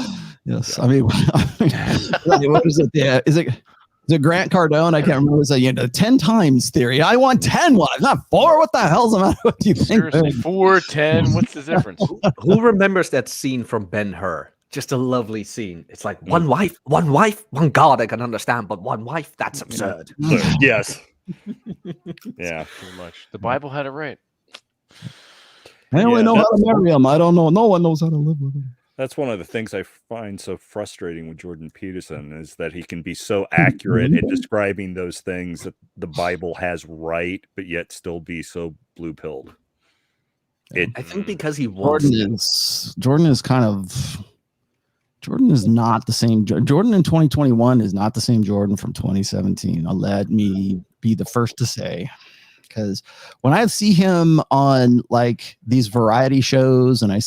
Yes. Yeah. I mean, what is it? Yeah. Is it Grant Cardone? I can't remember. It's the 10 times theory. I want 10 wives, not 4. What the hell's the matter? What do you think? Seriously, 4, 10. What's the difference? Who remembers that scene from Ben-Hur? Just a lovely scene. It's like one wife, one God I can understand, but one wife, that's absurd. Yes. Yeah. Pretty much. The Bible had it right. I only know how to marry him. I don't know. No one knows how to live with him. That's one of the things I find so frustrating with Jordan Peterson is that he can be so accurate in describing those things that the Bible has right, but yet still be so blue-pilled. I think because he wants Jordan is not the same. Jordan in 2021 is not the same Jordan from 2017. Let me be the first to say. Because when I see him on like these variety shows, and I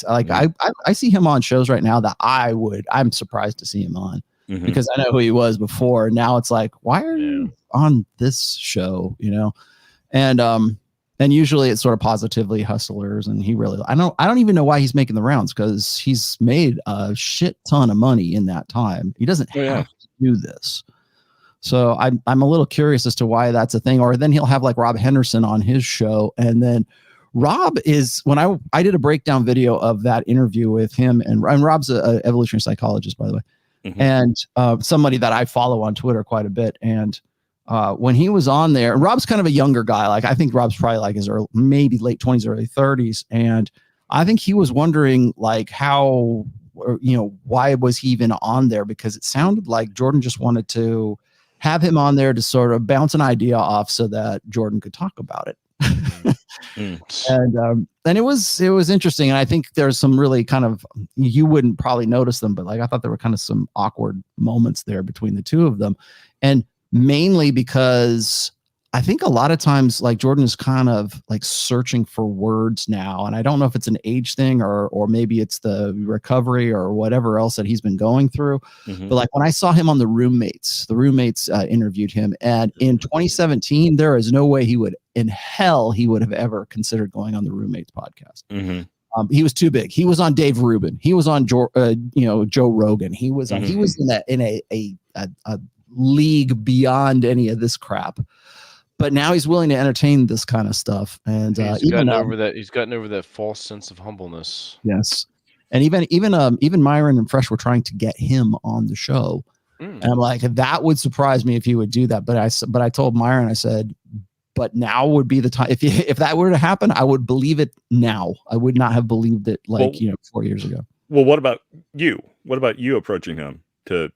see him on shows right now that I'm surprised to see him on because I know who he was before. Now it's like, why are you on this show? You know, and usually it's sort of positively hustlers, and he really I don't even know why he's making the rounds because he's made a shit ton of money in that time. He doesn't have to do this. So I'm a little curious as to why that's a thing. Or then he'll have like Rob Henderson on his show. And then Rob is, when I did a breakdown video of that interview with him, and Rob's an evolutionary psychologist, by the way, and somebody that I follow on Twitter quite a bit. And when he was on there, and Rob's kind of a younger guy. Like I think Rob's probably like his maybe late 20s, early 30s. And I think he was wondering like how, why was he even on there? Because it sounded like Jordan just wanted to have him on there to sort of bounce an idea off so that Jordan could talk about it. And it was interesting. And I think there's some really kind of, you wouldn't probably notice them, but like, I thought there were kind of some awkward moments there between the two of them. And mainly because I think a lot of times like Jordan is kind of like searching for words now. And I don't know if it's an age thing or maybe it's the recovery or whatever else that he's been going through. But like when I saw him on the roommates interviewed him, and in 2017, there is no way he would have ever considered going on the roommates podcast. He was too big. He was on Dave Rubin. He was on Joe Rogan. He was in a league beyond any of this crap. But now he's willing to entertain this kind of stuff, and he's gotten over that false sense of humbleness. Yes, and even Myron and Fresh were trying to get him on the show, and I'm like, that would surprise me if he would do that. But I told Myron, I said, but now would be the time. If that were to happen, I would believe it now. I would not have believed it 4 years ago. Well, what about you? What about you approaching him to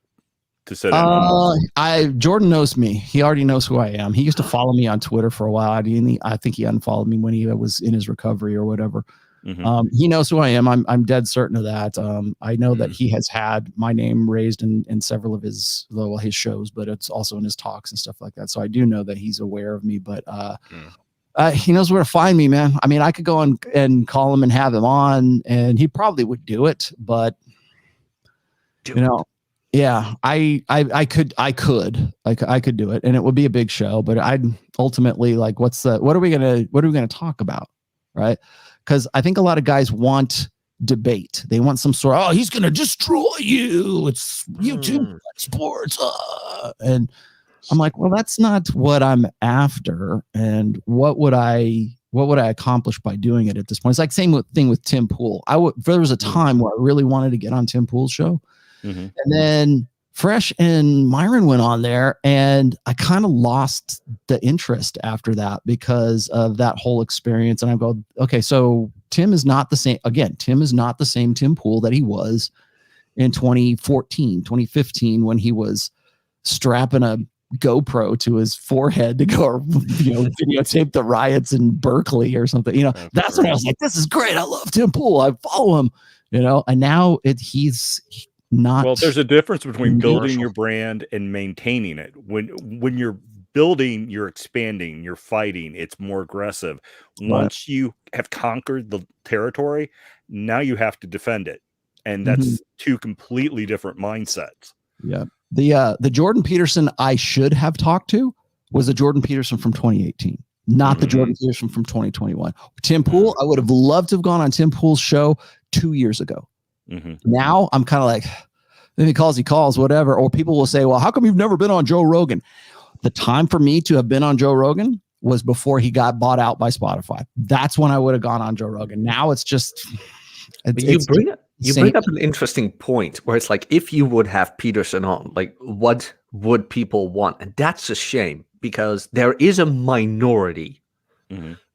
sit in? Jordan knows me. He already knows who I am. He used to follow me on Twitter for a while. I think he unfollowed me when he was in his recovery or whatever. He knows who I am. I'm dead certain of that. I know that he has had my name raised in several of his shows, but it's also in his talks and stuff like that. So I do know that he's aware of me, but he knows where to find me, man. I mean, I could go on and call him and have him on, and he probably would do it, but yeah, I could do it, and it would be a big show, but I'd ultimately like, what are we gonna talk about, right? Because I think a lot of guys want debate. They want some sort of, he's gonna destroy you. It's YouTube sports, and I'm like, well, that's not what I'm after. And what would I accomplish by doing it at this point? It's like same thing with Tim Pool. There was a time where I really wanted to get on Tim Pool's show. And then Fresh and Myron went on there, and I kind of lost the interest after that because of that whole experience. And I go, okay, so Tim is not the same. Again, Tim is not the same Tim Pool that he was in 2014, 2015, when he was strapping a GoPro to his forehead to go, videotape the riots in Berkeley or something. That's when I was like, this is great. I love Tim Pool. I follow him, and now he's not. Well, there's a difference between building your brand and maintaining it. When you're building, you're expanding, you're fighting, it's more aggressive. Once you have conquered the territory, now you have to defend it. And that's two completely different mindsets. Yeah. The Jordan Peterson I should have talked to was the Jordan Peterson from 2018, not the Jordan Peterson from 2021. Tim Pool, I would have loved to have gone on Tim Pool's show 2 years ago. Now I'm kind of like, if he calls, whatever. Or people will say, well, how come you've never been on Joe Rogan? The time for me to have been on Joe Rogan was before he got bought out by Spotify. That's when I would have gone on Joe Rogan. Now it's just... You bring up an interesting point where it's like, if you would have Peterson on, like, what would people want? And that's a shame, because there is a minority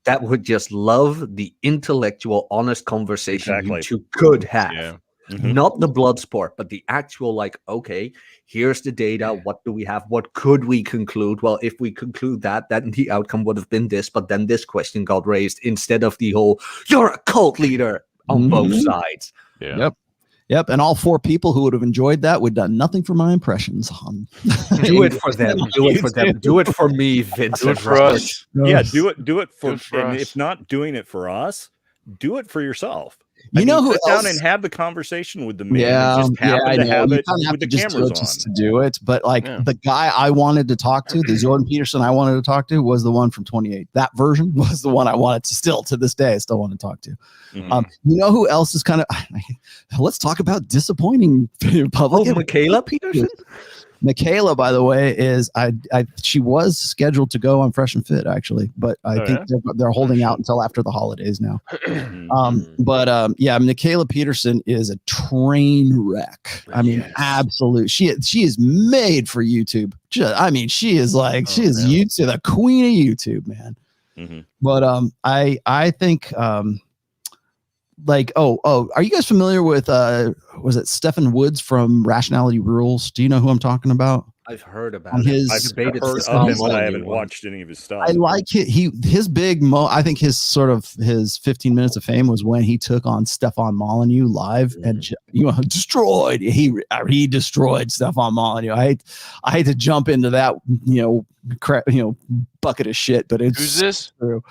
that would just love the intellectual, honest conversation you two could have. Yeah. Not the blood sport, but the actual, like, okay, here's the data. What do we have? What could we conclude? Well, if we conclude that, then the outcome would have been this, but then this question got raised instead of the whole, you're a cult leader on both sides. Yeah. Yep. And all four people who would have enjoyed that would have done nothing for my impressions. Do it for them. Do it for them. Do it for me, Vincent. Do it for us. Yeah, do it for and us. If not doing it for us, do it for yourself. You know who sit else? Down and have the conversation with the man. Just happen to have it with the cameras on. To do it, but like the guy I wanted to talk to, the Jordan Peterson I wanted to talk to, was the one from 28. That version was the one I wanted to to this day. I still want to talk to. You know who else is kind of? Let's talk about disappointing public. Oh, Michaela Peterson. Michaela, by the way, is she was scheduled to go on Fresh and Fit, actually, but I think they're holding out until after the holidays now. Michaela Peterson is a train wreck. I mean, absolute. She is made for YouTube. She is like YouTube, the queen of YouTube, man. But I think are you guys familiar with was it Stephen Woods from Rationality Rules? Do you know who I'm talking about? I've heard about I've heard of him, but I haven't watched any of his stuff. I like it. His big I think his 15 minutes of fame was when he took on Stefan Molyneux live and destroyed. He destroyed Stefan Molyneux. I hate to jump into that bucket of shit, but it's who's this? True.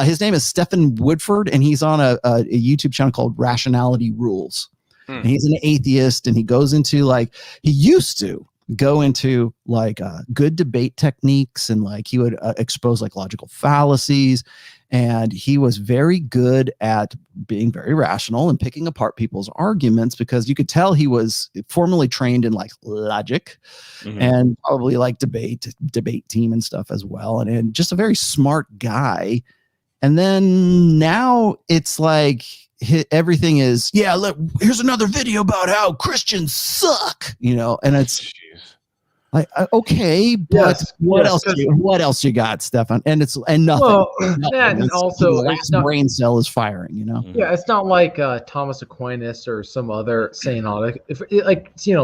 His name is Stephen Woodford, and he's on a YouTube channel called Rationality Rules. And he's an atheist, and he goes into he used to go into good debate techniques, and he would expose logical fallacies, and he was very good at being very rational and picking apart people's arguments, because you could tell he was formally trained in logic and probably debate team and stuff as well, and just a very smart guy. And then now it's everything is look, here's another video about how Christians suck, and it's okay, but what else you got, Stefan? And nothing. Well, nothing. And also the last brain cell is firing, Yeah, it's not like Thomas Aquinas or some other Saint. If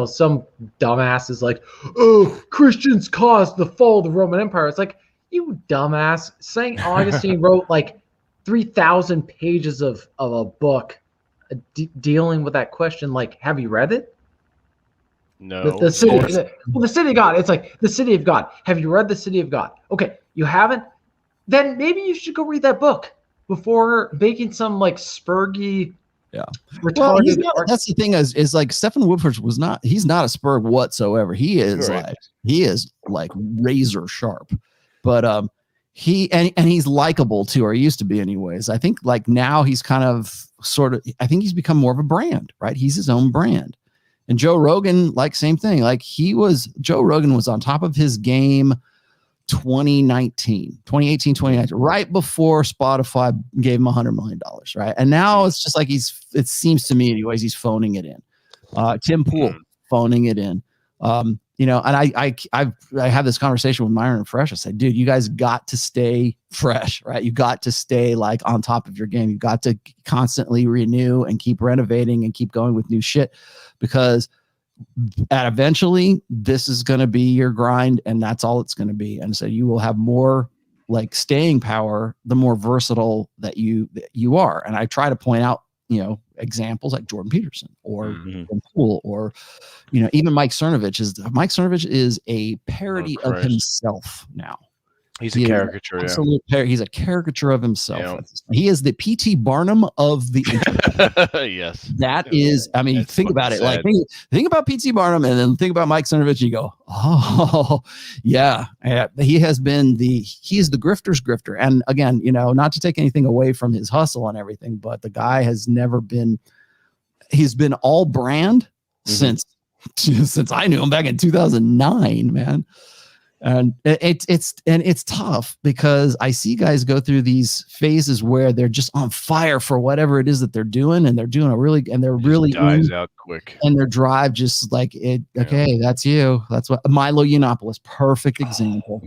some dumbass is like, oh, Christians caused the fall of the Roman Empire. It's like, you dumbass. Saint Augustine wrote 3,000 pages of a book dealing with that question. Have you read it? No. The City of God. It's like the City of God. Have you read the City of God? Okay, you haven't? Then maybe you should go read that book before making some retarded. Well, that's the thing is Stephen Woodford he's not a spurg whatsoever. He is razor sharp, but he's likable too, or he used to be anyways. I think now he's kind of I think he's become more of a brand, right? He's his own brand. And Joe Rogan, same thing. Joe Rogan was on top of his game 2018, 2019, right before Spotify gave him $100 million, right? And now it's just it seems to me anyways, he's phoning it in. Tim Pool phoning it in. And I have this conversation with Myron and Fresh. I said, dude, you guys got to stay fresh, right? You got to stay on top of your game. You got to constantly renew and keep renovating and keep going with new shit, because eventually this is going to be your grind, and that's all it's going to be. And so you will have more staying power the more versatile that you are. And I try to point out, examples like Jordan Peterson or Mhm. Tim Pool or, even Mike Cernovich is a parody of Christ. himself now. He's He a is an caricature. Yeah. absolute he's a caricature of himself. Yeah. He is the P.T. Barnum of the internet. Yes. That is, I mean, That's think about it. fucking Like think about P.T. Barnum and then think about Mike Cernovich. You go, oh yeah. He is the grifter's grifter. And again, not to take anything away from his hustle and everything, but the guy has never been. He's been all brand since I knew him back in 2009, man. And it's tough because I see guys go through these phases where they're just on fire for whatever it is that they're doing, and they're doing they're really dies out quick. and their drive just like it. Okay, that's you. That's what Milo Yiannopoulos, perfect example.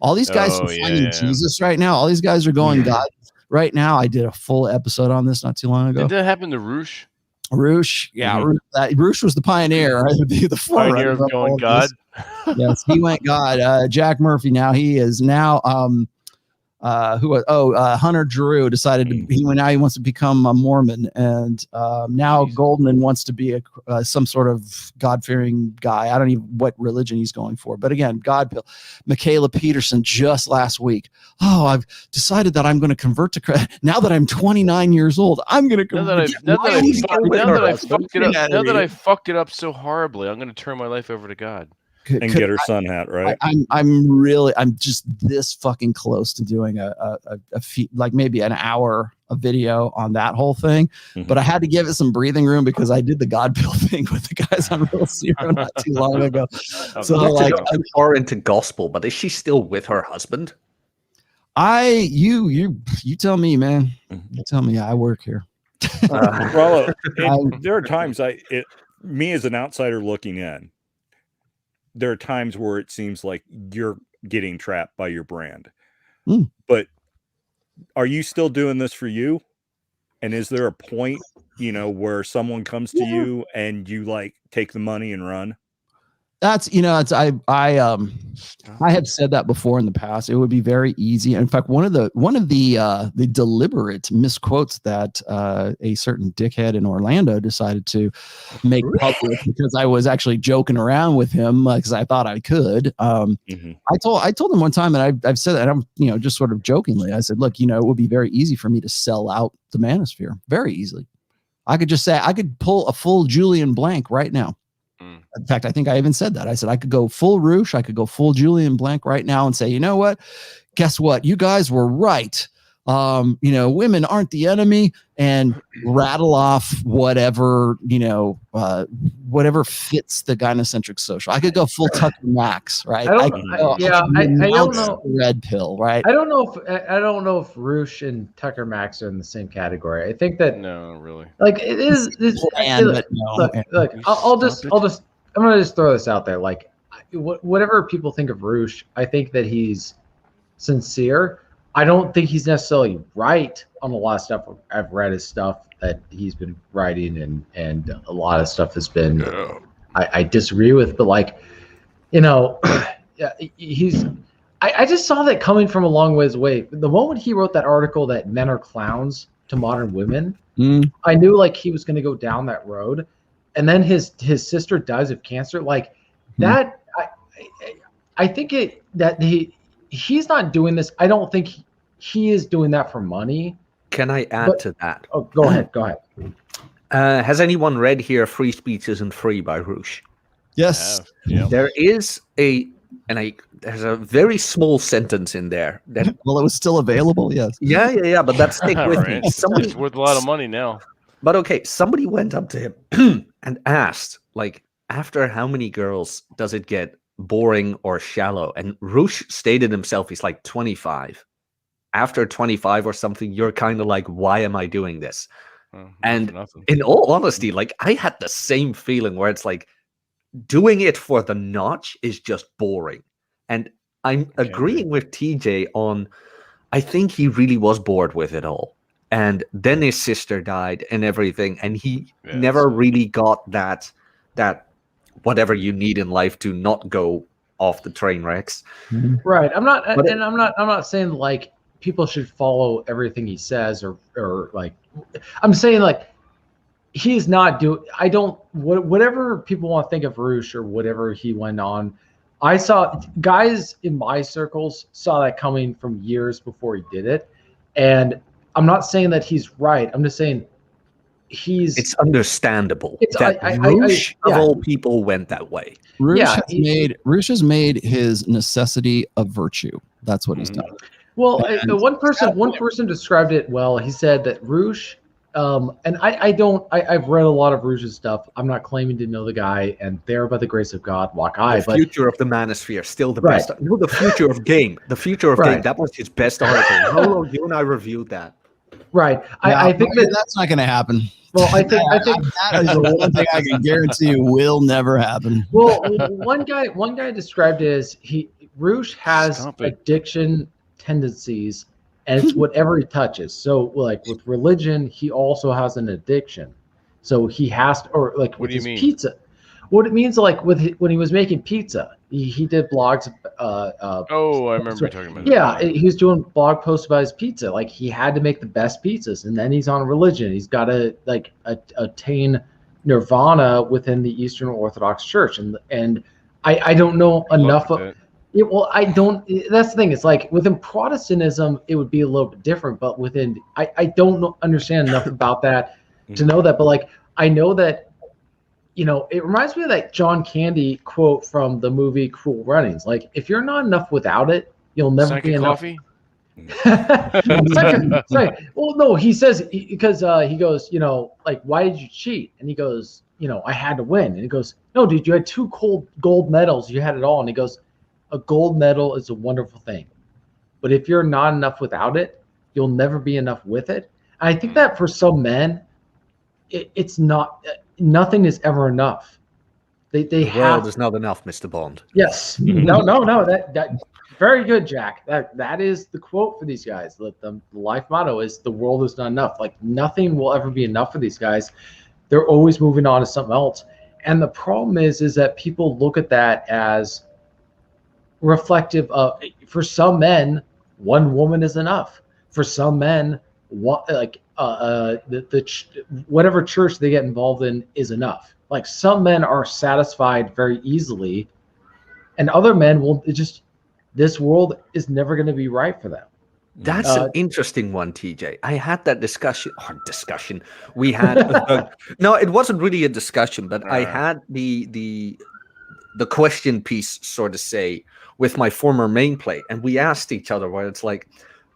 All these guys are finding Jesus right now. All these guys are going God right now. I did a full episode on this not too long ago. Did that happen to Roosh? Roosh, yeah, Roosh was the pioneer, right? The Pioneer of going God. Yes, he went God. Jack Murphy, now he is now Hunter Drew decided he wants to become a Mormon, and now Goldman wants to be some sort of God-fearing guy. I don't even what religion he's going for, but again, God. Michaela Peterson just last week. Oh, I've decided that I'm going to convert to Christ. Now that I'm 29 years old, I'm going to convert. Now that I fucked it up so horribly, I'm going to turn my life over to God. And get her sun hat, right? I'm just this fucking close to doing like maybe an hour of video on that whole thing, but I had to give it some breathing room because I did the God pill thing with the guys on Real Zero not too long ago. So like, I'm far into gospel, but is she still with her husband? You tell me, man. You tell me. I work here. Rollo, there are times me as an outsider looking in, there are times where it seems like you're getting trapped by your brand. But are you still doing this for you? And is there a point, where someone comes to you and you like take the money and run? That's I have said that before in the past. It would be very easy. In fact, one of the deliberate misquotes that a certain dickhead in Orlando decided to make public because I was actually joking around with him because I thought I could. I told him one time, and I've said that I'm just sort of jokingly. I said, look, it would be very easy for me to sell out the Manosphere very easily. I could just say I could pull a full Julian Blank right now. In fact, I think I even said that. I said I could go full Roosh, I could go full Julian Blank right now and say, you know what? Guess what? You guys were right. Women aren't the enemy, and rattle off whatever, whatever fits the gynocentric social. I could go full Tucker Max, right? I don't know. Red pill, right? I don't know if Roosh and Tucker Max are in the same category. I think that no, really. Like it is. Look, I'm gonna just throw this out there. Like, whatever people think of Roosh, I think that he's sincere. I don't think he's necessarily right on a lot of stuff. I've read his stuff that he's been writing, and a lot of stuff has been I disagree with. But like, he's. I just saw that coming from a long ways away. The moment he wrote that article that men are clowns to modern women, I knew like he was going to go down that road. And then his sister dies of cancer. Like that, I think he's not doing this. I don't think he is doing that for money. Can I add to that? Oh, go ahead. Has anyone read here "Free Speech Isn't Free" by Roosh? Yes. There is there's a very small sentence in there that. Well, it was still available. Yes. Yeah. But that stick with me. It's worth a lot of money now. But okay, somebody went up to him and asked, like, after how many girls does it get boring or shallow? And Roosh stated himself, he's like 25. After 25 or something, you're kind of like, why am I doing this? And in all honesty, like, I had the same feeling where it's like, doing it for the notch is just boring. And I'm agreeing with TJ on, I think he really was bored with it all. And then his sister died and everything, and he never really got that whatever you need in life to not go off the train wrecks. Right. I'm not saying like people should follow everything he says or like. I'm saying like he's not doing. I don't. Whatever people want to think of Roosh or whatever he went on, I saw guys in my circles saw that coming from years before he did it, and I'm not saying that he's right. I'm just saying it's understandable that Roosh of all people went that way. Roosh has made his necessity a virtue. That's what he's done. Well, one person described it well. He said that Roosh, and I've read a lot of Roosh's stuff. I'm not claiming to know the guy, and there by the grace of God walk I. The future of the Manosphere, still the best. No, the future of game. The future of game. That was his best article. Rolo, you and I reviewed that. Right. I think that's not going to happen. Well, I think that is the one thing I can guarantee will never happen. Well, one guy described it as Roosh has addiction tendencies, and it's whatever he touches. So, like with religion, he also has an addiction. So he has to, or like with his pizza. What it means, like when he was making pizza, he did blogs. I remember talking about that. Yeah, he was doing blog posts about his pizza. Like he had to make the best pizzas, and then he's on religion. He's got to attain nirvana within the Eastern Orthodox Church, and I don't know enough of it. Well, I don't. That's the thing. It's like within Protestantism, it would be a little bit different, but within I don't understand enough about that to know that. But like I know that. It reminds me of that John Candy quote from the movie Cruel Runnings. Like, if you're not enough without it, you'll never be enough. Coffee? Well, no, he says, because he goes, like, why did you cheat? And he goes, I had to win. And he goes, no, dude, you had 2 gold medals. You had it all. And he goes, a gold medal is a wonderful thing. But if you're not enough without it, you'll never be enough with it. And I think that for some men, it's not... Nothing is ever enough. The world is not enough, Mr. Bond. Yes. No. That very good, Jack. That is the quote for these guys. The life motto is the world is not enough. Like nothing will ever be enough for these guys. They're always moving on to something else. And the problem is that people look at that as reflective of, for some men, one woman is enough. For some men, whatever church they get involved in is enough. Like some men are satisfied very easily, and other men will this world is never going to be right for them. That's an interesting one, TJ. I had that discussion. We had no, it wasn't really a discussion, but I had the question piece, sort of say, with my former main play, and we asked each other where it's like,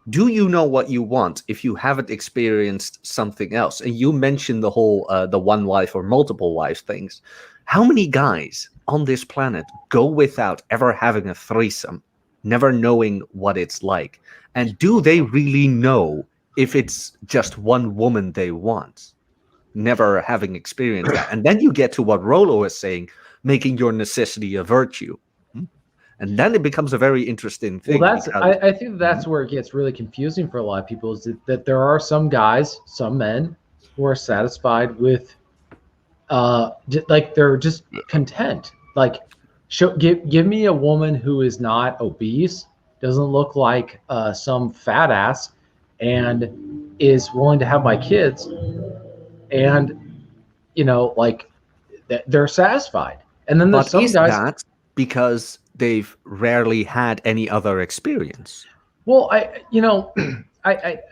do you know what you want if you haven't experienced something else? And you mentioned the whole the one wife or multiple wives things. How many guys on this planet go without ever having a threesome, never knowing what it's like? And do they really know if it's just one woman they want, never having experienced that? And then you get to what Rolo is saying, making your necessity a virtue. And then it becomes a very interesting thing. Well, I think that's where it gets really confusing for a lot of people, is that there are some guys, some men, who are satisfied with, like they're just content. Like, give me a woman who is not obese, doesn't look like some fat ass, and is willing to have my kids, and like they're sasatisfied. And then there's some guys. That because they've rarely had any other experience. Well, I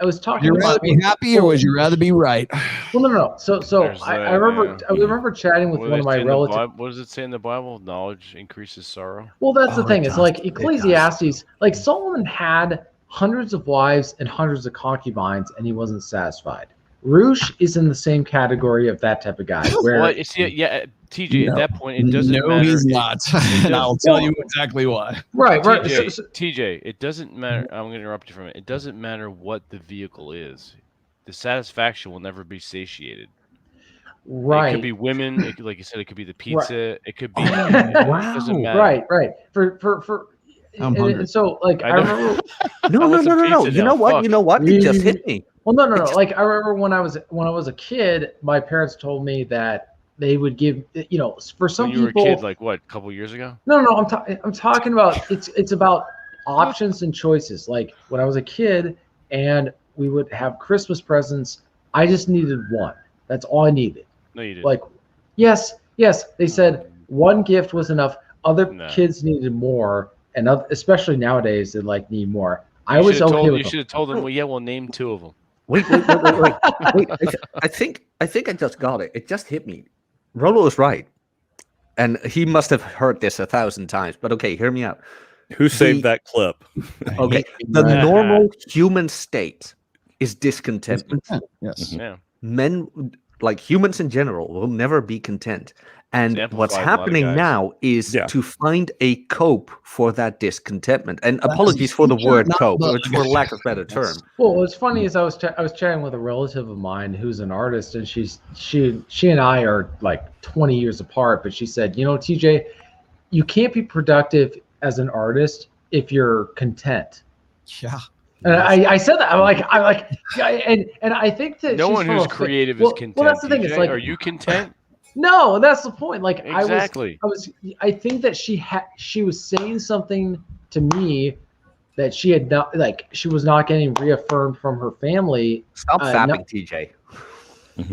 was talking. You'd rather be happy, or would you rather be right? Well, no. So I remember chatting with one of my relatives. What does it say in the Bible? Knowledge increases sorrow. Well, that's the thing. It's like Ecclesiastes. Like Solomon had hundreds of wives and hundreds of concubines, and he wasn't satisfied. Roosh is in the same category of that type of guy. Where TJ, at that point, it doesn't matter. No, he's not. And I'll tell you exactly why. Right. TJ, it doesn't matter. I'm going to interrupt you for a minute. It doesn't matter what the vehicle is. The satisfaction will never be satiated. Right. It could be women. Like you said, it could be the pizza. Right. It could be. Wow. It doesn't matter. Right. For. And so, like, I remember. No. You know what? It just hit me. Well, no. Like, I remember when I was a kid, my parents told me that they would give, for some people. You were a kid, like what, a couple years ago? No. I'm talking about it's about options and choices. Like when I was a kid, and we would have Christmas presents, I just needed one. That's all I needed. No, you didn't. Like, yes, they said one gift was enough. Other No. kids needed more, and especially nowadays, they like need more. I You was should have okay told, with you should have told them. Well, yeah, we'll name 2 of them. Wait. I think I just got it. It just hit me. Rolo is right, and he must have heard this 1,000 times. But okay, hear me out. Who saved that clip? Okay, the normal human state is discontentment. Yes. Yeah. Men, like humans in general, will never be content. And It's what's amplified a lot of happening guys. now is Yeah. to find a cope for that discontentment. And apologies for the feature, word not cope, bug. it's for lack of better term. Well, what's funny is I was chatting with a relative of mine who's an artist, and she and I are like 20 years apart. But she said, you know, TJ, you can't be productive as an artist if you're content. Yeah. And I said that I'm like, yeah, and I think that No she's one from who's a fa- creative well, is content. Well, that's the thing. TJ. It's like, Are you content? no, that's the point. Like Exactly. I think that she was saying something to me that she had not, like, she was not getting reaffirmed from her family. Stop no- fapping, TJ.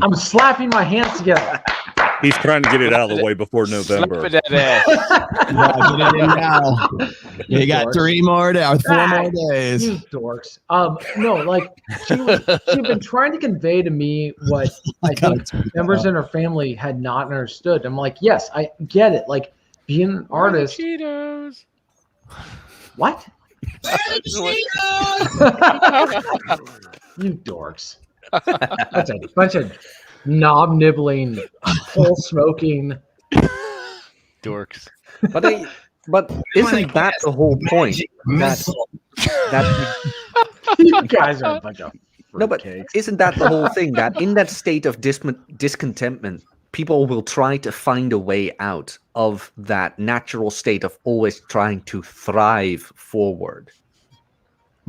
I'm slapping my hands together. He's trying to get it out of the way before November. Slap it at ass. Yeah, get it in now. You got 3 more days, 4 more days. You dorks. No, like she'd been trying to convey to me what I think members in her family had not understood. I'm like, yes, I get it. Like being an artist. Cheetos. What? You dorks. That's a bunch of knob nibbling, pole smoking. Dorks. But isn't that the whole point? That You guys are a bunch of no, but fruitcakes. isn't that the whole thing? That in that state of discontentment, people will try to find a way out of that natural state of always trying to thrive forward.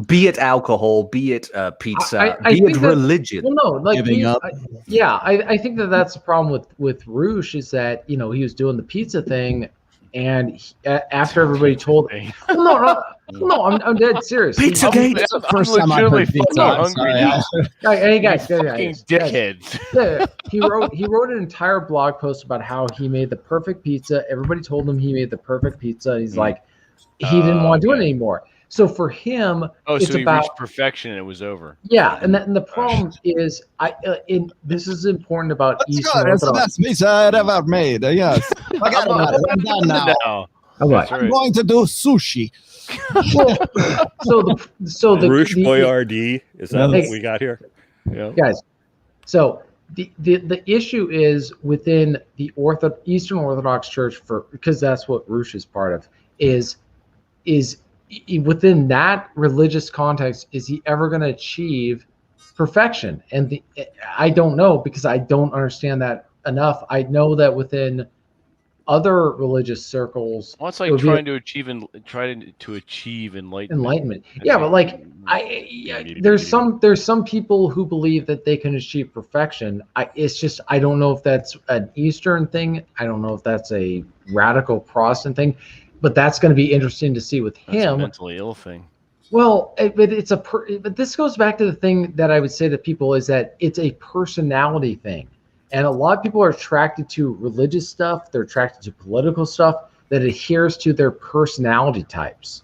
Be it alcohol, be it pizza, I be think it that- religion. Well, no, like Giving up. I think that's the problem with Roosh is that, you know, he was doing the pizza thing, and after everybody told, I'm dead serious. Pizza He- Gate. The first time I legitimately heard pizza, fucking I'm sorry. hungry. Hey guys, Fucking dickheads. Yeah, he wrote an entire blog post about how he made the perfect pizza. Everybody told him he made the perfect pizza. He's like, he didn't want to do it okay. anymore. So for him, Oh, it's so he about reached perfection and it was over. yeah, and the problem is this is important about Let's Eastern go. It's the Orthodox. best pizza I'd ever made. Yes. Forget about it. I'm done now. No. Okay. That's I'm right. going to do sushi. So the Roosh the- Boyardee, is that Hey. what we got here? Yeah. guys, so the issue is within the Eastern Orthodox Church, because that's what Roosh is part of, is within that religious context, is he ever going to achieve perfection? And I don't know, because I don't understand that enough. I know that within other religious circles, Well, it's it like would be trying to achieve enlightenment. yeah, but like there's some people who believe that they can achieve perfection. It's just I don't know if that's an Eastern thing. I don't know if that's a radical Protestant thing, but that's going to be interesting to see with That's a him. mentally ill thing. Well, but this goes back to the thing that I would say to people is that it's a personality thing. And a lot of people are attracted to religious stuff. They're attracted to political stuff that adheres to their personality types.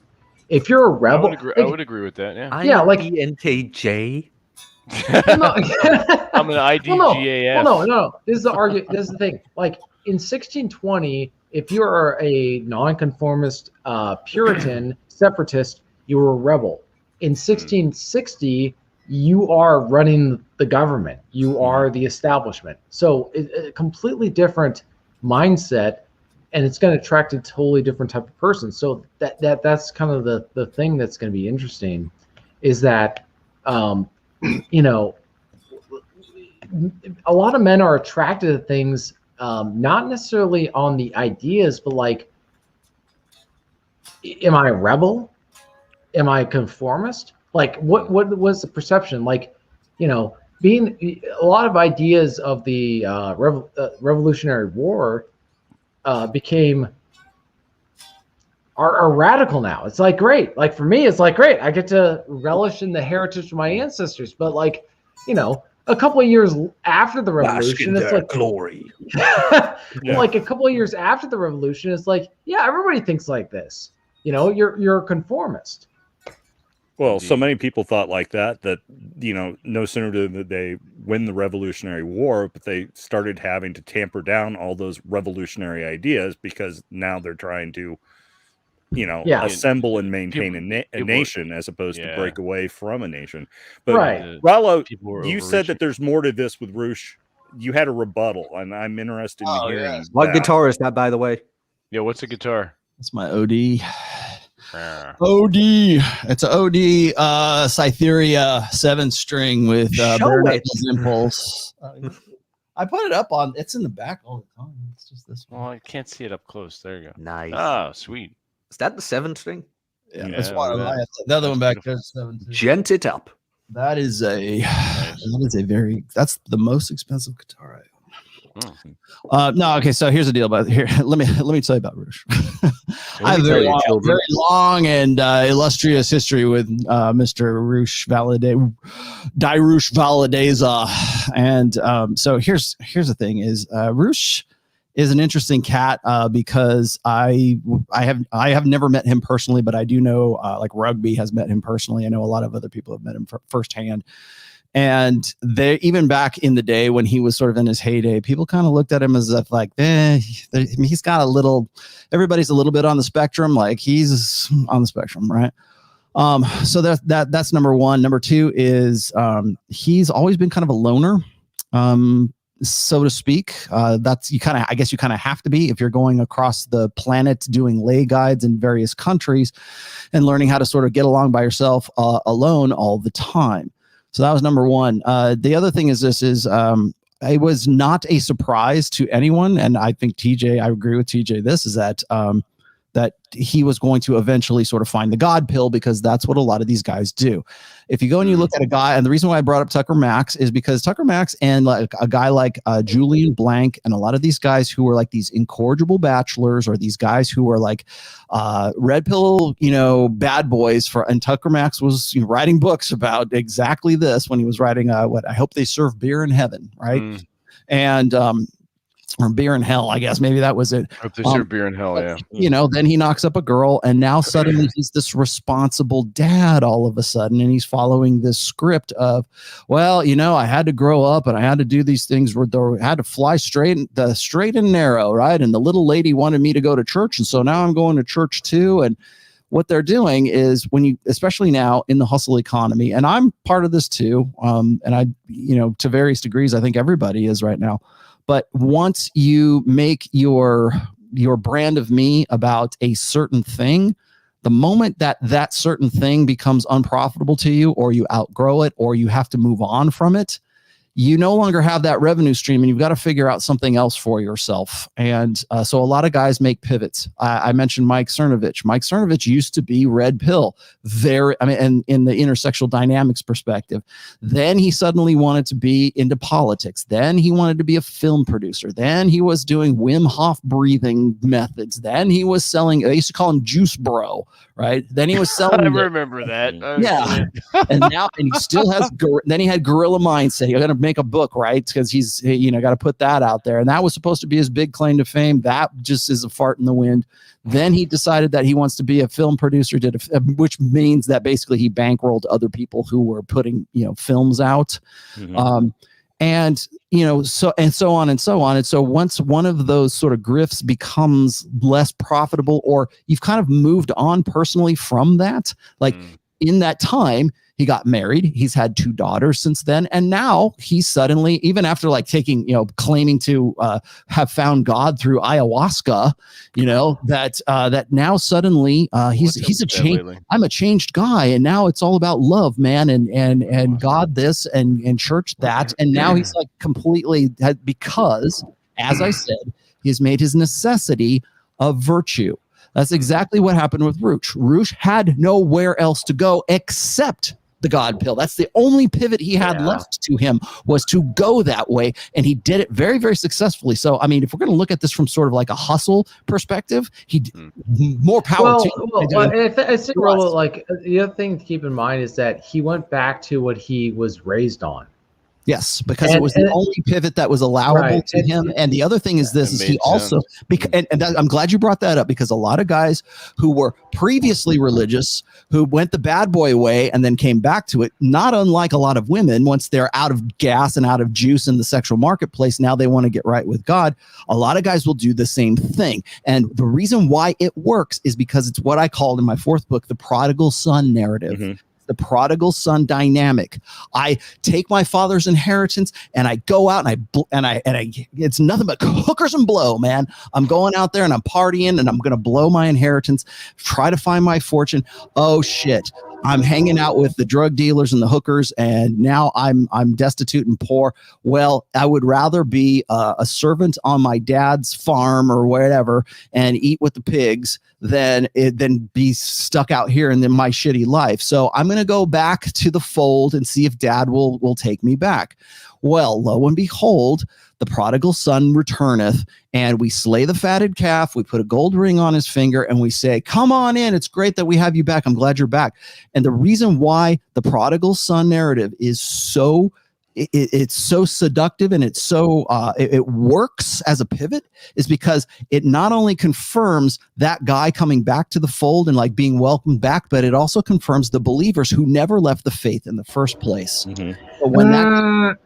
If you're a rebel, I would agree with that. Yeah. Yeah, like- ENTJ. I'm I'm an IDGAF. no. This is the argument. This is the thing. Like in 1620, if you are a nonconformist, Puritan, separatist, you were a rebel. In 1660, you are running the government. You are the establishment. So a completely different mindset, and it's going to attract a totally different type of person. So that's kind of the thing that's going to be interesting, is that you know, a lot of men are attracted to things, not necessarily on the ideas, but like, am I a rebel? Am I a conformist? Like, what was the perception? Like, you know, being a lot of ideas of the Revolutionary War are radical now. It's like great. Like for me, it's like great. I get to relish in the heritage of my ancestors. But like, you know, a couple of years after the revolution, it's like glory. Like a couple of years after the revolution, it's like, yeah, everybody thinks like this. You know, you're a conformist. Well, so many people thought like that, you know, no sooner did they win the Revolutionary War, but they started having to tamper down all those revolutionary ideas because now they're trying to, you know, assemble and maintain a nation as opposed to break away from a nation. But Rollo, you said that there's more to this with Roosh. You had a rebuttal, and I'm interested in hearing. What guitar is that, by the way? Yeah, what's a guitar? It's my OD. OD. It's an OD Cytherea 7-string with impulse. I put it up on. It's in the back all the time. It's just this one. Well, I can't see it up close. There you go. Nice. Oh, sweet. Is that the 7-string? Yeah, that's one. The other one back there is 7. Gent it up. That is a. That is a very. That's the most expensive guitar I own. No, okay. So here's the deal about here. Let me tell you about Roosh. I have a very long and illustrious history with Mr. Roosh Dairush Valadeza, and so here's the thing: is Roosh is an interesting cat because I have never met him personally, but I do know like Rugby has met him personally. I know a lot of other people have met him firsthand. And they, even back in the day when he was sort of in his heyday, people kind of looked at him as if like, he's got a little, everybody's a little bit on the spectrum. Like he's on the spectrum, right? So that's number one. Number two is he's always been kind of a loner, so to speak. That's I guess you kind of have to be if you're going across the planet doing lay guides in various countries and learning how to sort of get along by yourself alone all the time. So that was number one. The other thing is it was not a surprise to anyone. And I think TJ, I agree with TJ. This is that he was going to eventually sort of find the God pill because that's what a lot of these guys do. If you go and you look at a guy, and the reason why I brought up Tucker Max is because Tucker Max and like a guy like Julian Blank and a lot of these guys who are like these incorrigible bachelors or these guys who are like red pill, bad boys and Tucker Max was writing books about exactly this when he was writing I hope they serve beer in heaven, right? And or beer in hell, I guess. Maybe that was it. Hope they serve beer in hell, yeah. Then he knocks up a girl, and now suddenly he's this responsible dad all of a sudden, and he's following this script of, well, I had to grow up, and I had to do these things where I had to fly straight and narrow, right? And the little lady wanted me to go to church, and so now I'm going to church too. And what they're doing is especially now in the hustle economy, and I'm part of this too, and I, to various degrees, I think everybody is right now. But once you make your brand of me about a certain thing, the moment that certain thing becomes unprofitable to you, or you outgrow it, or you have to move on from it, you no longer have that revenue stream, and you've got to figure out something else for yourself. And so a lot of guys make pivots. I mentioned Mike Cernovich. Mike Cernovich used to be red pill, and in the intersexual dynamics perspective. Then he suddenly wanted to be into politics. Then he wanted to be a film producer. Then he was doing Wim Hof breathing methods. Then he was selling. They used to call him Juice Bro, right? Then he was selling. I remember that. Yeah, and he still has. Then he had Gorilla Mindset. You're gonna make a book, right? Because he's got to put that out there, and that was supposed to be his big claim to fame. That just is a fart in the wind. Then he decided that he wants to be a film producer, which means that basically he bankrolled other people who were putting films out. And so on and so on. And so once one of those sort of grifts becomes less profitable, or you've kind of moved on personally from that, like in that time, he got married. He's had 2 daughters since then. And now he's suddenly, even after like claiming to have found God through ayahuasca, that now suddenly he's a change. I'm a changed guy. And now it's all about love, man. And God this and church that. And now he's like completely, because as I said, he's made his necessity a virtue. That's exactly what happened with Roosh. Roosh had nowhere else to go except the God pill. That's the only pivot he had left to him, was to go that way. And he did it very, very successfully. So, I mean, if we're going to look at this from sort of like a hustle perspective, more power to him. I think like the other thing to keep in mind is that he went back to what he was raised on. Yes, because it was the only pivot that was allowable to him. And the other thing is this: is he also I'm glad you brought that up, because a lot of guys who were previously religious, who went the bad boy way and then came back to it, not unlike a lot of women, once they're out of gas and out of juice in the sexual marketplace, now they want to get right with God. A lot of guys will do the same thing. And the reason why it works is because it's what I called in my 4th book, the prodigal son narrative. Mm-hmm. The prodigal son dynamic. I take my father's inheritance and I go out and I it's nothing but hookers and blow, man. I'm going out there and I'm partying and I'm going to blow my inheritance, try to find my fortune. Oh shit. I'm hanging out with the drug dealers and the hookers, and now I'm destitute and poor. Well, I would rather be a servant on my dad's farm or whatever and eat with the pigs than be stuck out here and then my shitty life. So I'm going to go back to the fold and see if dad will take me back. Well, lo and behold, the prodigal son returneth, and we slay the fatted calf. We put a gold ring on his finger and we say, come on in. It's great that we have you back. I'm glad you're back. And the reason why the prodigal son narrative is so it's so seductive and it's so it works as a pivot is because it not only confirms that guy coming back to the fold and like being welcomed back, but it also confirms the believers who never left the faith in the first place. Mm-hmm. But when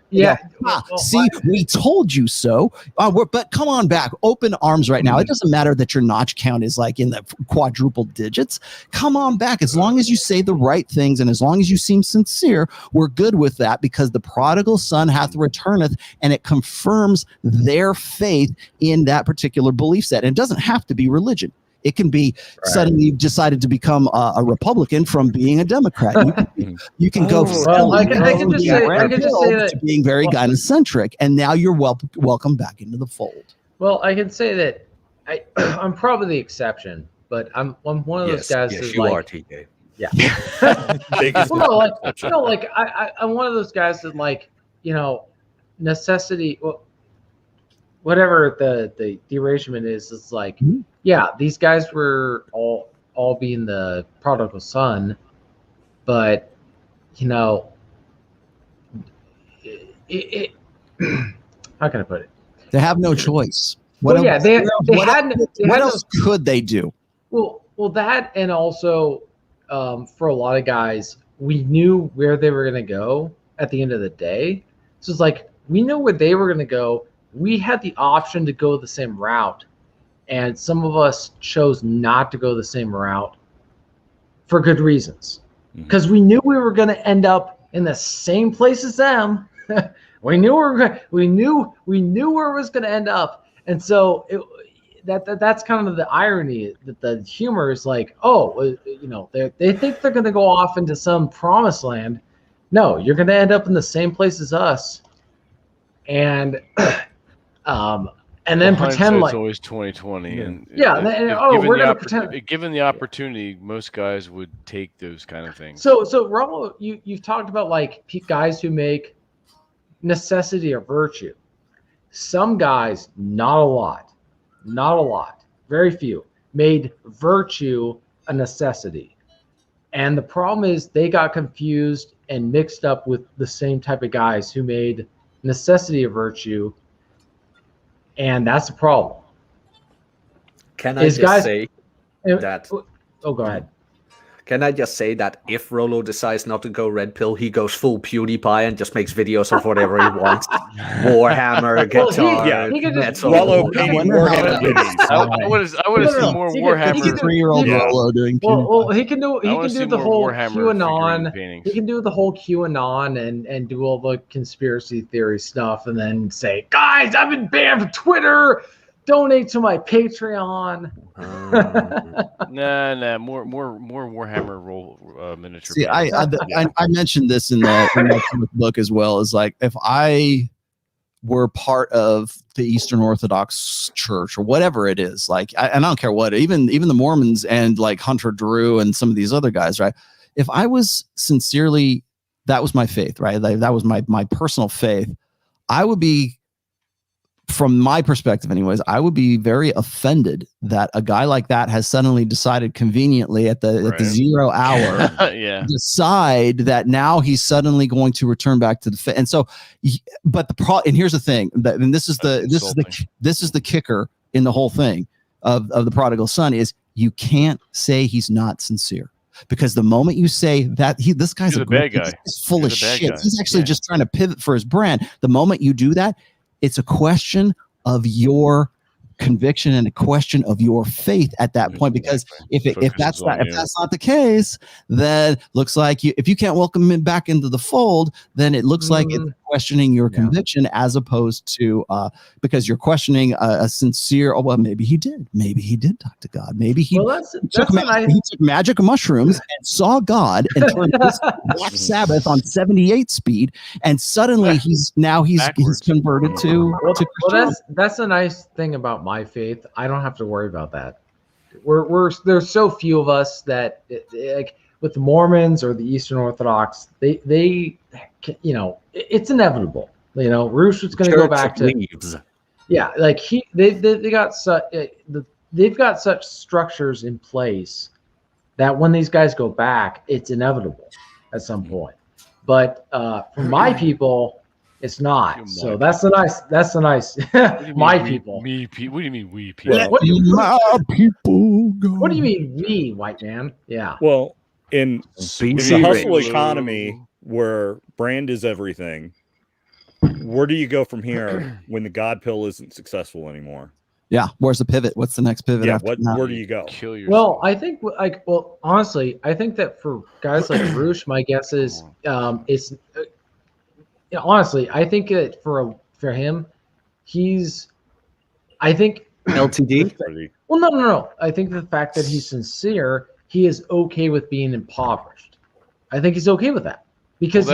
see, we told you so. But come on back, open arms right now. It doesn't matter that your notch count is like in the quadruple digits. Come on back. As long as you say the right things and as long as you seem sincere, we're good with that, because the prodigal son hath returneth, and it confirms their faith in that particular belief set. And it doesn't have to be religion. It can be suddenly you've decided to become a Republican from being a Democrat. You can go from to being very gynocentric, and now you're welcome back into the fold. Well, I can say that I'm probably the exception, but I'm one of those guys. Yes, you are, TK. Yeah. I'm one of those guys that, like, you know, necessity. Well, whatever the derangement is, it's like, yeah, these guys were all being the prodigal son, but you know, it how can I put it? They have no choice. What else could they do? Well, that, and also for a lot of guys, we knew where they were going to go at the end of the day. So it's like we knew where they were going to go. We had the option to go the same route, and some of us chose not to go the same route for good reasons, because we knew we were going to end up in the same place as them. we knew where it was going to end up, and so that's kind of the irony, that the humor is like, oh, you know, they think they're going to go off into some promised land. No, you're going to end up in the same place as us, and then pretend like it's always 2020, and we're gonna pretend. Given the opportunity, most guys would take those kind of things. So Romo, you've talked about like guys who make necessity a virtue. Some guys, not a lot, very few, made virtue a necessity, and the problem is they got confused and mixed up with the same type of guys who made necessity a virtue. And that's the problem. Can I just say that? Oh, go ahead. Can I just say that if Rolo decides not to go red pill, he goes full PewDiePie and just makes videos of whatever he wants? Warhammer, guitar, metal. Rolo painting Warhammer videos. I want to see more Warhammer. 3-year-old Rolo doing PewDiePie. Well, he can do the whole QAnon. He can do the whole QAnon and do all the conspiracy theory stuff, and then say, guys, I've been banned from Twitter. Donate to my Patreon. Nah, more Warhammer role miniature. See, I mentioned this in the book as well. Is like, if I were part of the Eastern Orthodox Church or whatever it is, like, and I don't care what, even the Mormons and like Hunter Drew and some of these other guys, right? If I was sincerely, that was my faith, right? Like, that was my personal faith, I would be from my perspective anyways, I would be very offended that a guy like that has suddenly decided conveniently at the 0 hour decide that now he's suddenly going to return back to the and so but and here's the thing, and this is the kicker in the whole thing of the prodigal son is you can't say he's not sincere. Because the moment you say that this guy's a bad guy, he's full of shit. He's actually just trying to pivot for his brand. The moment you do that, it's a question of your conviction and a question of your faith at that point. Because if that's not the case, then looks like if you can't welcome him back into the fold, then it looks like it's questioning your conviction as opposed to because you're questioning a sincere. Oh well, maybe he did talk to God. Maybe he took magic mushrooms and saw God and turned this Black Sabbath on 78 speed, and suddenly he's converted to. Well, that's a nice thing about my faith. I don't have to worry about that. There's so few of us that like with the Mormons or the Eastern Orthodox, they it's inevitable. Roosh was going to go back to leaves. Like they've got such structures in place that when these guys go back, it's inevitable at some point. But for my people, it's not. So that's the nice. My people. Me people. What do you mean we people? My people. What do you mean we, white man? Yeah. Well, in the hustle economy where brand is everything, where do you go from here when the God pill isn't successful anymore? Yeah, where's the pivot? What's the next pivot? Where do you go? Kill yourself. Well, I think honestly, I think that for guys like Roosh, my guess is it's honestly, I think that for him, I think LTD. Well, no. I think the fact that he's sincere, he is okay with being impoverished. I think he's okay with that because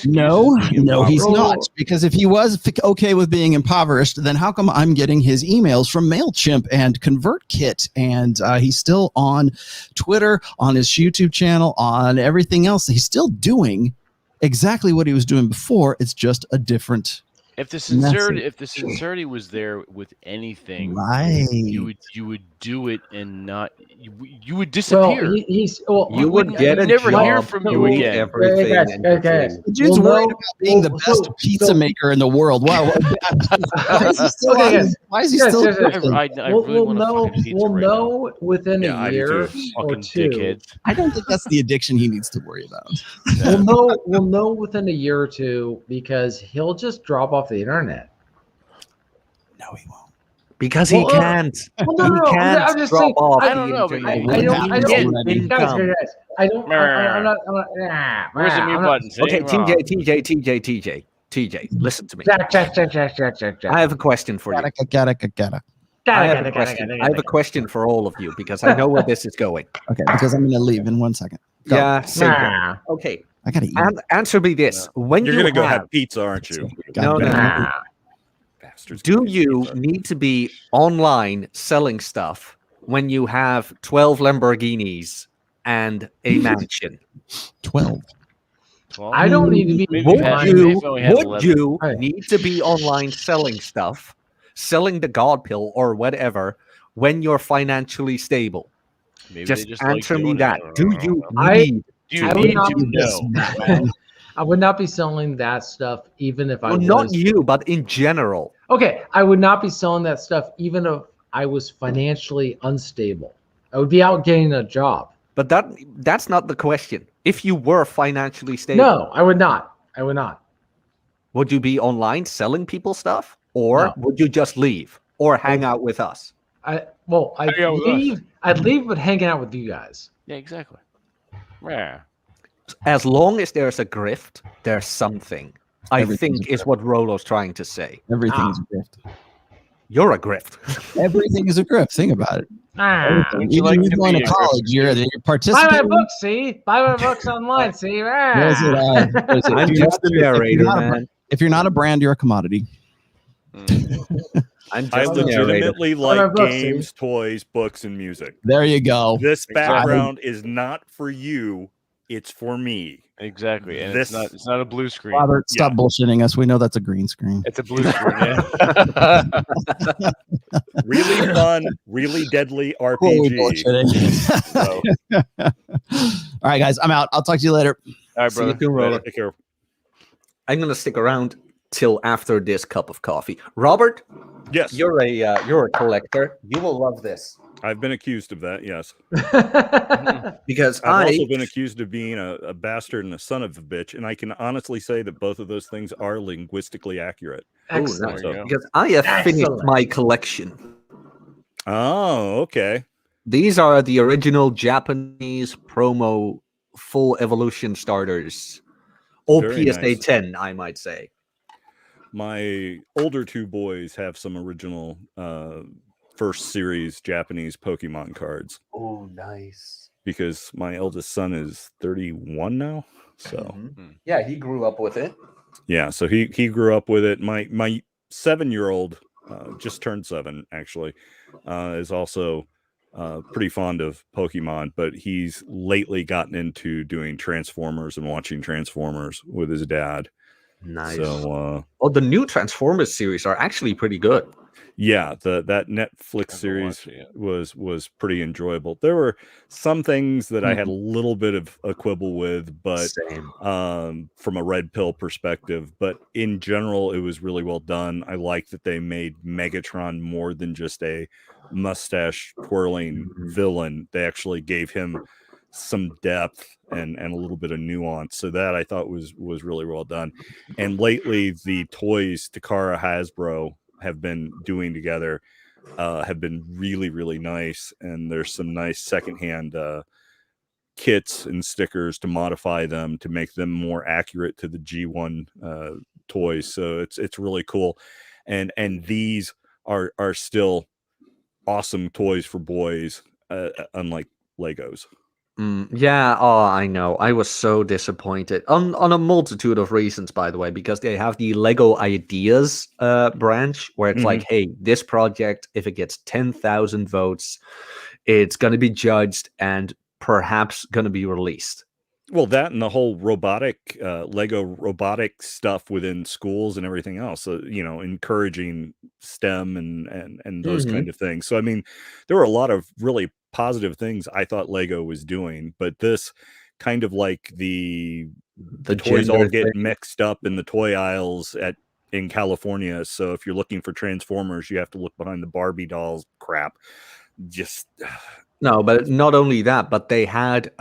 no, he's not. Because if he was okay with being impoverished, then how come I'm getting his emails from MailChimp and ConvertKit, and he's still on Twitter, on his YouTube channel, on everything else? He's still doing exactly what he was doing before. It's just a different. If the sincerity was there with anything, right, you would do it and not. You would disappear. Well, you would get a never job, hear from you again. Everything. The dude's worried about being the best pizza maker in the world. Wow. Why is he still? We'll know within a year or two. Dickheads. I don't think that's the addiction he needs to worry about. We'll know within a year or two because he'll just drop off the internet. No, he won't. Because he can't. No. He can't I'm just drop saying, off. I don't know. the I internet. don't. Where's the mute button? Okay, TJ, listen to me. Jack. I have a question for you. I have a question for all of you because I know where this is going. Okay, because I'm going to leave in 1 second. Go. Yeah, same here. Okay. I got to eat. Answer me this. When You're you going to go have pizza, aren't you? No. Do you need to be online selling stuff when you have 12 Lamborghinis and a mansion? 12. I don't need to be. Would you need to be online selling stuff, selling the God pill or whatever, when you're financially stable? Maybe just just answer like me that. Do you need to know? I would not be selling that stuff even if I was. Not you, but in general. Okay, I would not be selling that stuff even if I was financially unstable. I would be out getting a job. But that's not the question. If you were financially stable. No, I would not. Would you be online selling people stuff? Or would you just leave or hang out with us? I'd leave, but hanging out with you guys. Yeah, exactly. Yeah. As long as there's a grift, there's something. I think is what Rolo's trying to say. Everything is a grift. You're a grift. Everything is a grift. Think about it. Would you Even like you to going be to a college, you're participating. Buy my books, see? Buy my books online, see? I'm just the narrator, man. If you're not a brand, you're a commodity. I legitimately like games, toys, books, and music. There you go. This background is not for you It's for me. Exactly, and it's not a blue screen. Robert, stop bullshitting us. We know that's a green screen. It's a blue screen. Yeah. Really fun, really deadly RPG. So. All right, guys, I'm out. I'll talk to you later. All right, See you brother. soon, Robert. Take care. I'm gonna stick around till after this cup of coffee. Robert, Yes, you're a collector. You will love this I've been accused of that. Yes, because I've also been accused of being a bastard and a son of a bitch, and I can honestly say that both of those things are linguistically accurate. Excellent. Because I have finished my collection. Oh, okay. These are the original Japanese promo full evolution starters. Or Very PSA nice. 10, I might say. My older two boys have some original first series Japanese Pokemon cards. Oh, nice. Because my eldest son is 31 now. So yeah, he grew up with it. Yeah, so he grew up with it. My 7-year-old just turned 7 actually, is also pretty fond of Pokemon, but he's lately gotten into doing Transformers and watching Transformers with his dad. Nice. So the new Transformers series are actually pretty good. Yeah, that Netflix series was pretty enjoyable. There were some things that I had a little bit of a quibble with, but from a red pill perspective, but in general, it was really well done. I like that they made Megatron more than just a mustache twirling villain. They actually gave him some depth and a little bit of nuance. So that I thought was really well done. And lately, the toys Takara Hasbro have been doing together have been really, really nice. And there's some nice secondhand kits and stickers to modify them to make them more accurate to the G1 toys. So it's really cool. And these are still awesome toys for boys, unlike Legos. Yeah, I know. I was so disappointed on a multitude of reasons, by the way, because they have the Lego Ideas branch where it's like, hey, this project, if it gets 10,000 votes, it's going to be judged and perhaps going to be released. Well, that and the whole robotic Lego robotic stuff within schools and everything else, so, encouraging STEM and those kind of things. So, I mean, there were a lot of really positive things I thought Lego was doing, but this kind of like the toys all get mixed up in the toy aisles in California. So if you're looking for Transformers, you have to look behind the Barbie dolls crap. Just no, but not only that, but they had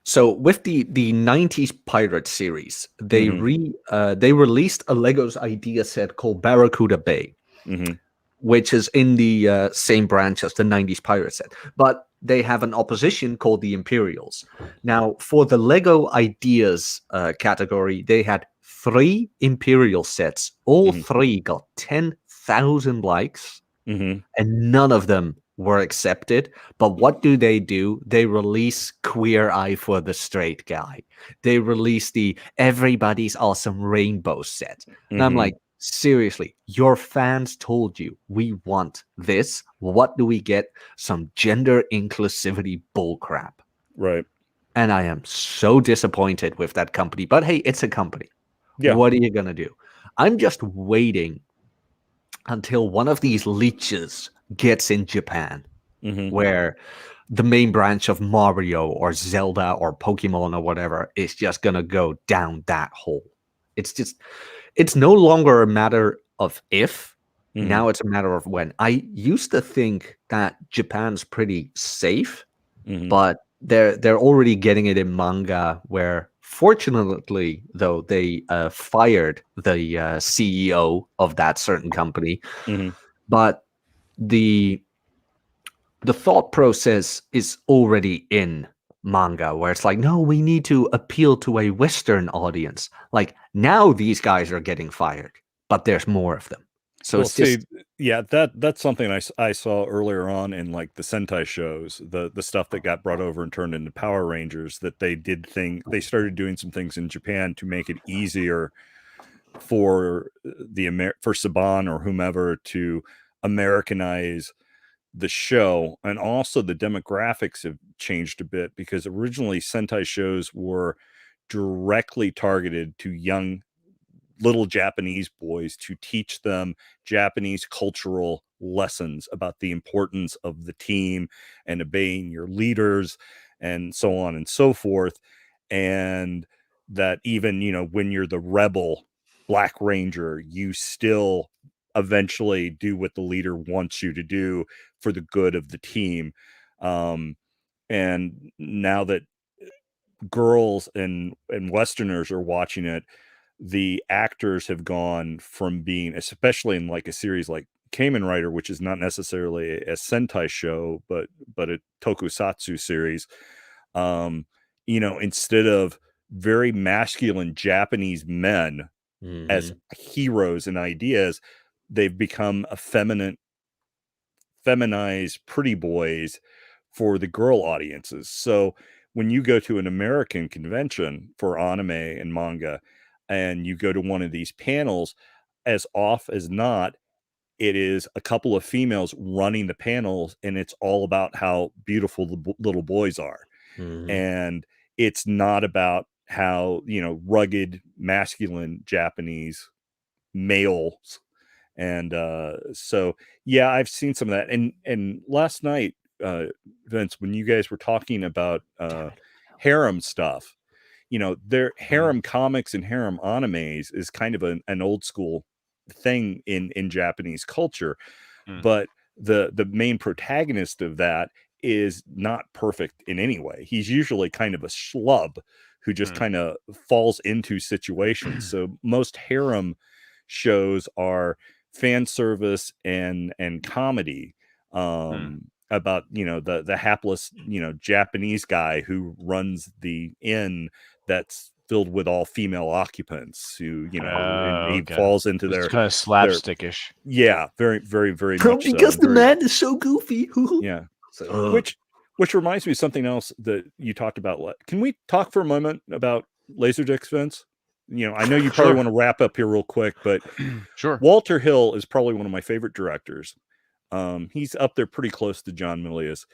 so with the 90s Pirate series, they released a Lego's idea set called Barracuda Bay. Which is in the same branch as the 90s Pirate set. But they have an opposition called the Imperials. Now, for the Lego Ideas category, they had 3 Imperial sets. All 3 got 10,000 likes, and none of them were accepted. But what do? They release Queer Eye for the Straight Guy. They release the Everybody's Awesome Rainbow set. And I'm like, seriously, your fans told you we want this. What do we get? Some gender inclusivity bullcrap. Right. And I am so disappointed with that company. But hey, it's a company. Yeah. What are you going to do? I'm just waiting until one of these leeches gets in Japan, where the main branch of Mario or Zelda or Pokemon or whatever is just going to go down that hole. It's no longer a matter of if, now it's a matter of when. I used to think that Japan's pretty safe, but they're already getting it in manga where, fortunately, though, they fired the CEO of that certain company. But the thought process is already in manga where it's like, no, we need to appeal to a Western audience. Like, now these guys are getting fired, but there's more of them. So it's just that's something I saw earlier on in like the Sentai shows, the stuff that got brought over and turned into Power Rangers, that they started doing some things in Japan to make it easier for for Saban or whomever to Americanize the show, and also the demographics have changed a bit, because originally Sentai shows were directly targeted to young little Japanese boys to teach them Japanese cultural lessons about the importance of the team and obeying your leaders and so on and so forth. And that even, when you're the rebel Black Ranger, you still eventually do what the leader wants you to do for the good of the team. And now that girls and Westerners are watching it, the actors have gone from being, especially in like a series like Kamen Rider, which is not necessarily a Sentai show, but a tokusatsu series. Instead of very masculine Japanese men as heroes and ideas, they've become feminized pretty boys for the girl audiences. So when you go to an American convention for anime and manga, and you go to one of these panels, as off as not, it is a couple of females running the panels, and it's all about how beautiful the little boys are. And it's not about how, rugged, masculine Japanese males. And so, yeah, I've seen some of that. And last night, Vince, when you guys were talking about harem stuff, their harem comics and harem animes is kind of an old school thing in Japanese culture. But the main protagonist of that is not perfect in any way. He's usually kind of a schlub who just kind of falls into situations. So most harem shows are fan service and comedy, about the hapless Japanese guy who runs the inn that's filled with all female occupants, who and he falls into it's their kind of slapstickish. Very, very, very much because so. the man is so goofy. Yeah. So, which reminds me of something else that you talked about. Can we talk for a moment about Laserdisc, Vince? I know you probably want to wrap up here real quick, but Sure. Walter Hill is probably one of my favorite directors. He's up there pretty close to John Milius.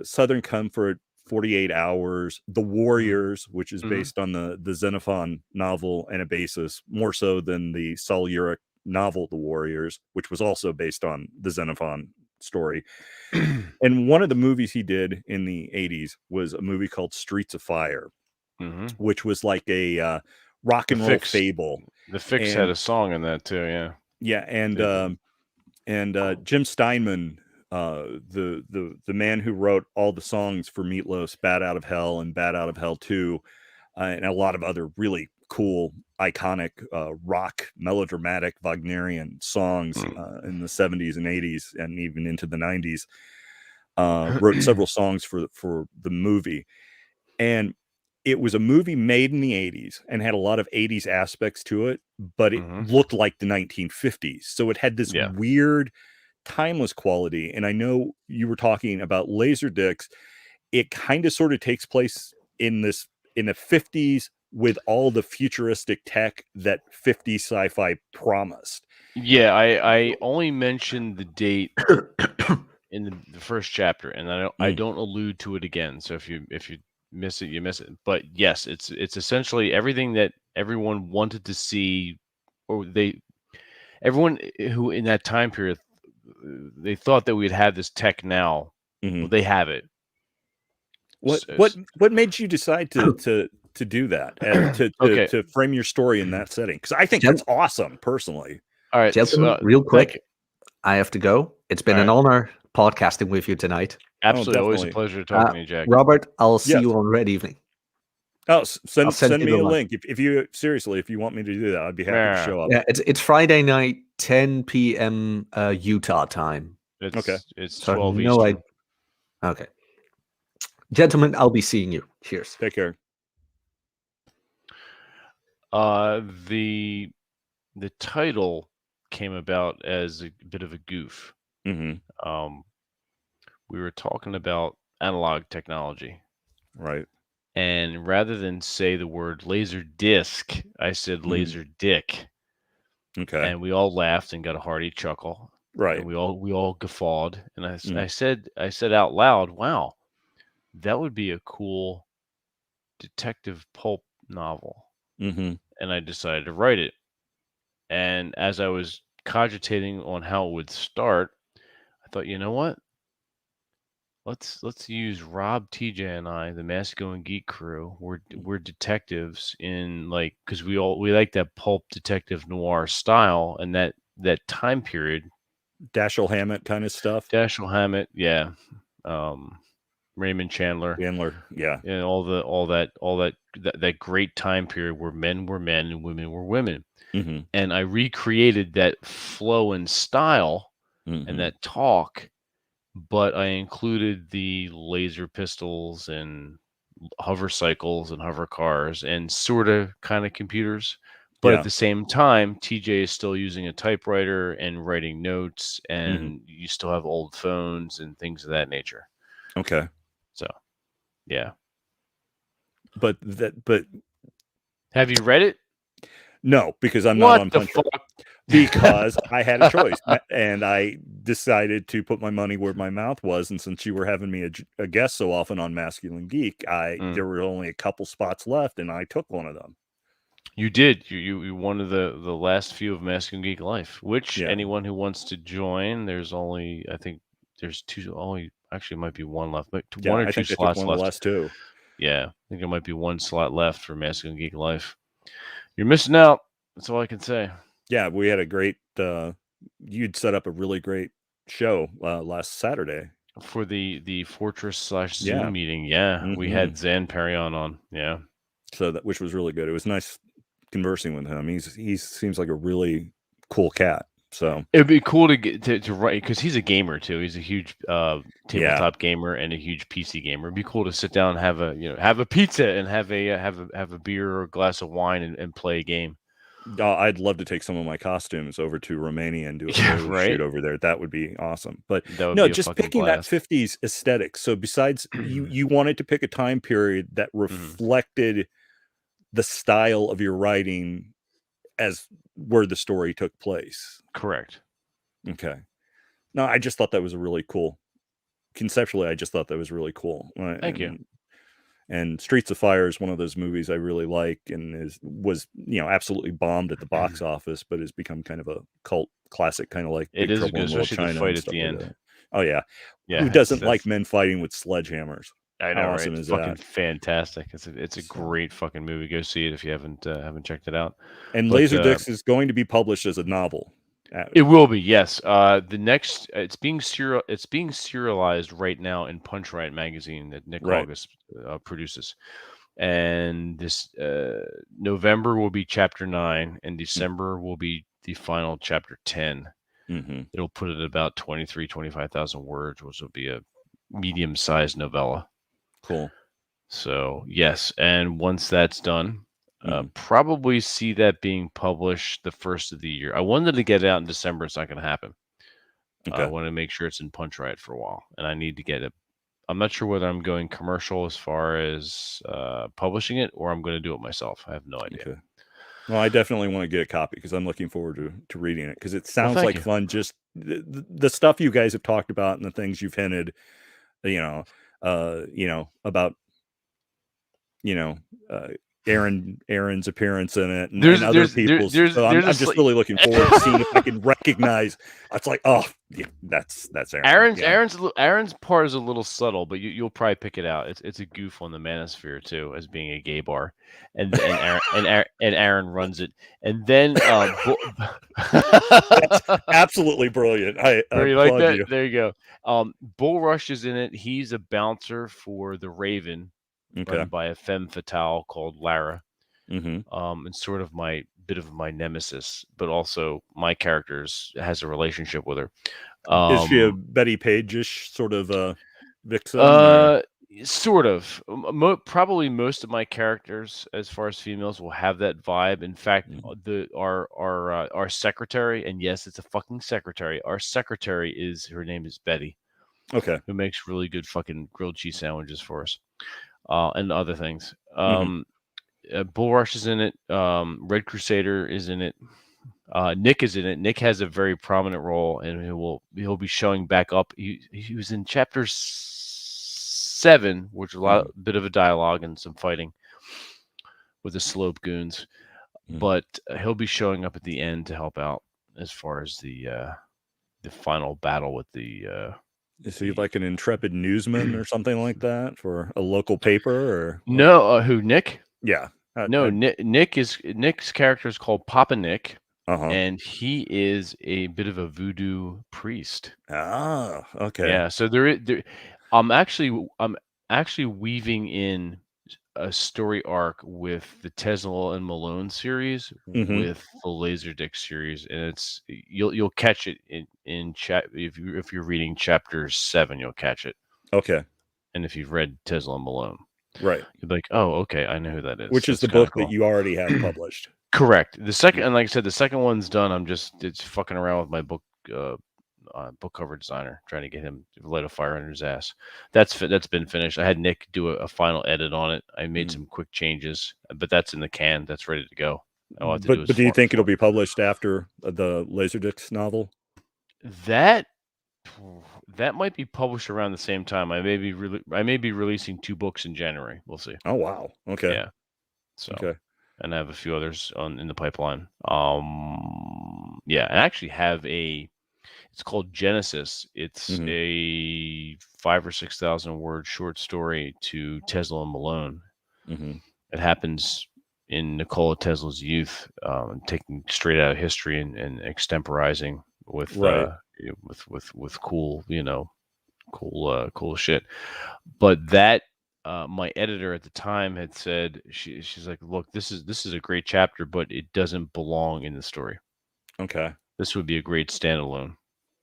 Southern Comfort, 48 Hours, The Warriors, which is based on the Xenophon novel Anabasis, more so than the Saul Urich novel The Warriors, which was also based on the Xenophon story. And one of the movies he did in the 80s was a movie called Streets of Fire, which was like a rock and roll fable. The Fix had a song in that too, yeah. Yeah, and Jim Steinman, the man who wrote all the songs for Meatloaf's Bat Out of Hell and Bat Out of Hell 2, and a lot of other really cool, iconic rock, melodramatic Wagnerian songs in the 70s and 80s and even into the 90s, wrote several songs for the movie. And it was a movie made in the 80s and had a lot of 80s aspects to it, but it looked like the 1950s. So it had this weird, timeless quality. And I know you were talking about Laserdiscs. It kind of sort of takes place in the 50s with all the futuristic tech that 50s sci-fi promised. Yeah, I only mentioned the date in the first chapter, and I don't allude to it again. So if you miss it, you miss it. But yes, it's essentially everything that everyone wanted to see, or everyone who in that time period, they thought that we'd have this tech now. Well, they have it. What made you decide to do that and to frame your story in that setting? Because I think that's awesome, personally. All right, gentlemen, real quick, I have to go. It's been an honor podcasting with you tonight. Absolutely, always a pleasure talking to you, Jack. Robert, I'll see you on Red Evening. Oh, send me a link if you want me to do that. I'd be happy to show up. Yeah, it's Friday night, 10 p.m. Utah time. It's 12 Eastern. Okay, gentlemen, I'll be seeing you. Cheers. Take care. The title came about as a bit of a goof. We were talking about analog technology, right? And rather than say the word laser disc, I said laser dick. Okay. And we all laughed and got a hearty chuckle. Right. And we all guffawed, and I said out loud, "Wow, that would be a cool detective pulp novel." Mm-hmm. And I decided to write it. And as I was cogitating on how it would start, I thought, you know what? Let's use Rob, TJ, and I, the Masculine Geek crew. We're detectives in like because we like that pulp detective noir style and that time period. Dashiell Hammett kind of stuff. Dashiell Hammett, yeah. Raymond Chandler, yeah, and all that great time period where men were men and women were women. Mm-hmm. And I recreated that flow and style and that talk, but I included the laser pistols and hover cycles and hover cars and sort of kind of computers. But at the same time, TJ is still using a typewriter and writing notes, and you still have old phones and things of that nature. Okay. So, yeah. But have you read it? No, because I'm not on the Punch. fuck? Because I had a choice, and I decided to put my money where my mouth was. And since you were having me a guest so often on Masculine Geek, there were only a couple spots left, and I took one of them. You did. You one of the last few of Masculine Geek Life. Which anyone who wants to join, there's only I think there's two. Only actually might be one left, but one or two slots left. One less too. Yeah, I think there might be one slot left for Masculine Geek Life. You're missing out. That's all I can say. Yeah, we had a great. You'd set up a really great show last Saturday for the Fortress/Zoom meeting. Yeah, we had Zan Perion on. Yeah, so which was really good. It was nice conversing with him. He seems like a really cool cat. So it'd be cool to get to write because he's a gamer too. He's a huge tabletop gamer and a huge PC gamer. It'd be cool to sit down and have a pizza and have a beer or a glass of wine and play a game. I'd love to take some of my costumes over to Romania and do a photo shoot over there. That would be awesome. But no, just picking that 50s aesthetic. So besides you wanted to pick a time period that reflected the style of your writing as where the story took place. Correct. Okay. No, I just thought that was a really cool. Conceptually, I just thought that was really cool. Thank you. And Streets of Fire is one of those movies I really like and was absolutely bombed at the box office, but has become kind of a cult classic, kind of like it is good, especially the fight at the end. Oh yeah. Who doesn't like men fighting with sledgehammers? I know, How awesome right? is fucking that? Fantastic. It's a great fucking movie. Go see it if you haven't checked it out. And Laserdisc is going to be published as a novel. It will be, yes. The next it's being serialized right now in Punch Right magazine that Nick August produces. And this November will be chapter 9 and December will be the final chapter 10. It'll put it at about 25,000 words, which will be a medium-sized novella. Cool. So yes, and once that's done, probably see that being published the first of the year. I wanted to get it out in December. It's not going to happen. I want to make sure it's in Punch Right for a while, and I need to get it. I'm not sure whether I'm going commercial as far as publishing it, or I'm going to do it myself. I have no idea. Okay. Well, I definitely want to get a copy because I'm looking forward to reading it because it sounds like fun. Just the stuff you guys have talked about and the things you've hinted, about, Aaron's appearance in it and other people's. So I'm just really looking forward to seeing if I can recognize. It's like, oh, yeah, that's Aaron. Aaron's part is a little subtle, but you'll probably pick it out. It's a goof on the Manosphere too, as being a gay bar, and Aaron runs it, and then that's absolutely brilliant. I like that. You. There you go. Bull Rush is in it. He's a bouncer for the Raven. Run by a femme fatale called Lara, and sort of my nemesis, but also my character has a relationship with her. Is she a Betty Page-ish sort of vixen? Sort of. Probably most of my characters, as far as females, will have that vibe. In fact, our secretary, and yes, it's a fucking secretary. Our secretary her name is Betty. Okay. Who makes really good fucking grilled cheese sandwiches for us. And other things. Bull Rush is in it. Red Crusader is in it. Nick is in it. Nick has a very prominent role, and he'll be showing back up. He was in chapter 7, which is a bit of a dialogue and some fighting with the Slope goons, but he'll be showing up at the end to help out as far as the final battle with the. Is he like an intrepid newsman or something like that for a local paper? Or no, who Nick? Yeah, no, Nick's character is called Papa Nick. Uh-huh. And he is a bit of a voodoo priest. Ah, okay. Yeah, so I'm actually weaving in a story arc with the Tesla and Malone series with the Laserdisc series, and you'll catch it in chat if you're reading chapter 7, you'll catch it. Okay. And if you've read Tesla and Malone, right, you'll be like, oh, okay, I know who that is. Which is the book that you already have published. Correct. The second, and like I said, the second one's done. It's fucking around with my book cover designer, trying to get him to light a fire under his ass. That's been finished. I had Nick do a final edit on it. I made some quick changes, but that's in the can. That's ready to go. But do you think it'll be published after the Laserdisc novel? That might be published around the same time. I may be releasing 2 books in January. We'll see. Oh wow. Okay. Yeah. So. Okay. And I have a few others in the pipeline. Yeah, I actually have it's called Genesis. It's a 5,000 or 6,000 word short story to Tesla and Malone. It happens in Nikola Tesla's youth, taking straight out of history and extemporizing with cool, cool shit. But that. My editor at the time had said she's like, look, this is a great chapter, but it doesn't belong in the story. Okay. This would be a great standalone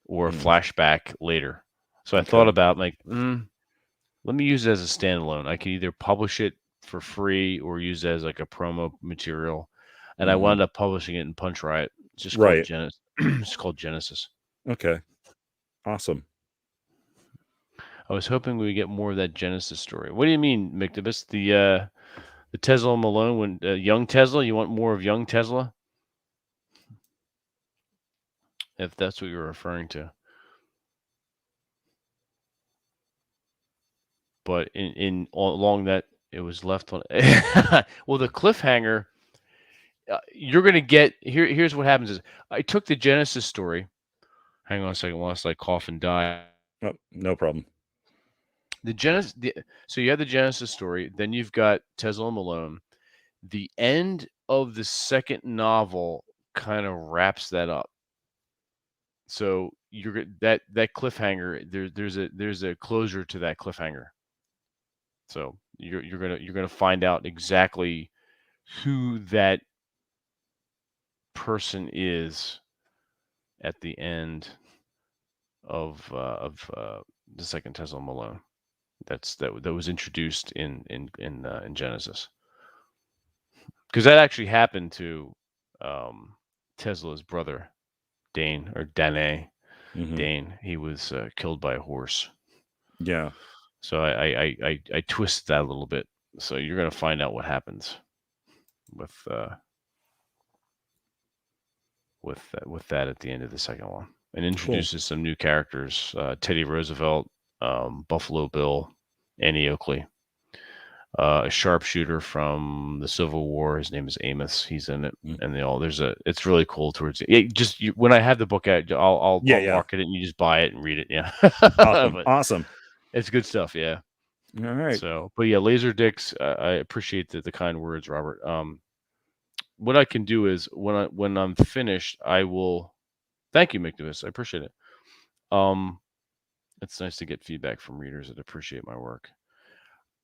or a flashback later. So I thought about let me use it as a standalone. I can either publish it for free or use it as like a promo material. And I wound up publishing it in Punch Riot. It's just called Genesis. It's called Genesis. Okay. Awesome. I was hoping we would get more of that Genesis story. What do you mean, Mictobus? The Tesla and Malone, when young Tesla? You want more of young Tesla? If that's what you're referring to. But along that, it was left on. Well, the cliffhanger. You're gonna get here. Here's what happens: is I took the Genesis story. Hang on a second, whilst I cough and die. Oh, no problem. So you have the Genesis story, then you've got Tesla and Malone. The end of the second novel kind of wraps that up. So you're that cliffhanger. There's a closure to that cliffhanger. So you're gonna find out exactly who that person is at the end of the second Tesla and Malone. That was introduced in Genesis, because that actually happened to Tesla's brother, Dane or Dane. Dane. He was killed by a horse. Yeah. So I twisted that a little bit. So you're gonna find out what happens with that at the end of the second one, and introduces some new characters: Teddy Roosevelt, Buffalo Bill, Annie Oakley, a sharpshooter from the Civil War. His name is Amos. He's in it, and it's really cool. When I have the book out, I'll market it, and you just buy it and read it. Yeah, awesome. It's good stuff. Yeah. All right. So, but yeah, Laserdisc. I appreciate the kind words, Robert. What I can do is when I'm finished, I will. Thank you, Mictobus. I appreciate it. It's nice to get feedback from readers that appreciate my work.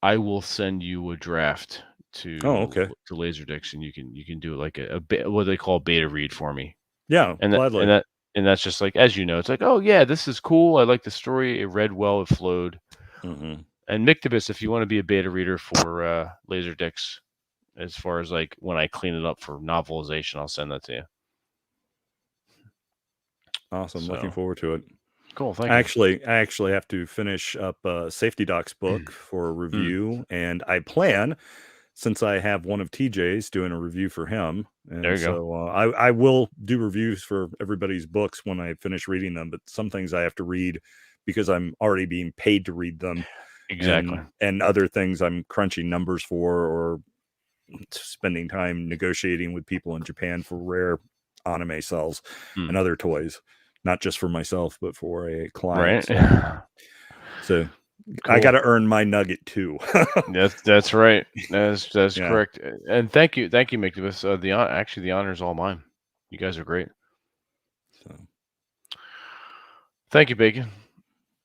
I will send you a draft to Laserdisc, and you can do like a what they call beta read for me. Yeah, and that's just like, as you know, it's like, oh yeah, this is cool. I like the story. It read well. It flowed. And Mictobus, if you want to be a beta reader for Laserdisc, as far as like when I clean it up for novelization, I'll send that to you. Awesome. Looking forward to it. Cool. Thank you. I actually have to finish up Safety Doc's book for a review, and I plan since I have one of TJ's doing a review for him. And There you so I will do reviews for everybody's books when I finish reading them, but some things I have to read because I'm already being paid to read them. Exactly. And other things I'm crunching numbers for, or spending time negotiating with people in Japan for rare anime cells and other toys, not just for myself, but for a client. Right. So Cool. I got to earn my nugget too. That's right. That's Yeah. correct. And thank you, Mick. The honor is all mine. You guys are great. So. Thank you, Bacon.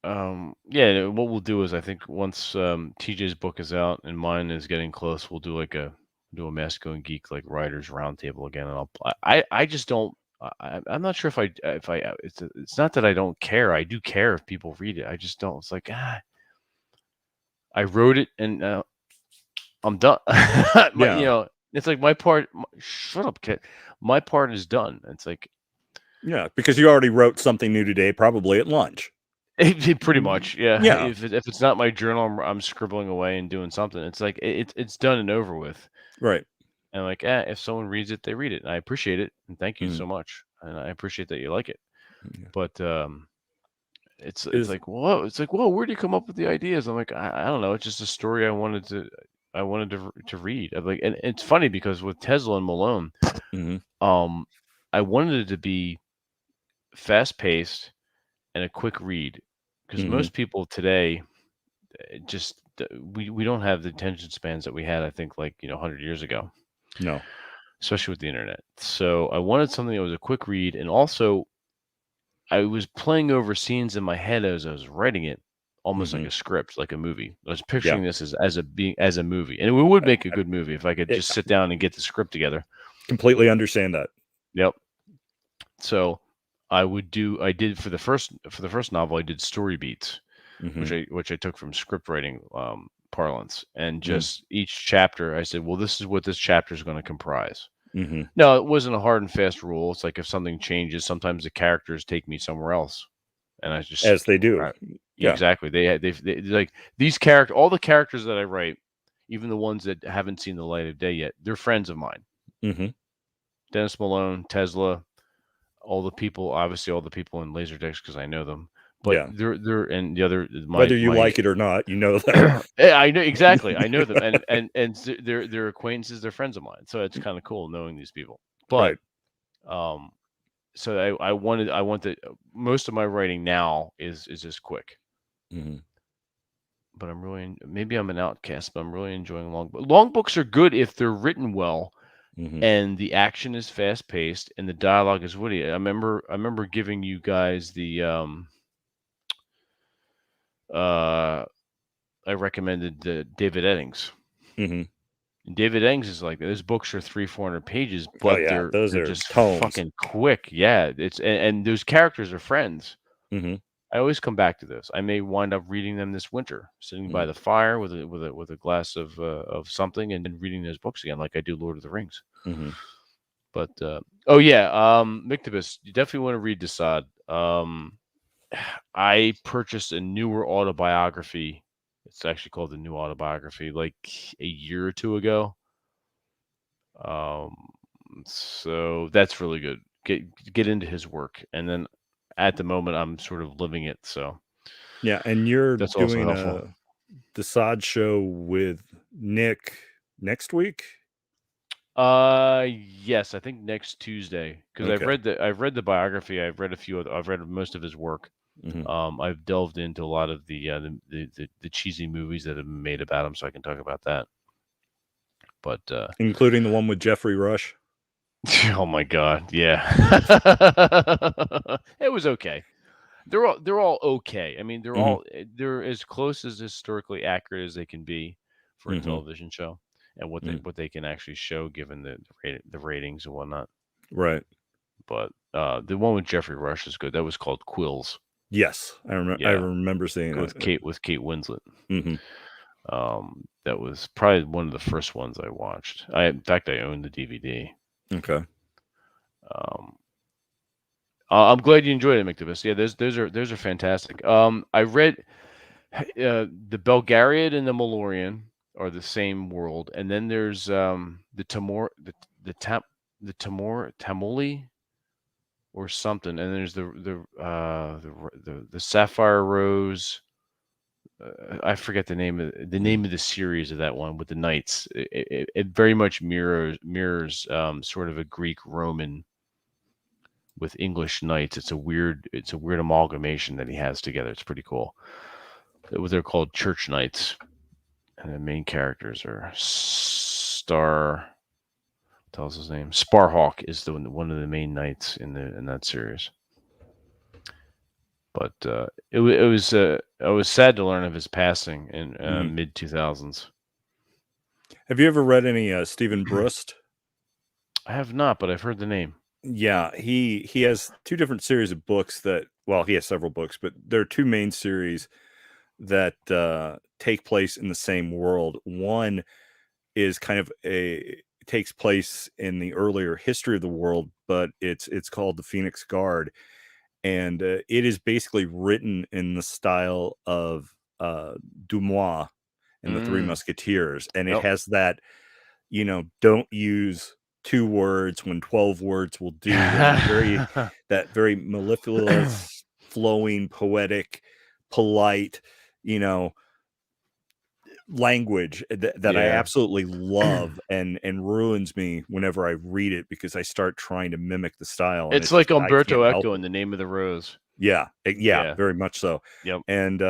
Yeah, what we'll do is, I think once TJ's book is out and mine is getting close, we'll do a Masco and Geek like writers roundtable again. And I just don't. I'm not sure if it's not that I don't care. I do care if people read it. I just don't. It's like I wrote it and I'm done. It's like my part. Shut up, kid. My part is done. It's like, yeah, because you already wrote something new today, probably at lunch. Pretty much, yeah. Yeah. If it's not my journal, I'm scribbling away and doing something. It's like it's done and over with. Right. And like, if someone reads it, they read it, and I appreciate it, and thank you so much, and I appreciate that you like it. Yeah. But it's like, whoa, it's like, whoa, where do you come up with the ideas? I'm like, I don't know. It's just a story I wanted to read. I'm like, and it's funny because with Tesla and Malone, I wanted it to be fast paced and a quick read, because most people today just we don't have the attention spans that we had, I think, like 100 years ago. No. Especially with the internet. So I wanted something that was a quick read, and also I was playing over scenes in my head as I was writing it, almost like a script, like a movie. I was picturing this as a movie, and it would make a good movie if I could just sit down and get the script together. Completely understand that. Yep. So I did for the first novel, I did story beats, which I took from script writing parlance, and just each chapter I said, well, this is what this chapter is going to comprise. No, it wasn't a hard and fast rule. It's like if something changes, sometimes the characters take me somewhere else, and I just, as they do. Right. Yeah. Exactly. They like these all the characters that I write, even the ones that haven't seen the light of day yet, they're friends of mine. Dennis Malone, Tesla, all the people in Laserdisc, because I know them. But they're and the other, whether you like it or not, you know them. I know exactly. I know them, and they're acquaintances, they're friends of mine. So it's kind of cool knowing these people. But so I wanted most of my writing now is just quick. But maybe I'm an outcast, but I'm really enjoying long books are good if they're written well. And the action is fast paced and the dialogue is witty. I remember giving you guys the I recommended the David Eddings. And David Eddings is like, those books are 300-400 pages, but they're just tones. Fucking quick. Yeah, and those characters are friends. I always come back to this. I may wind up reading them this winter, sitting by the fire with a glass of something, and then reading those books again, like I do Lord of the Rings. But Mictobus, you definitely want to read Desaad. I purchased a newer autobiography. It's actually called The New Autobiography, like a year or two ago. So that's really good. Get into his work, and then at the moment I'm sort of living it. So yeah, and that's doing a Desaad show with Nick next week. Yes, I think next Tuesday, because I've read the biography. I've read most of his work. I've delved into a lot of the cheesy movies that have been made about him, so I can talk about that. But including the one with Jeffrey Rush. Oh my God, yeah. It was okay. They're all okay. I mean, they're as close as historically accurate as they can be for a television show, and what they can actually show given the ratings and whatnot. Right. But the one with Jeffrey Rush is good. That was called Quills. Yes, I remember seeing it with Kate Winslet. That was probably one of the first ones I watched. In fact, I own the DVD. Okay. I'm glad you enjoyed it, Mictobus. Yeah, those are fantastic. I read the Belgariad and the Malorian. or the same world, and then there's the Tamoli or something, and there's the Sapphire Rose. I forget the name of the series of that one with the knights. It very much mirrors sort of a Greek Roman with English knights. It's a weird amalgamation that he has together. It's pretty cool. They're called church knights, and the main characters are tells his name. Sparhawk is one of the main knights in that series. But it was sad to learn of his passing in mid 2000s. Have you ever read any Stephen Brust? I have not, but I've heard the name. Yeah, he has two different series of books that, well, he has several books, but there are two main series that take place in the same world. One is kind of takes place in the earlier history of the world, but it's called the Phoenix Guard, and it is basically written in the style of Dumas and the Three Musketeers, and it has that, don't use 2 words when 12 words will do. That very mellifluous, flowing, poetic, polite, language that I absolutely love and ruins me whenever I read it because I start trying to mimic the style. It's like Umberto Eco in The Name of the Rose. Yeah, very much so. Yep. And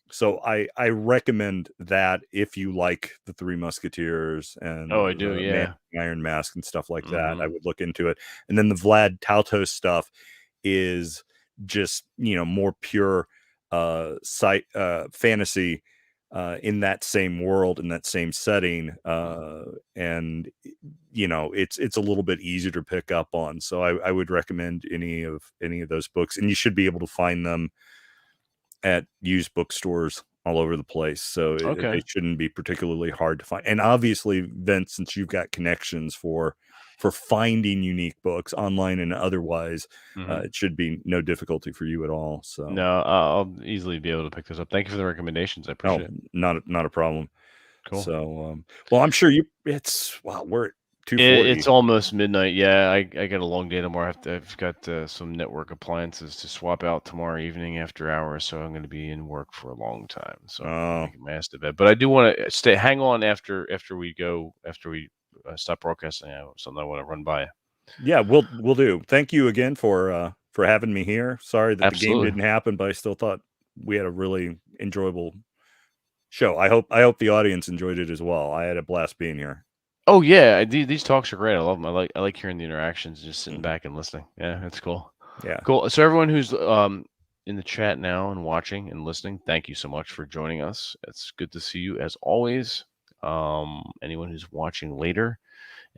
so I recommend that if you like the Three Musketeers and I do, yeah, Iron Mask and stuff like that, I would look into it. And then the Vlad Tautos stuff is just more pure fantasy in that same world, in that same setting, and it's a little bit easier to pick up on. So I would recommend any of those books, and you should be able to find them at used bookstores all over the place. So it shouldn't be particularly hard to find. And obviously, Vince, since you've got connections for finding unique books online and otherwise, it should be no difficulty for you at all. So no, I'll easily be able to pick this up. Thank you for the recommendations. I appreciate it. Not a problem. Cool. So well, I'm sure we're at 2:40. It's almost midnight. Yeah, I got a long day tomorrow. I've got some network appliances to swap out tomorrow evening after hours, so I'm going to be in work for a long time. So I'm get my ass to bed. But I do want to hang on after we stop broadcasting. I have something I want to run by. Yeah, we'll do. Thank you again for having me here. Sorry that the game didn't happen, but I still thought we had a really enjoyable show. I hope the audience enjoyed it as well. I had a blast being here. Oh yeah, these talks are great. I love them. I like hearing the interactions, just sitting back and listening. Yeah, that's cool. Yeah, cool. So everyone who's in the chat now and watching and listening, thank you so much for joining us. It's good to see you as always. Anyone who's watching later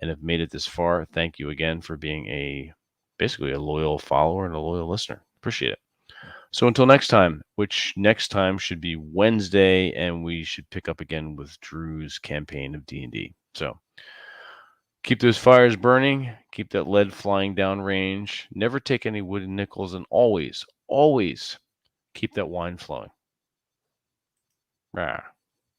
and have made it this far, thank you again for being basically a loyal follower and a loyal listener. Appreciate it. So until next time, which next time should be Wednesday, and we should pick up again with Drew's campaign of D&D. So keep those fires burning, keep that lead flying down range, never take any wooden nickels, and always, always keep that wine flowing. Rah.